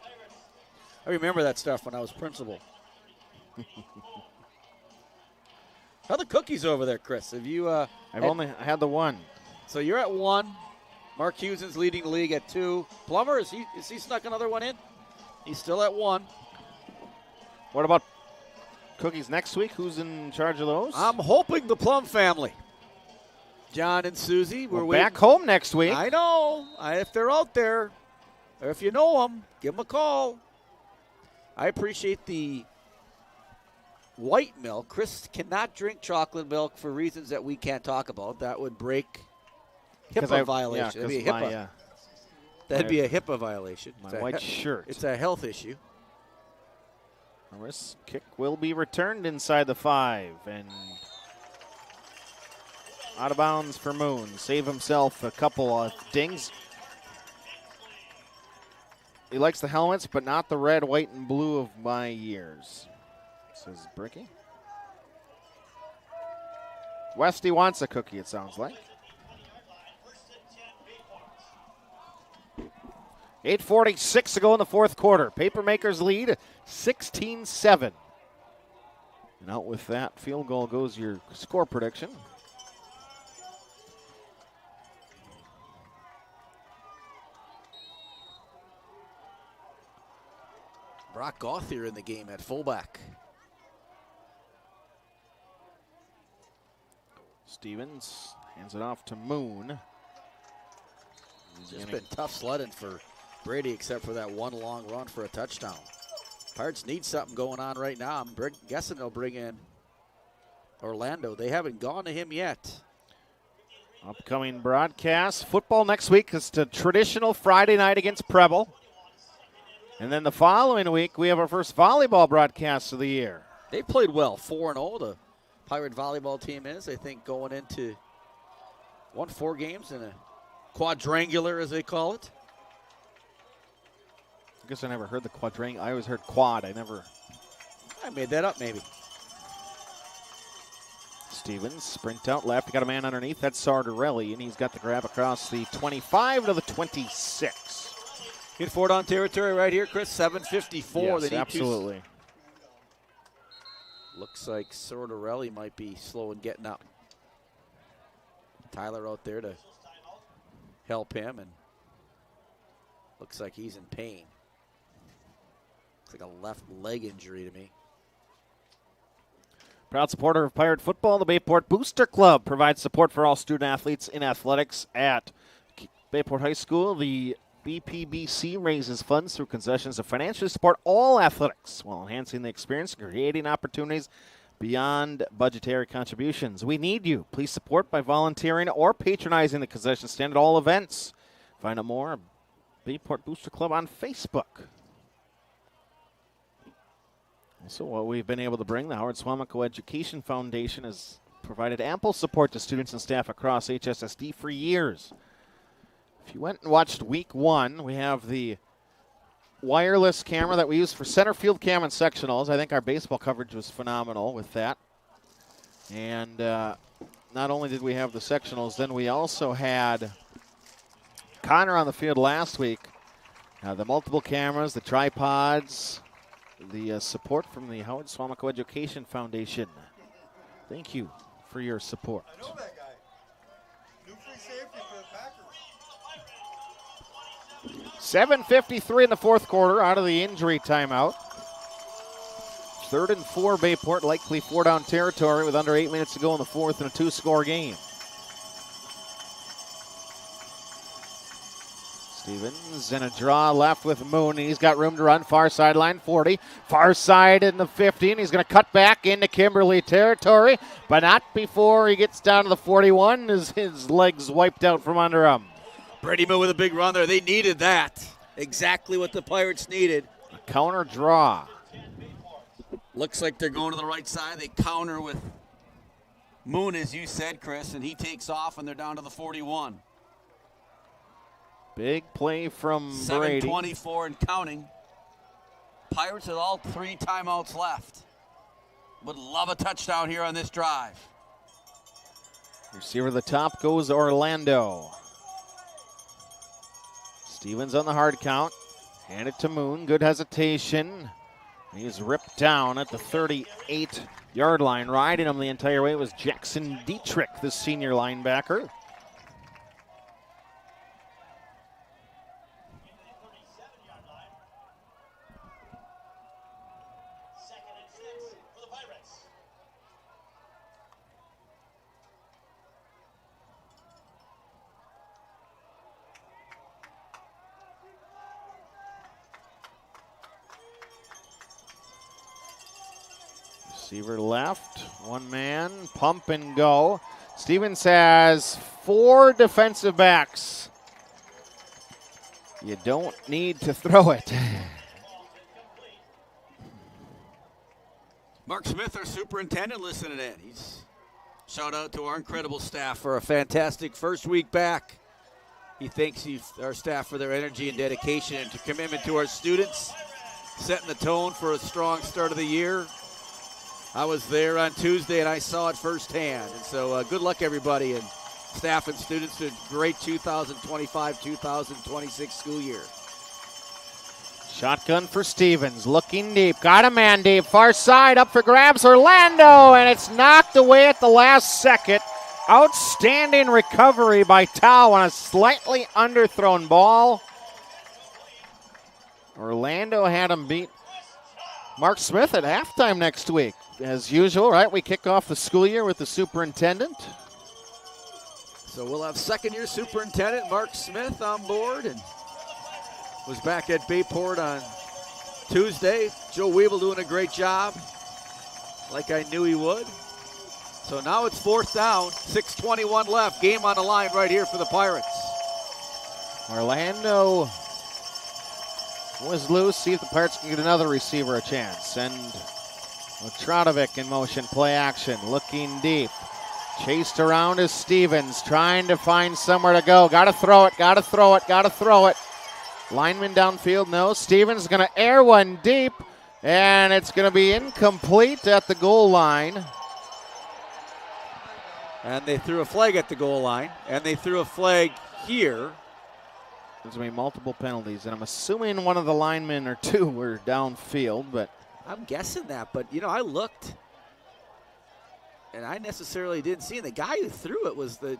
I remember that stuff when I was principal. How are the cookies over there, Chris? Have you? I've only had the one. So you're at 1. Mark Hewson's leading the league at 2. Plummer, is he snuck another one in? He's still at 1. What about cookies next week? Who's in charge of those? I'm hoping the Plum family. John and Susie. We're back home next week. I know. If they're out there, or if you know them, give them a call. I appreciate the white milk. Chris cannot drink chocolate milk for reasons that we can't talk about. That would break HIPAA violation. That'd be a HIPAA. That'd be a HIPAA violation. My white shirt. It's a health issue. Norris kick will be returned inside the 5 and out of bounds for Moon. Save himself a couple of dings. He likes the helmets, but not the red, white, and blue of my years, says Bricky. Westy wants a cookie, it sounds like. 8:46 to go in the fourth quarter. Papermakers lead 16-7. And out with that field goal goes your score prediction. Brock Gauthier in the game at fullback. Stevens hands it off to Moon. It's just been tough sledding for Brady, except for that one long run for a touchdown. Pirates need something going on right now. I'm guessing they'll bring in Orlando. They haven't gone to him yet. Upcoming broadcast. Football next week is the traditional Friday night against Preble. And then the following week, we have our first volleyball broadcast of the year. They played well, 4-0. The Pirate volleyball team is, I think, going into won 4 games in a quadrangular, as they call it. I guess I never heard the quadrangular. I always heard quad. I made that up, maybe. Stevens, sprint out left. Got a man underneath. That's Sardarelli, and he's got the grab across the 25 to the 26. Get Ford on territory right here, Chris. 7:54. Yes, absolutely. Looks like Sardarelli might be slow in getting up. Tyler out there to help him, and looks like he's in pain. Looks like a left leg injury to me. Proud supporter of Pirate football, the Bayport Booster Club provides support for all student athletes in athletics at Bayport High School. The BPBC raises funds through concessions to financially support all athletics while enhancing the experience and creating opportunities beyond budgetary contributions. We need you. Please support by volunteering or patronizing the concession stand at all events. Find out more at Bayport Booster Club on Facebook. Also, what we've been able to bring, the Howard Swamico Education Foundation has provided ample support to students and staff across HSSD for years. If you went and watched week 1, we have the wireless camera that we use for center field cam and sectionals. I think our baseball coverage was phenomenal with that. And not only did we have the sectionals, then we also had Connor on the field last week. The multiple cameras, the tripods, the support from the Howard Swamico Education Foundation. Thank you for your support. I know that guy. New free safety for the Packers. 7:53 in the fourth quarter out of the injury timeout. 3rd and 4, Bayport, likely 4-down territory with under 8 minutes to go in the fourth in a 2-score game. Stevens in a draw left with Moon. He's got room to run. Far sideline 40. Far side in the 50. And he's going to cut back into Kimberly territory, but not before he gets down to the 41 as his legs wiped out from under him. Brady Moon with a big run there. They needed that. Exactly what the Pirates needed. A counter draw. Looks like they're going to the right side. They counter with Moon, as you said, Chris, and he takes off, and they're down to the 41. Big play from Brady. 7:24 and counting. Pirates with all 3 timeouts left. Would love a touchdown here on this drive. Receiver to the top goes Orlando. Stevens on the hard count. Hand it to Moon. Good hesitation. He's ripped down at the 38-yard line. Riding him the entire way was Jackson Dietrich, the senior linebacker. Receiver left, one man, pump and go. Stevens has 4 defensive backs. You don't need to throw it. Mark Smith, our superintendent, listening in. Shout out to our incredible staff for a fantastic first week back. He thanks our staff for their energy and dedication and commitment to our students, setting the tone for a strong start of the year. I was there on Tuesday, and I saw it firsthand. And so good luck, everybody, and staff and students to a great 2025-2026 school year. Shotgun for Stevens, looking deep. Got a man deep, far side, up for grabs, Orlando, and it's knocked away at the last second. Outstanding recovery by Tao on a slightly underthrown ball. Orlando had him beat. Mark Smith at halftime next week. As usual, right? We kick off the school year with the superintendent. So we'll have second-year superintendent Mark Smith on board, and was back at Bayport on Tuesday. Joe Weevil doing a great job, like I knew he would. So now it's 4th down, 6:21 left. Game on the line right here for the Pirates. Orlando was loose. See if the Pirates can get another receiver a chance. Send Trotovic in motion, play action, looking deep. Chased around is Stevens, trying to find somewhere to go. Got to throw it, got to throw it, got to throw it. Lineman downfield, no. Stevens is going to air one deep, and it's going to be incomplete at the goal line. And they threw a flag at the goal line, and they threw a flag here. There's going to be multiple penalties, and I'm assuming one of the linemen or 2 were downfield, but I'm guessing that, but, I looked, and I necessarily didn't see it. The guy who threw it was the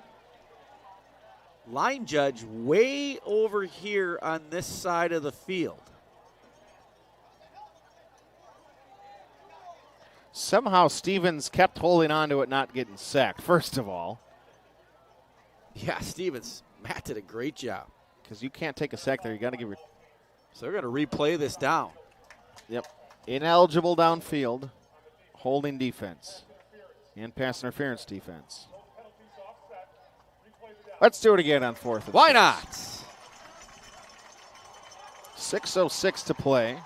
line judge way over here on this side of the field. Somehow Stevens kept holding on to it, not getting sacked, first of all. Yeah, Stevens, Matt did a great job. Because you can't take a sack there. You got to give your. So they're going to replay this down. Yep. Ineligible downfield, holding defense, and pass interference defense. Let's do it again on 4th. Why not? 6:06 to play.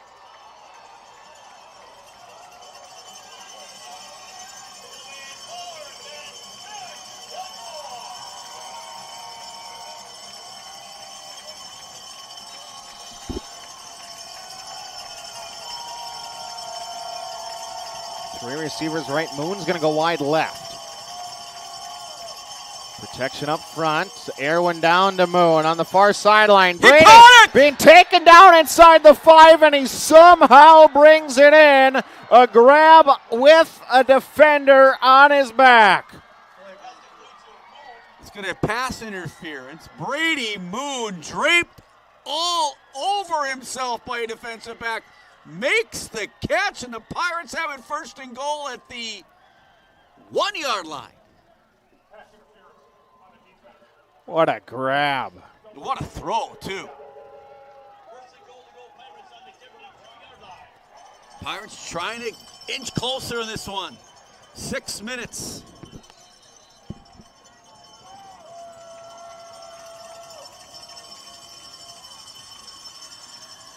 Three receivers right. Moon's going to go wide left. Protection up front. Air one down to Moon on the far sideline. Brady being taken down inside the 5, and he somehow brings it in. A grab with a defender on his back. It's going to pass interference. Brady Moon draped all over himself by a defensive back. Makes the catch, and the Pirates have it first and goal at the 1-yard line. What a grab. What a throw, too. Pirates trying to inch closer in this one. 6 minutes.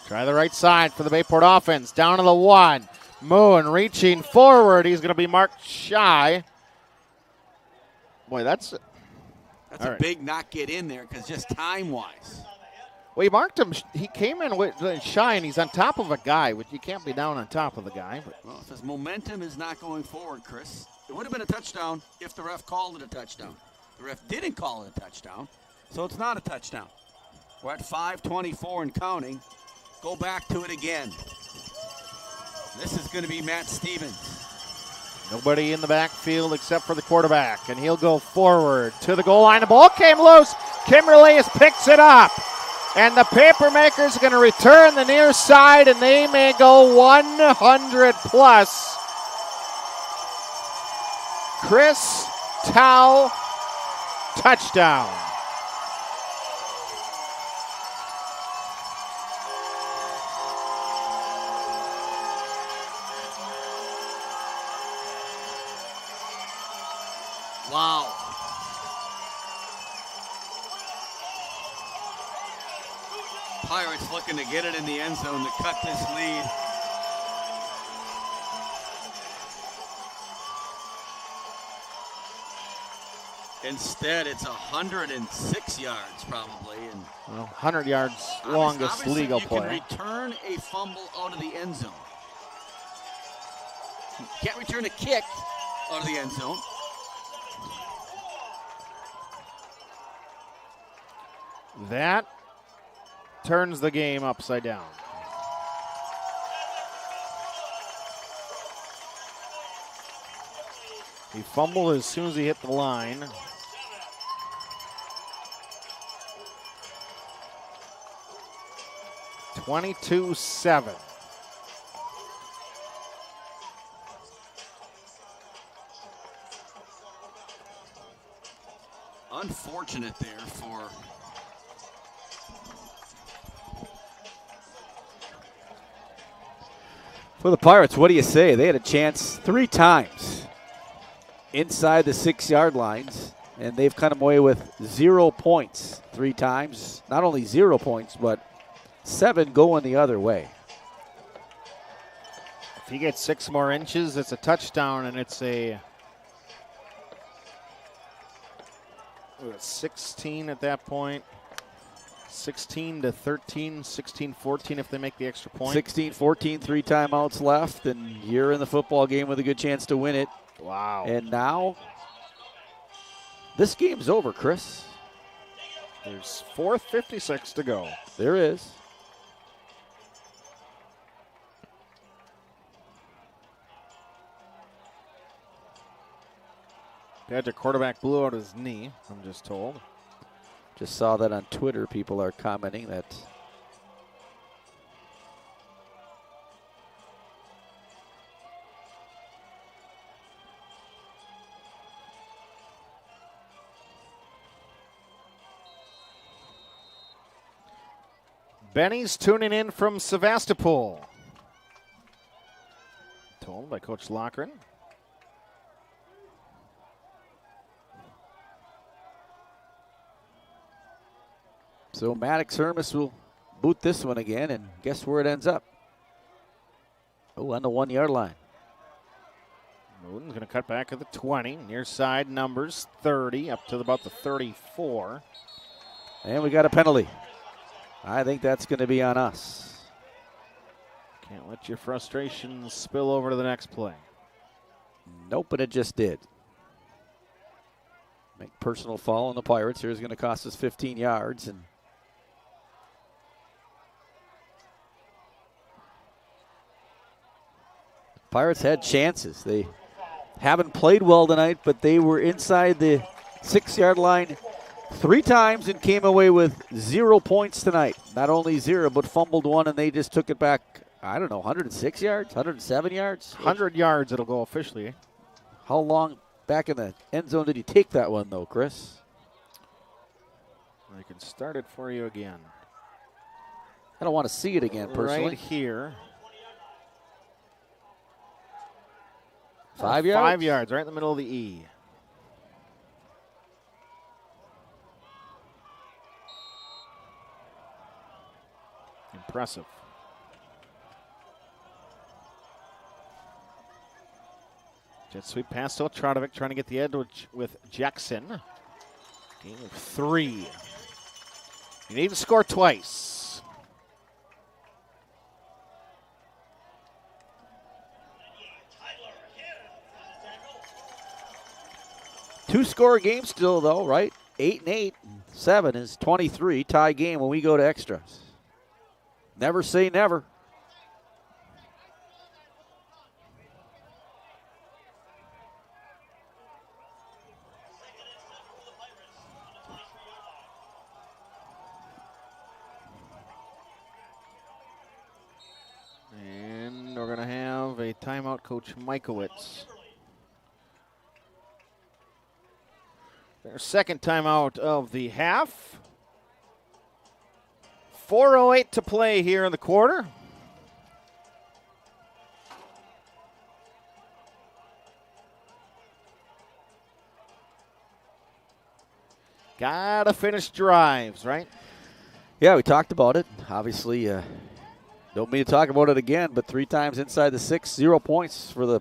Try the right side for the Bayport offense. Down to the 1. Moon reaching forward. He's going to be marked shy. Boy, that's a big not get in there because just time-wise. Well, he marked him. He came in with shy, and he's on top of a guy, which you can't be down on top of the guy. But. Well, if his momentum is not going forward, Chris, it would have been a touchdown if the ref called it a touchdown. The ref didn't call it a touchdown, so it's not a touchdown. We're at 5:24 and counting. Go back to it again. This is going to be Matt Stevens. Nobody in the backfield except for the quarterback, and he'll go forward to the goal line. The ball came loose. Kimberly picks it up, and the Papermakers are going to return the near side, and they may go 100+. Chris Tao, touchdown. Wow. Pirates looking to get it in the end zone to cut this lead. Instead, it's 106 yards probably. And 100 yards longest legal play. You can return a fumble out of the end zone. You can't return a kick out of the end zone. That turns the game upside down. He fumbled as soon as he hit the line. $22-7. Unfortunate there for the Pirates. What do you say? They had a chance 3 times inside the 6-yard lines, and they've come away with 0 points 3 times. Not only 0 points, but 7 going the other way. If he gets 6 more inches, it's a touchdown, and it's a 16 at that point. 16-13, 16-14 if they make the extra point. 16-14, 3 timeouts left, and you're in the football game with a good chance to win it. Wow. And now, this game's over, Chris. There's 4:56 to go. There is. Badger quarterback blew out his knee, I'm just told. Just saw that on Twitter. People are commenting that Benny's tuning in from Sevastopol. Told by Coach Lochran. So Maddox Hermes will boot this one again, and guess where it ends up? Oh, on the 1-yard line. Moon's going to cut back at the 20. Near side numbers 30 up to about the 34. And we got a penalty. I think that's going to be on us. Can't let your frustrations spill over to the next play. Nope, but it just did. Make personal foul on the Pirates. Here's going to cost us 15 yards. And Pirates had chances. They haven't played well tonight, but they were inside the 6-yard line 3 times and came away with 0 points tonight. Not only 0, but fumbled one, and they just took it back, 106 yards, 107 yards? 100 yards it'll go officially. Eh? How long back in the end zone did he take that one, though, Chris? I can start it for you again. I don't want to see it again, personally. Right here. 5 yards? 5 yards, right in the middle of the E. Impressive. Jet sweep pass to Trotovic, trying to get the edge with Jackson. Game of 3. You need to score twice. Two-score game still, though, right? 8-8. 7 is 23. Tie game when we go to extras. Never say never. And we're going to have a timeout, Coach Mikowitz. Their second timeout of the half. 4:08 to play here in the quarter. Gotta finish drives, right? Yeah, we talked about it. Obviously, don't mean to talk about it again, but 3 times inside the 6, 0 points for the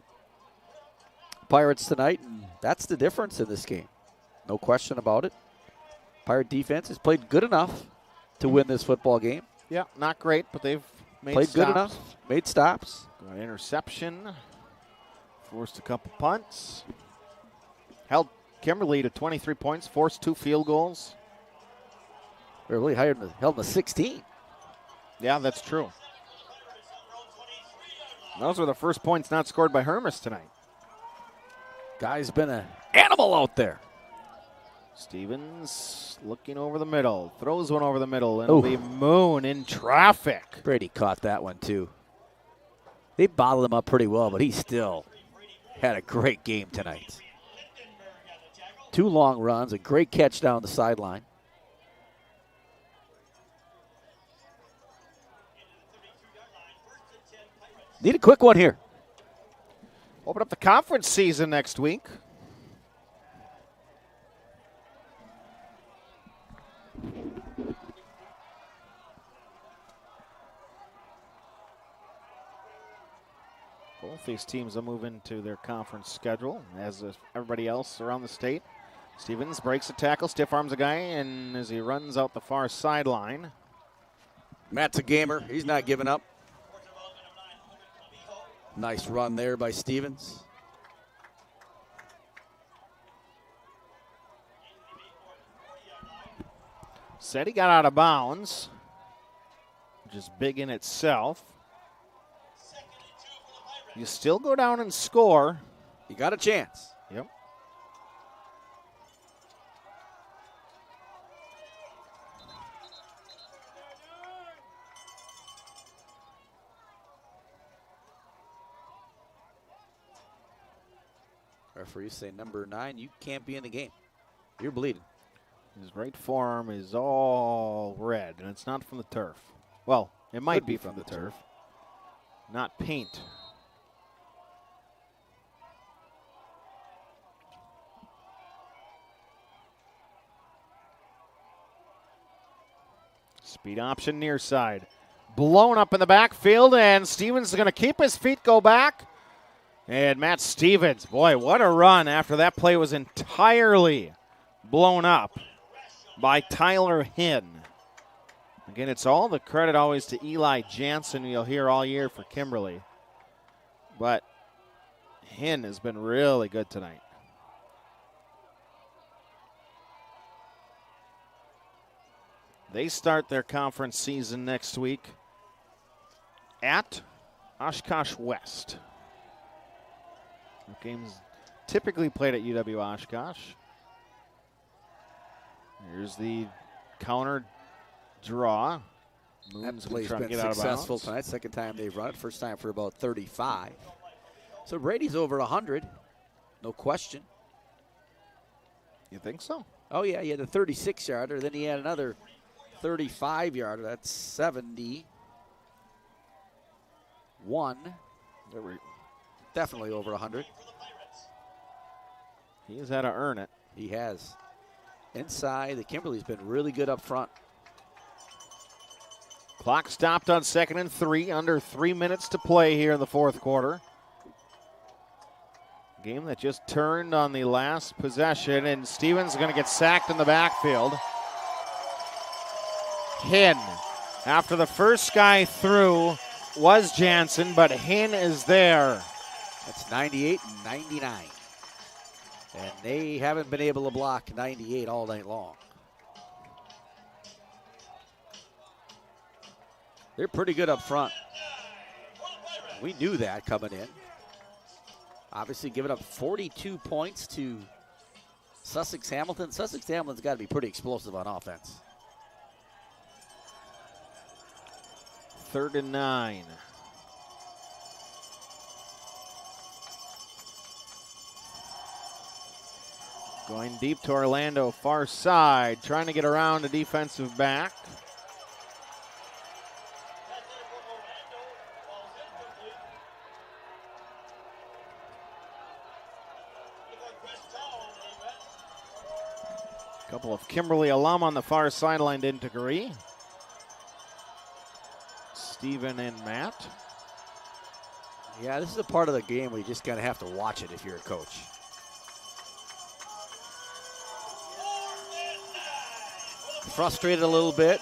Pirates tonight. And that's the difference in this game. No question about it. Pirate defense has played good enough to win this football game. Yeah, not great, but they've made played stops. Good enough, made stops. Got an interception, forced a couple punts. Held Kimberly to 23 points, forced 2 field goals. They're really held in the 16. Yeah, that's true. Those were the first points not scored by Hermes tonight. Guy's been an animal out there. Stevens looking over the middle, throws one over the middle, and it'll be Moon in traffic. Brady caught that one too. They bottled him up pretty well, but he still had a great game tonight. 2 long runs, a great catch down the sideline. Need a quick one here. Open up the conference season next week. Both these teams will move into their conference schedule, as everybody else around the state. Stevens breaks a tackle, stiff arms a guy, and as he runs out the far sideline. Matt's a gamer. He's not giving up. Nice run there by Stevens. Said he got out of bounds, which is big in itself. You still go down and score. You got a chance. Yep. Referees say number 9, you can't be in the game. You're bleeding. His right forearm is all red, and it's not from the turf. Well, it might be from the turf. Not paint. Speed option near side. Blown up in the backfield, and Stevens is going to keep his feet, go back. And Matt Stevens, boy, what a run after that play was entirely blown up by Tyler Hinn. Again, it's all the credit always to Eli Jansen, you'll hear all year for Kimberly. But Hinn has been really good tonight. They start their conference season next week at Oshkosh West. The game's typically played at UW Oshkosh. Here's the counter draw. That Moon's play's trying to been get out of successful bounds. tonight. Second time they've run it. First time for about 35. So Brady's over 100. No question. You think so? Oh, yeah. He had a 36-yarder. Then he had another 35-yarder. That's 71. Definitely over 100. He's had to earn it. He has. Inside, the Kimberly's been really good up front. Clock stopped on 2nd and 3. Under 3 minutes to play here in the fourth quarter. Game that just turned on the last possession, and Stevens is going to get sacked in the backfield. Hinn, after the first guy through was Jansen, but Hinn is there. That's 98 and 99. And they haven't been able to block 98 all night long. They're pretty good up front. We knew that coming in. Obviously giving up 42 points to Sussex Hamilton. Sussex Hamilton's got to be pretty explosive on offense. 3rd and 9. Going deep to Orlando, far side, trying to get around a defensive back. A couple of Kimberly alum on the far sideline didn't agree. Steven and Matt. Yeah, this is a part of the game where you just gotta have to watch it if you're a coach. Frustrated a little bit.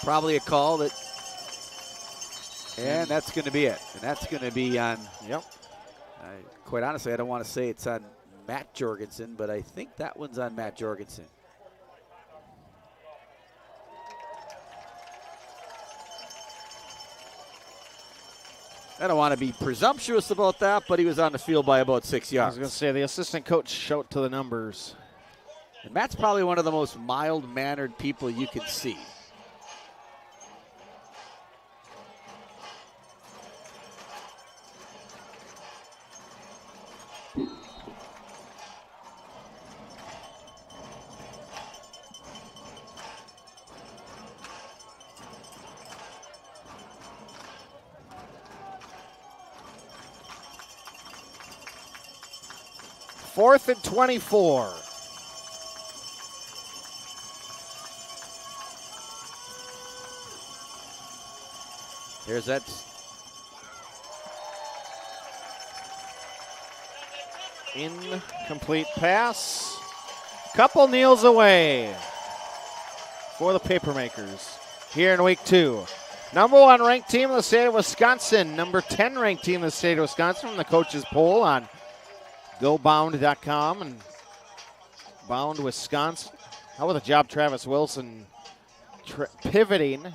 Probably a call that, and that's going to be it. And that's going to be on, quite honestly, I don't want to say it's on Matt Jorgensen, but I think that one's on Matt Jorgensen. I don't want to be presumptuous about that, but he was on the field by about 6 I yards. was going to say, the assistant coach showed to the numbers. And Matt's probably one of the most mild-mannered people you can see. Fourth and 24. Here's that. Incomplete pass. Couple kneels away for the Papermakers here in week 2. Number 1 ranked team in the state of Wisconsin. Number 10 ranked team in the state of Wisconsin from the coaches poll on GoBound.com and Bound Wisconsin. How about the job Travis Wilson pivoting,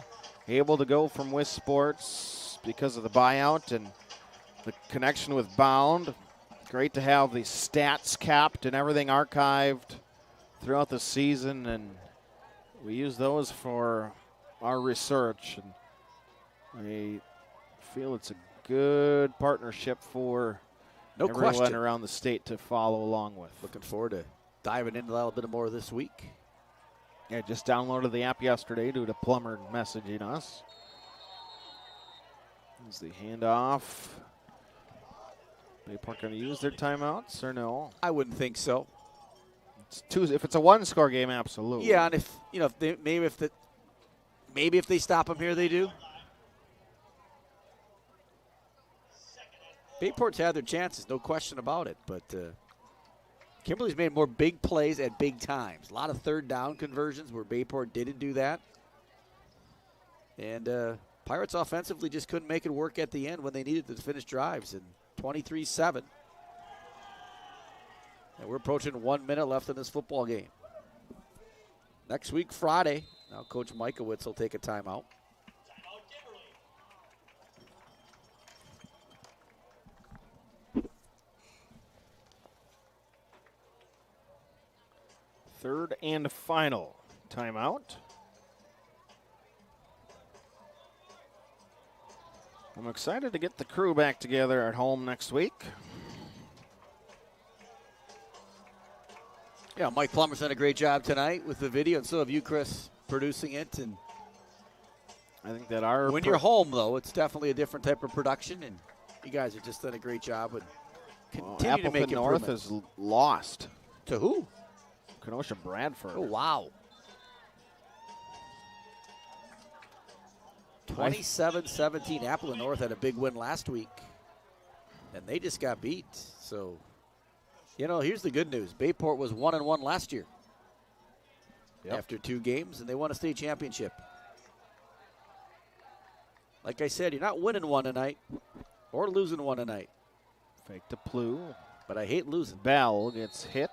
able to go from Wis Sports because of the buyout and the connection with Bound. Great to have the stats capped and everything archived throughout the season, and we use those for our research. And I feel it's a good partnership for everyone around the state to follow along with. Looking forward to diving into that a little bit more this week. Yeah, just downloaded the app yesterday due to Plummer messaging us. Here's the handoff. Bayport going to use their timeouts or no? I wouldn't think so. It's if it's a one-score game, absolutely. Yeah, and maybe if they stop them here, they do. Bayport's had their chances, no question about it. But Kimberly's made more big plays at big times. A lot of third down conversions where Bayport didn't do that. And Pirates offensively just couldn't make it work at the end when they needed to finish drives. And 23-7. And we're approaching 1 minute left in this football game. Next week, Friday, now Coach Mikowitz will take a timeout. Third and final timeout. I'm excited to get the crew back together at home next week. Yeah, Mike Plummer's done a great job tonight with the video, and so have you, Chris, producing it. And I think that when you're home, though, it's definitely a different type of production, and you guys have just done a great job and continue to make Appleton North improvements. is lost. To who? Kenosha Bradford. Oh, wow. 27-17. Appleton North had a big win last week, and they just got beat. So, here's the good news. Bayport was 1-1 last year after 2 games, and they won a state championship. Like I said, you're not winning one tonight or losing one tonight. Fake to Plew. But I hate losing. Bell gets hit.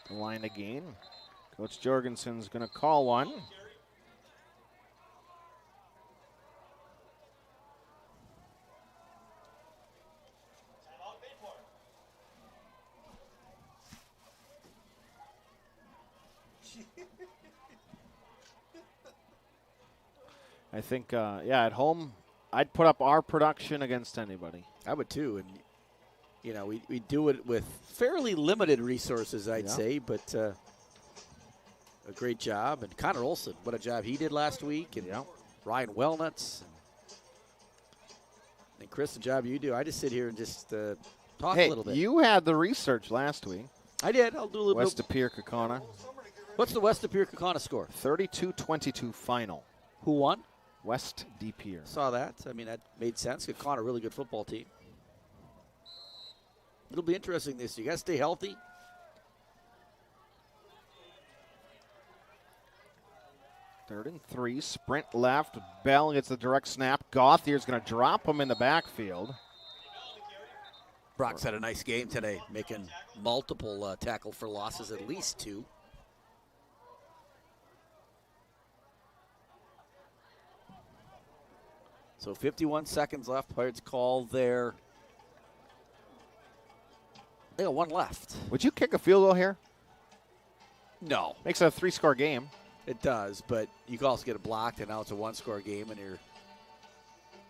The line again. Coach Jorgensen's going to call one. I think, at home, I'd put up our production against anybody. I would too, and we do it with fairly limited resources, I'd say, but a great job. And Connor Olson, what a job he did last week, and Ryan Wellnuts, and Chris, the job you do. I just sit here and just talk a little bit. You had the research last week. I did. I'll do a little bit. West De Pere Kaukauna. What's the West De Pere Kaukauna score? 32-22 final. Who won? West De Pere. Saw that. I mean, that made sense. Kaukauna, a really good football team. It'll be interesting this year. You got to stay healthy. Third and 3, sprint left. Bell gets the direct snap. Gauthier's going to drop him in the backfield. Brock's had a nice game today, making multiple tackle for losses, at least 2. So 51 seconds left. Pirates call there. They got 1 left. Would you kick a field goal here? No. Makes it a 3-score game. It does, but you can also get it blocked, and now it's a 1-score game, and you're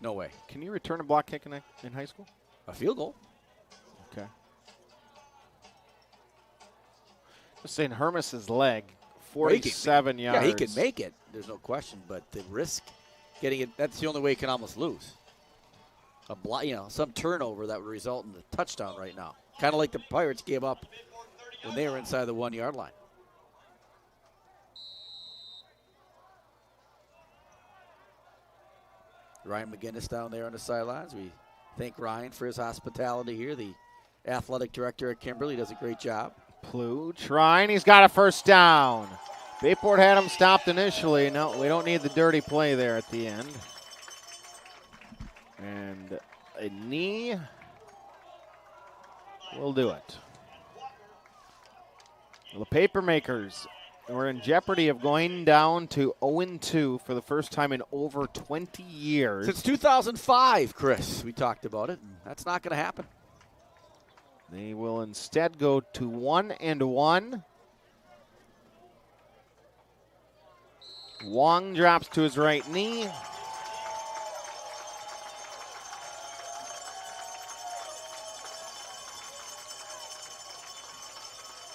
no way. Can you return a block kick in high school? A field goal. Okay. Just saying, Hermis's leg, 47 yards. Yeah, he can make it. There's no question, but the risk getting it, that's the only way he can almost lose. Some turnover that would result in a touchdown right now. Kind of like the Pirates gave up when they were inside the 1-yard line. Ryan McGinnis down there on the sidelines. We thank Ryan for his hospitality here. The athletic director at Kimberly does a great job. Plew trying. He's got a first down. Bayport had him stopped initially. No, we don't need the dirty play there at the end. And a knee will do it. Well, the Papermakers were in jeopardy of going down to 0-2 for the first time in over 20 years. Since 2005, Chris, we talked about it. That's not going to happen. They will instead go to 1-1. Wong drops to his right knee.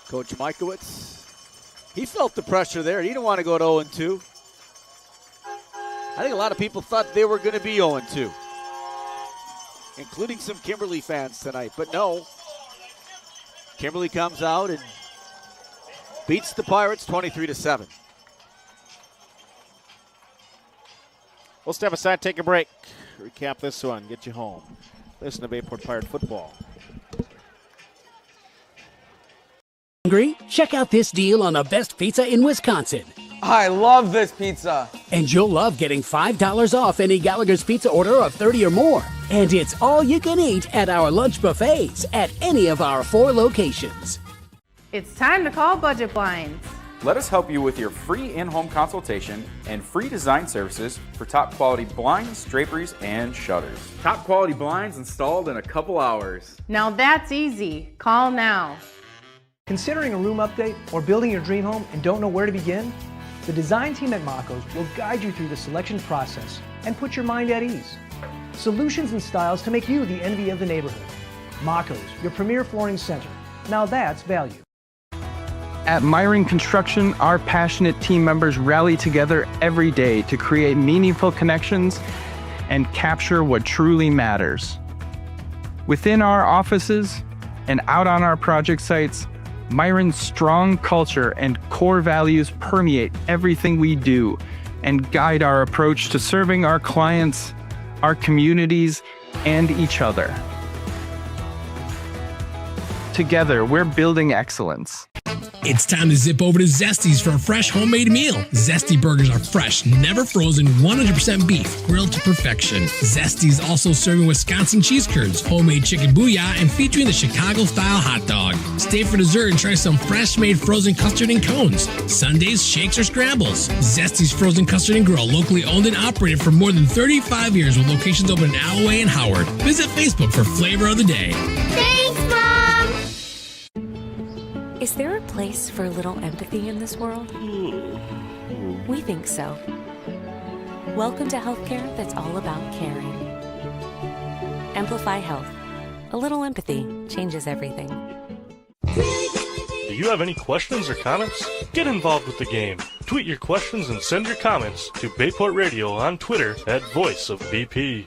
Coach Mikowitz, he felt the pressure there. He didn't want to go to 0-2. I think a lot of people thought they were going to be 0-2, including some Kimberly fans tonight. But no, Kimberly comes out and beats the Pirates 23-7. We'll step aside, take a break. Recap this one, get you home. Listen to Bayport Pirate football. Hungry? Check out this deal on the best pizza in Wisconsin. I love this pizza. And you'll love getting $5 off any Gallagher's Pizza order of 30 or more. And it's all you can eat at our lunch buffets at any of our 4 locations. It's time to call Budget Blinds. Let us help you with your free in-home consultation and free design services for top quality blinds, draperies, and shutters. Top quality blinds installed in a couple hours. Now that's easy. Call now. Considering a room update or building your dream home and don't know where to begin? The design team at Maco's will guide you through the selection process and put your mind at ease. Solutions and styles to make you the envy of the neighborhood. Maco's, your premier flooring center. Now that's value. At Myron Construction, our passionate team members rally together every day to create meaningful connections and capture what truly matters. Within our offices and out on our project sites, Myron's strong culture and core values permeate everything we do and guide our approach to serving our clients, our communities, and each other. Together, we're building excellence. It's time to zip over to Zesty's for a fresh homemade meal. Zesty burgers are fresh, never frozen, 100% beef, grilled to perfection. Zesty's also serving Wisconsin cheese curds, homemade chicken booyah, and featuring the Chicago-style hot dog. Stay for dessert and try some fresh-made frozen custard and cones. Sundays, shakes, or scrambles. Zesty's Frozen Custard and Grill, locally owned and operated for more than 35 years with locations open in Alloway and Howard. Visit Facebook for Flavor of the Day. Thanks, Mom! Is there a place for a little empathy in this world? We think so. Welcome to healthcare that's all about caring. Amplify Health. A little empathy changes everything. Do you have any questions or comments? Get involved with the game. Tweet your questions and send your comments to Bayport Radio on Twitter at Voice of BP.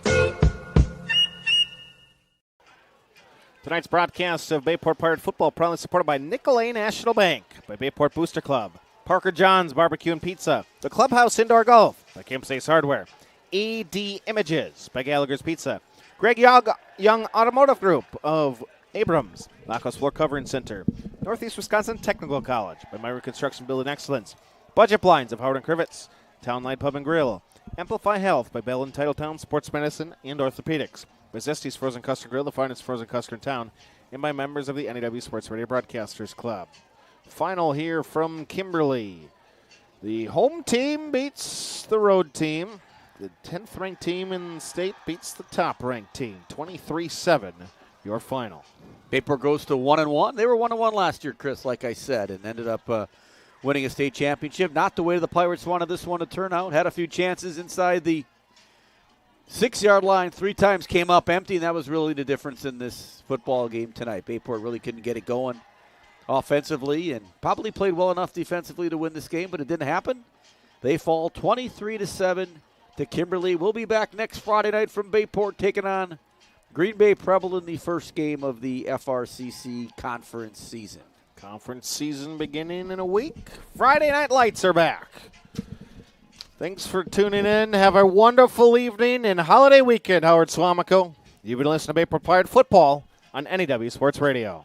Tonight's broadcast of Bayport Pirate Football proudly supported by Nicolay National Bank, by Bayport Booster Club, Parker John's Barbecue and Pizza, the Clubhouse Indoor Golf, by Campsace Hardware, AD Images, by Gallagher's Pizza, Greg Young Automotive Group of Abrams, Lacos Floor Covering Center, Northeast Wisconsin Technical College, by Myra Construction Building Excellence, Budget Blinds of Howard and Crivets, Town Light Pub and Grill, Amplify Health by Bell and Titletown Sports Medicine and Orthopedics, by Zesty's Frozen Custard Grill, the finest frozen custard in town, and by members of the NEW Sports Radio Broadcasters Club. Final here from Kimberly. The home team beats the road team. The 10th ranked team in the state beats the top ranked team. 23-7, your final. Bayport goes to 1-1. They were 1-1 last year, Chris, like I said, and ended up winning a state championship. Not the way the Pirates wanted this one to turn out. Had a few chances inside the 6-yard line, 3 times came up empty, and that was really the difference in this football game tonight. Bayport really couldn't get it going offensively and probably played well enough defensively to win this game, but it didn't happen. They fall 23-7 to Kimberly. We'll be back next Friday night from Bayport taking on Green Bay Preble in the first game of the FRCC conference season. Conference season beginning in a week. Friday Night Lights are back. Thanks for tuning in. Have a wonderful evening and holiday weekend, Howard Swamico. You've been listening to Bayport Pirate Football on NEW Sports Radio.